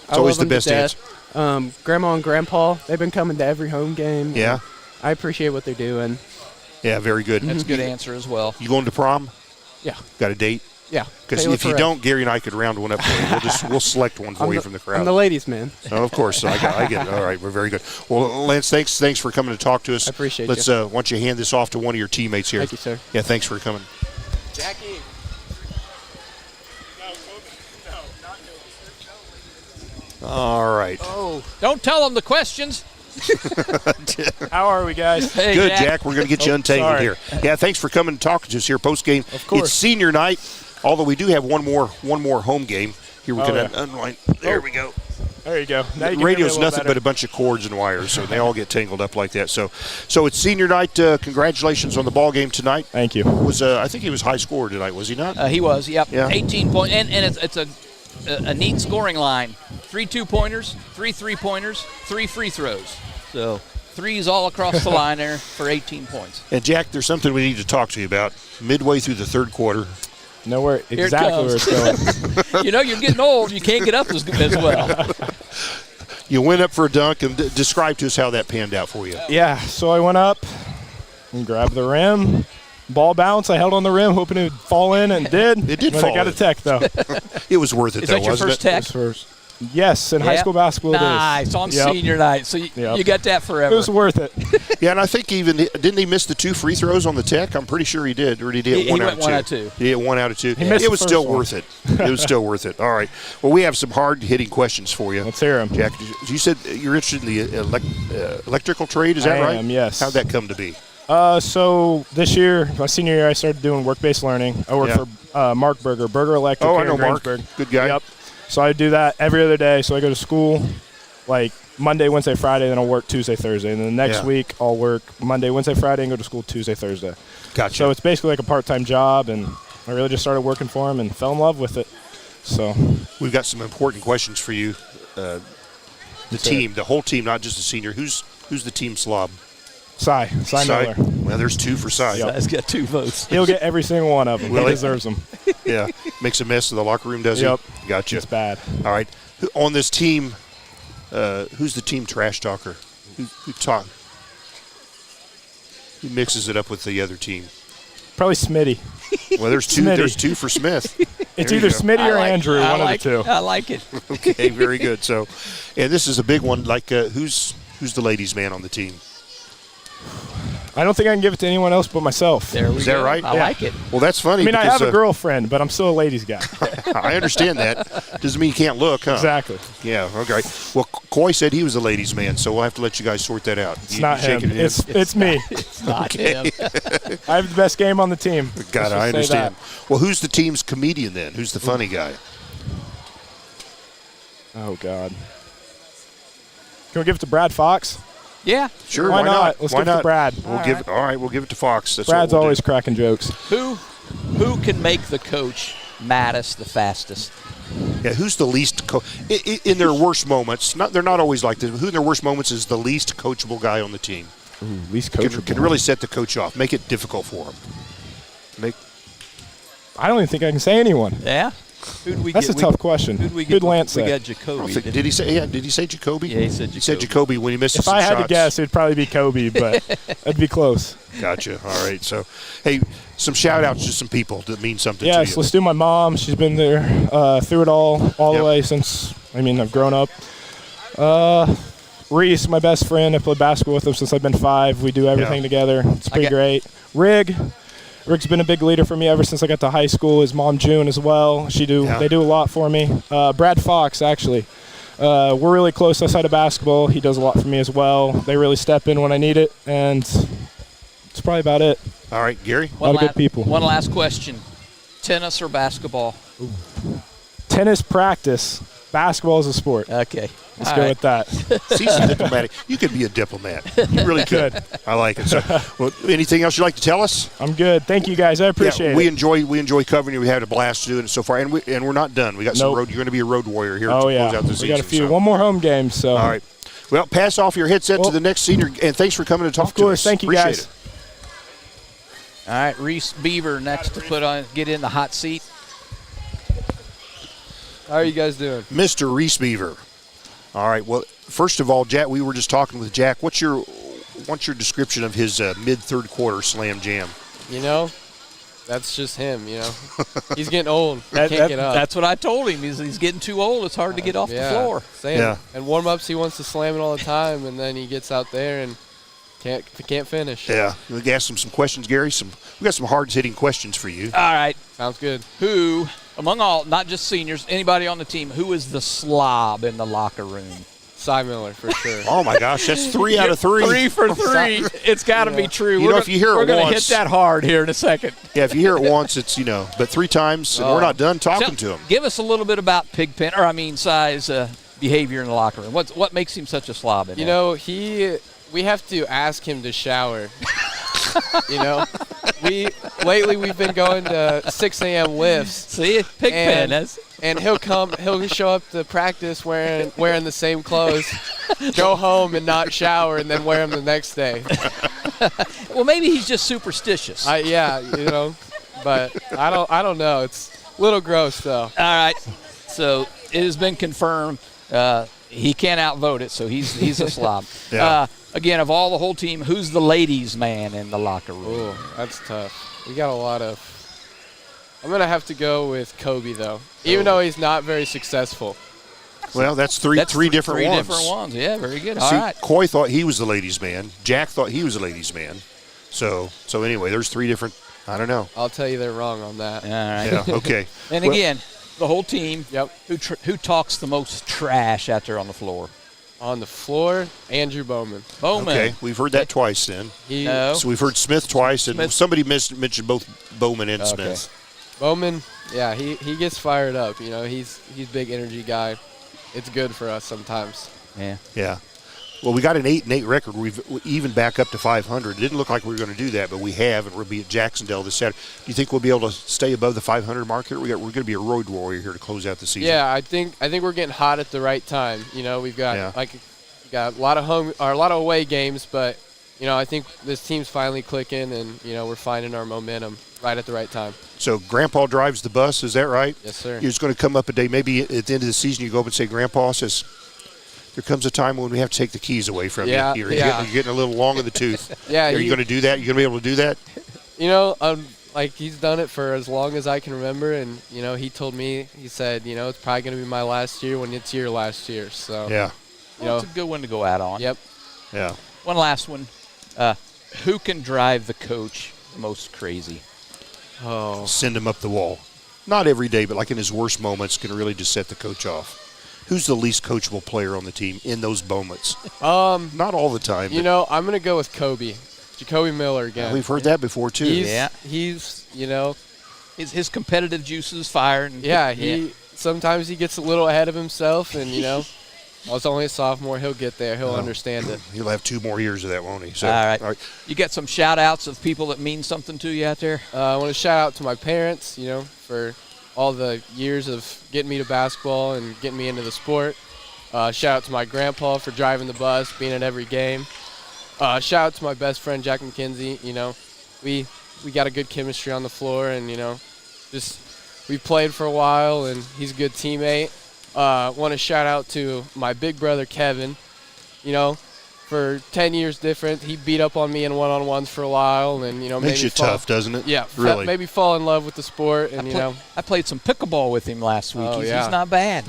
C: It's always the best answer.
M: Grandma and Grandpa, they've been coming to every home game.
C: Yeah.
M: I appreciate what they're doing.
C: Yeah, very good.
D: That's a good answer as well.
C: You going to prom?
M: Yeah.
C: Got a date?
M: Yeah.
C: Because if you don't, Gary and I could round one up for you. We'll select one for you from the crowd.
M: I'm the ladies' man.
C: Oh, of course. So I get it. All right, we're very good. Well, Lance, thanks for coming to talk to us.
M: I appreciate
C: you. Why don't you hand this off to one of your teammates here?
M: Thank you, sir.
C: Yeah, thanks for coming.
M: Jackie.
C: All right.
D: Oh, don't tell them the questions.
N: How are we, guys?
D: Hey,
C: good, Jack. We're going to get you untangled here. Yeah, thanks for coming and talking to us here post game.
N: Of course.
C: It's senior night, although we do have one more home game. Here we can unwind. There we go.
N: There you go. Now you can
C: Radio's
N: hear me a little
C: nothing
N: better.
C: but a bunch of cords and wires, so they all get tangled up like that. So it's senior night. Congratulations on the ball game tonight.
N: Thank you.
C: I think he was high scorer tonight, was he not?
D: He was. Yep.
C: Yeah.
D: 18 points, and it's a neat scoring line. 3 2-pointers, 3 3-pointers, 3 free throws. So threes all across the line there for 18 points.
C: And Jack, there's something we need to talk to you about. Midway through the third quarter.
N: Nowhere exactly where it's going.
D: You're getting old. You can't get up as well.
C: You went up for a dunk, and describe to us how that panned out for you.
N: Yeah, so I went up and grabbed the rim. Ball bounced. I held on the rim, hoping it would fall in, and did.
C: It did
N: but
C: fall
N: I got
C: in.
N: a tech, though.
C: It was worth it,
D: Is
C: though,
D: that your
C: wasn't
D: first
C: it?
D: tech?
N: Yes, in high school basketball
D: nice.
N: it is.
D: On senior night, so you got that forever.
N: It was worth it.
C: Yeah, and I think didn't he miss the 2 free throws on the tech? I'm pretty sure he did, or did he hit 1 out of 2?
D: 1 out of 2.
C: He hit 1 out of 2.
N: He missed
C: it
N: the
C: was
N: first
C: still
N: one.
C: worth it. It was still worth it. All right. Well, we have some hard-hitting questions for you.
N: Let's hear them.
C: Jack, you said you're interested in the electrical trade, is that right?
N: I am, yes.
C: How'd that come to be?
N: So this year, my senior year, I started doing work-based learning. I work for Mark Berger Electric.
C: Oh, I
N: here
C: know
N: in
C: Mark.
N: Greensburg.
C: Good guy.
N: Yep. So I do that every other day. So I go to school like Monday, Wednesday, Friday, then I'll work Tuesday, Thursday. And then the next week I'll work Monday, Wednesday, Friday, and go to school Tuesday, Thursday.
C: Gotcha.
N: So it's basically like a part-time job, and I really just started working for him and fell in love with it. So
C: we've got some important questions for you. The team, the whole team, not just the senior. Who's the team slob?
N: Cy Miller.
C: Well, there's 2 for Cy.
N: Yep.
D: Cy's got 2 votes.
N: He'll get every single one of them.
C: Will
N: He
C: he?
N: deserves them.
C: Yeah. Makes a mess in the locker room, does
N: Yep.
C: he? Gotcha.
N: It's bad.
C: All right. On this team, who's the team trash talker? Who mixes it up with the other team?
N: Probably Smitty.
C: Well, there's 2.
N: Smitty.
C: There's 2 for Smith.
N: It's
C: There you
N: either
C: go.
N: Smitty or Andrew, one of the 2.
D: I like it.
C: Okay, very good. So, and this is a big one. Like, who's the ladies' man on the team?
N: I don't think I can give it to anyone else but myself.
D: There we
C: Is
D: go.
C: that right?
D: I like it.
C: Well, that's funny.
N: I mean, I
C: because,
N: have a girlfriend, but I'm still a ladies' guy.
C: I understand that. Doesn't mean you can't look, huh?
N: Exactly.
C: Yeah, okay. Well, Coy said he was a ladies' man, so we'll have to let you guys sort that out.
N: It's not him. It's me.
D: It's not him.
N: I have the best game on the team.
C: God, I understand. Well, who's the team's comedian then? Who's the funny guy?
N: Oh, God. Can we give it to Brad Fox?
D: Yeah.
C: Sure,
N: Why not? Let's
C: Why
N: give it
C: not?
N: to Brad.
C: All right, we'll give it to Fox. That's
N: Brad's
C: what we'll
N: always
C: do.
N: cracking jokes.
D: Who can make the coach maddest the fastest?
C: Yeah, who's the least in their worst moments? They're not always like this. Who in their worst moments is the least coachable guy on the team?
N: Ooh, least coachable.
C: Can really set the coach off. Make it difficult for him.
N: I don't even think I can say anyone.
D: Yeah. Who'd we
N: That's
D: get?
N: a tough question. Who'd Lance say?
D: We got Jacoby.
C: Did he say? Yeah. Did he say Jacoby?
D: Yeah, he said Jacoby.
C: He said Jacoby when he missed
N: If
C: some
N: I had
C: shots.
N: to guess, it'd probably be Kobe, but that'd be close.
C: Gotcha. All right. So, hey, some shout-outs to some people that mean something to
N: Yes,
C: you.
N: let's do my mom. She's been there through it all the way since, I've grown up. Reese, my best friend. I played basketball with him since I've been 5. We do everything together. It's pretty great. Rick's been a big leader for me ever since I got to high school. His mom, June, as well. They do a lot for me. Brad Fox, actually. We're really close outside of basketball. He does a lot for me as well. They really step in when I need it, and that's probably about it.
C: All right, Gary?
N: A lot of good people.
D: One last question. Tennis or basketball?
N: Tennis practice. Basketball is a sport.
D: Okay.
N: Let's go with that.
C: See, some diplomatic. You could be a diplomat. You really could. I like it. So, well, anything else you'd like to tell us?
N: I'm good. Thank you, guys. I appreciate it.
C: We enjoy covering you. We had a blast doing it so far, and we're not done. We got some road. You're going to be a road warrior here to close out the season.
N: We got a few. One more home game. So.
C: All right. Well, pass off your headset to the next senior, and thanks for coming to talk to us.
N: Of course. Thank you,
C: Appreciate
N: guys.
C: it.
D: All right, Reese Beaver next to get in the hot seat.
O: How are you guys doing?
C: Mr. Reese Beaver. All right. Well, first of all, Jack, we were just talking with Jack. What's your description of his mid-third quarter slam jam?
O: That's just him, He's getting old. He can't get up.
D: That's what I told him. He's getting too old. It's hard to get off the floor.
O: Same. Yeah. And warm-ups, he wants to slam it all the time, and then he gets out there and can't finish.
C: Yeah. We asked him some questions, Gary. We got some hard-hitting questions for you.
D: All right.
O: Sounds good.
D: Who, among all, not just seniors, anybody on the team, who is the slob in the locker room?
O: Cy Miller, for sure.
C: Oh, my gosh. That's 3 out of 3.
D: 3 for 3. It's got to be true.
C: If you hear it once.
D: We're going to hit that hard here in a second.
C: Yeah, if you hear it once, it's, but 3 times, and we're not done talking to him.
D: Give us a little bit about Cy's behavior in the locker room. What makes him such a slob in there?
O: We have to ask him to shower. Lately we've been going to 6 a.m. lifts.
D: See, Pigpen.
O: And he'll show up to practice wearing the same clothes, go home and not shower, and then wear them the next day.
D: Well, maybe he's just superstitious.
O: But I don't know. It's a little gross though.
D: All right, so it has been confirmed. He can't outvote it, so he's a slob.
C: Yeah.
D: Again, of all the whole team, who's the ladies' man in the locker room?
O: Ooh, that's tough. We got a lot of. I'm gonna have to go with Kobe though, even though he's not very successful.
C: Well, that's three different ones.
D: 3 different ones. Yeah, very good.
C: See,
D: All right.
C: Coy thought he was the ladies' man. Jack thought he was the ladies' man. So anyway, there's 3 different. I don't know.
O: I'll tell you they're wrong on that.
D: All right.
C: Yeah. Okay.
D: And again, the whole team. Yep. Who talks the most trash out there on the floor?
O: On the floor, Andrew Bowman.
C: Okay, we've heard that twice then. So we've heard Smith twice, and somebody mentioned both Bowman and Smith.
O: Bowman, yeah, he gets fired up. He's a big energy guy. It's good for us sometimes.
D: Yeah.
C: Yeah. Well, we got an 8-8 record. We've even back up to 500. It didn't look like we were going to do that, but we have, and we'll be at Jacksonville this Saturday. Do you think we'll be able to stay above the 500 mark here? We're going to be a road warrior here to close out the season.
O: Yeah, I think we're getting hot at the right time. We've got a lot of away games, but I think this team's finally clicking, and we're finding our momentum right at the right time.
C: So Grandpa drives the bus, is that right?
O: Yes, sir.
C: You're just going to come up a day, maybe at the end of the season, you go up and say, Grandpa says, there comes a time when we have to take the keys away from you. You're getting a little long in the tooth.
O: Yeah.
C: Are you going to do that? You're going to be able to do that?
O: He's done it for as long as I can remember, and he told me, he said, it's probably going to be my last year when it's your last year. So
C: yeah,
D: it's a good one to go out on.
O: Yep.
C: Yeah.
D: One last one. Who can drive the coach most crazy?
C: Oh, send him up the wall. Not every day, but like in his worst moments, can really just set the coach off. Who's the least coachable player on the team in those moments?
O: Not
C: all the time.
O: You know, I'm going to go with Kobe. Jacoby Miller again.
C: Yeah, we've heard that before, too.
O: He's you know.
D: His competitive juices fire.
O: Sometimes he gets a little ahead of himself, and, you know, I was only a sophomore. He'll get there. He'll understand it.
C: He'll have 2 more years of that, won't he? So,
D: all right. You got some shout-outs of people that mean something to you out there?
O: I want to shout out to my parents, you know, for all the years of getting me to basketball and getting me into the sport. Shout out to my grandpa for driving the bus, being at every game. Shout out to my best friend, Jack McKenzie. You know, we got a good chemistry on the floor, and, you know, we played for a while, and he's a good teammate. Want to shout out to my big brother, Kevin. You know, for 10 years different, he beat up on me in one-on-ones for a while, and, you know,
C: makes you tough, doesn't it?
O: Yeah,
C: really.
O: Maybe fall in love with the sport, and
D: I played some pickleball with him last week. He's not bad.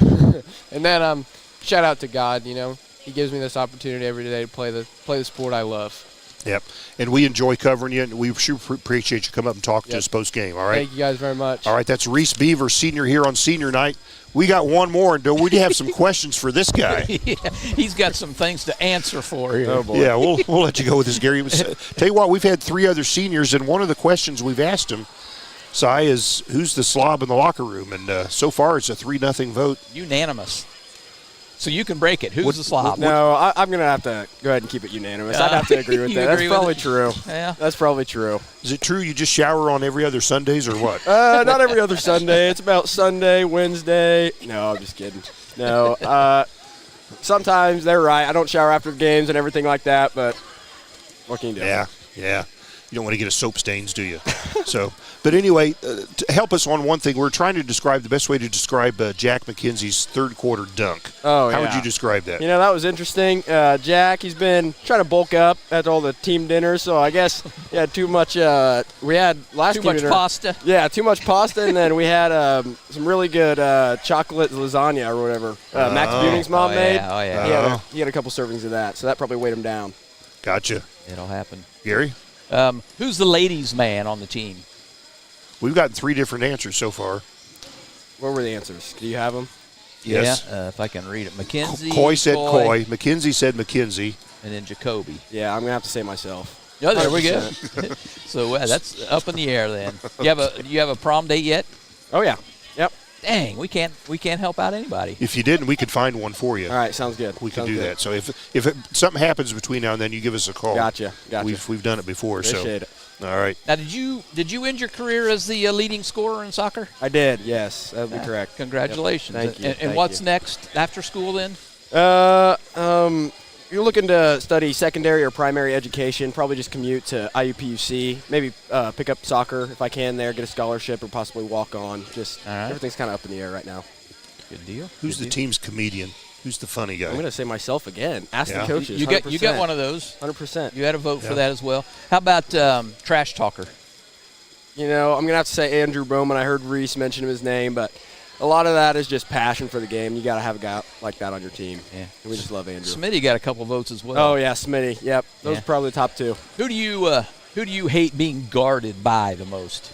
O: And then shout out to God. You know, he gives me this opportunity every day to play the sport I love.
C: Yep, and we enjoy covering you, and we sure appreciate you coming up and talking to us post-game, all right?
O: Thank you guys very much.
C: All right, that's Reese Beaver, senior here on senior night. We got one more, and we have some questions for this guy.
D: Yeah, he's got some things to answer for here.
C: Oh, boy. Yeah, we'll let you go with this, Gary. Tell you what, we've had 3 other seniors, and one of the questions we've asked him, Cy, is who's the slob in the locker room? And so far it's a 3-0 vote.
D: Unanimous. So you can break it. Who's the slob?
P: No, I'm going to have to go ahead and keep it unanimous. I'd have to agree with that. That's probably true.
D: Yeah.
P: That's probably true.
C: Is it true you just shower on every other Sundays or what?
P: Not every other Sunday. It's about Sunday, Wednesday. No, I'm just kidding. No. Sometimes they're right. I don't shower after the games and everything like that, but what can you do?
C: Yeah. You don't want to get a soap stains, do you? But anyway, to help us on one thing, we're trying to describe the best way to describe Jack McKenzie's third-quarter dunk.
P: Oh,
C: How would you describe that?
P: You know, that was interesting. Jack, he's been trying to bulk up after all the team dinners, so I guess he had too much. We had last
D: too much
P: dinner.
D: Pasta.
P: Yeah, too much pasta, and then we had some really good chocolate lasagna or whatever Max Buning's mom made.
D: Oh, yeah.
P: He had a couple servings of that, so that probably weighed him down.
C: Gotcha.
D: It'll happen.
C: Gary?
D: Who's the ladies' man on the team?
C: We've gotten 3 different answers so far.
P: What were the answers? Do you have them?
C: Yes.
D: Yeah, if I can read it. McKenzie.
C: Coy said Coy. McKenzie said McKenzie.
D: And then Jacoby.
P: Yeah, I'm going to have to say myself.
D: Oh, there we go. So that's up in the air then. You have a prom date yet?
P: Oh, yeah. Yep.
D: Dang, we can't help out anybody.
C: If you didn't, we could find one for you.
P: All right, sounds good.
C: We could do that. So if something happens between now and then, you give us a call.
P: Gotcha.
C: We've done it before.
P: Appreciate it.
C: All right.
D: Now, did you end your career as the leading scorer in soccer?
P: I did. Yes, that would be correct.
D: Congratulations.
P: Yep. Thank you.
D: And what's next after school then?
P: You're looking to study secondary or primary education, probably just commute to IUPUC, maybe pick up soccer if I can there, get a scholarship, or possibly walk on. Just everything's kind of up in the air right now.
D: Good deal.
C: Who's the team's comedian? Who's the funny guy?
P: I'm going to say myself again. Ask the coaches.
D: You got one of those.
P: 100%.
D: You had a vote for that as well. How about trash talker?
P: You know, I'm going to have to say Andrew Bowman. I heard Reese mention his name, but a lot of that is just passion for the game. You got to have a guy like that on your team. Yeah. And we just love Andrew.
D: Smitty got a couple votes as well.
P: Oh, yeah, Smitty. Yep. Those are probably the top 2.
D: Who do you hate being guarded by the most?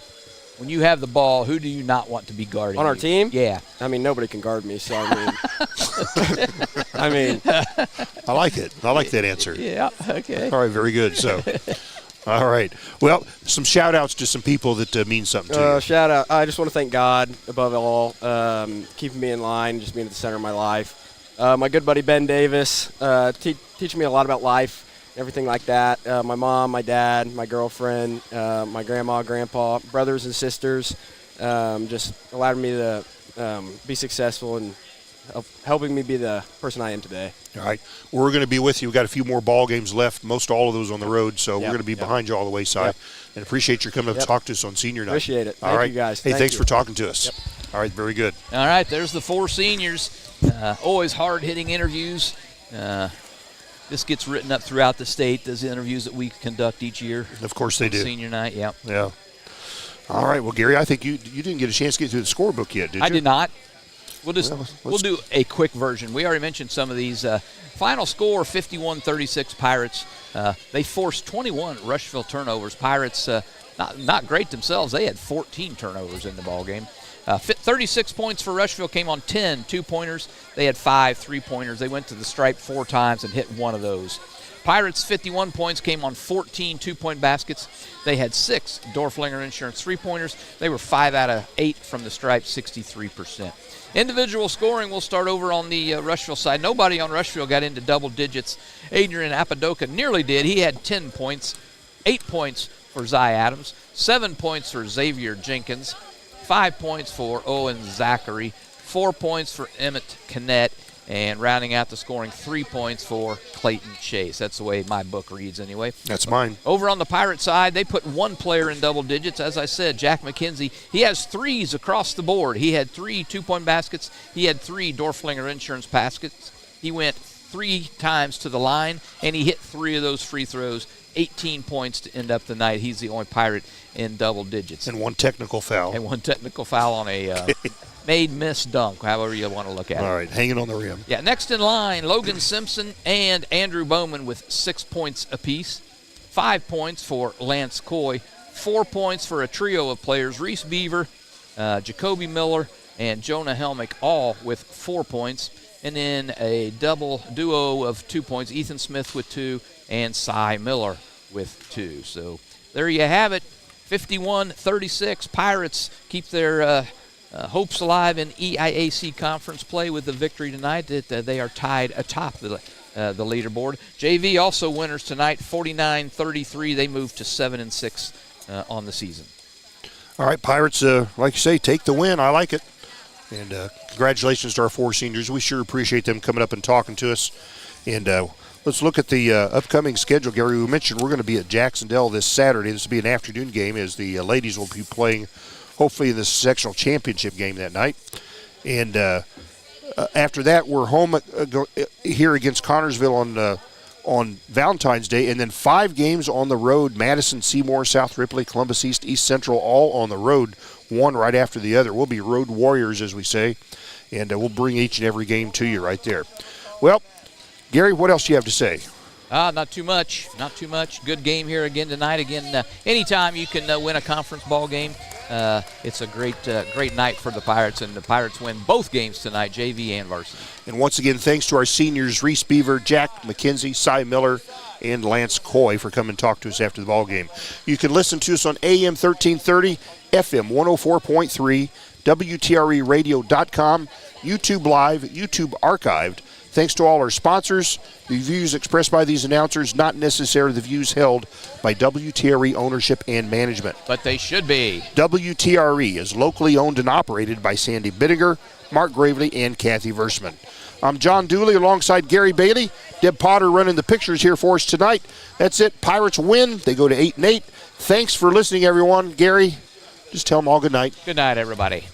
D: When you have the ball, who do you not want to be guarding
P: on our team?
D: Yeah.
P: I mean, nobody can guard me, so I mean.
C: I like it. I like that answer.
D: Yeah, okay.
C: All right, very good. So, all right. Well, some shout-outs to some people that mean something to you.
P: Shout out. I just want to thank God, above all, keeping me in line, just being at the center of my life. My good buddy Ben Davis, teaching me a lot about life. Everything like that. My mom, my dad, my girlfriend, my grandma, grandpa, brothers and sisters, just allowed me to be successful and helping me be the person I am today.
C: All right. We're going to be with you. We've got a few more ball games left, most all of those on the road, so we're going to be behind you all the way, Si. And appreciate you coming up to talk to us on senior night.
P: Appreciate it.
C: All right.
P: Thank you, guys.
C: Hey, thanks for talking to us. All right, very good.
D: All right, there's the 4 seniors. Always hard-hitting interviews. This gets written up throughout the state, those interviews that we conduct each year.
C: Of course they do.
D: Senior night, yeah.
C: Yeah. All right, well, Gary, I think you didn't get a chance to get through the scorebook yet, did you?
D: I did not. We'll do a quick version. We already mentioned some of these. Final score, 51-36 Pirates. They forced 21 Rushville turnovers. Pirates, not great themselves. They had 14 turnovers in the ballgame. 36 points for Rushville came on 10 two-pointers. They had 5 three-pointers. They went to the stripe 4 times and hit one of those. Pirates' 51 points came on 14 two-point baskets. They had 6 Dorflinger Insurance three-pointers. They were 5 out of 8 from the stripe, 63%. Individual scoring, we'll start over on the Rushville side. Nobody on Rushville got into double digits. Adrian Apodaca nearly did. He had 10 points, 8 points for Zy Adams, 7 points for Xavier Jenkins, 5 points for Owen Zachary, 4 points for Emmett Kinnett, and rounding out the scoring, 3 points for Clayton Chase. That's the way my book reads anyway.
C: That's mine.
D: Over on the Pirate side, they put one player in double digits. As I said, Jack McKenzie, he has 3s across the board. He had 3 two-point baskets. He had 3 Dorflinger Insurance baskets. He went 3 times to the line, and he hit 3 of those free throws, 18 points to end up the night. He's the only Pirate in double digits.
C: And 1 technical foul.
D: And 1 technical foul on a made-miss dunk, however you want to look at it.
C: All right, hanging on the rim.
D: Yeah, next in line, Logan Simpson and Andrew Bowman with 6 points apiece. 5 points for Lance Coy. 4 points for a trio of players, Reese Beaver, Jacoby Miller, and Jonah Helmick, all with 4 points. And then a double duo of 2 points, Ethan Smith with 2 and Cy Miller with 2. So there you have it, 51-36. Pirates keep their hopes alive in EIAC conference play with the victory tonight. That they are tied atop the leaderboard. JV also winners tonight, 49-33. They move to 7-6 on the season.
C: All right, Pirates, like you say, take the win. I like it. And congratulations to our 4 seniors. We sure appreciate them coming up and talking to us. And let's look at the upcoming schedule, Gary. We mentioned we're going to be at Jacksonville this Saturday. This will be an afternoon game as the ladies will be playing, hopefully, in the sectional championship game that night. And after that, we're home here against Connorsville on Valentine's Day, and then 5 games on the road: Madison, Seymour, South Ripley, Columbus East, East Central, all on the road, one right after the other. We'll be road warriors, as we say, and we'll bring each and every game to you right there. Well, Gary, what else do you have to say?
D: Not too much. Not too much. Good game here again tonight. Again, anytime you can win a conference ball game, it's a great night for the Pirates, and the Pirates win both games tonight, JV and varsity.
C: And once again, thanks to our seniors, Reese Beaver, Jack McKenzie, Cy Miller, and Lance Coy for coming to talk to us after the ball game. You can listen to us on AM 1330, FM 104.3, WTREradio.com, YouTube Live, YouTube Archived. Thanks to all our sponsors. The views expressed by these announcers not necessarily the views held by WTRE ownership and management.
D: But they should be.
C: WTRE is locally owned and operated by Sandy Bittinger, Mark Gravely, and Kathy Versman. I'm John Dooley alongside Gary Bailey. Deb Potter running the pictures here for us tonight. That's it. Pirates win. They go to 8-8. Thanks for listening, everyone. Gary, just tell them all good night.
D: Good night, everybody.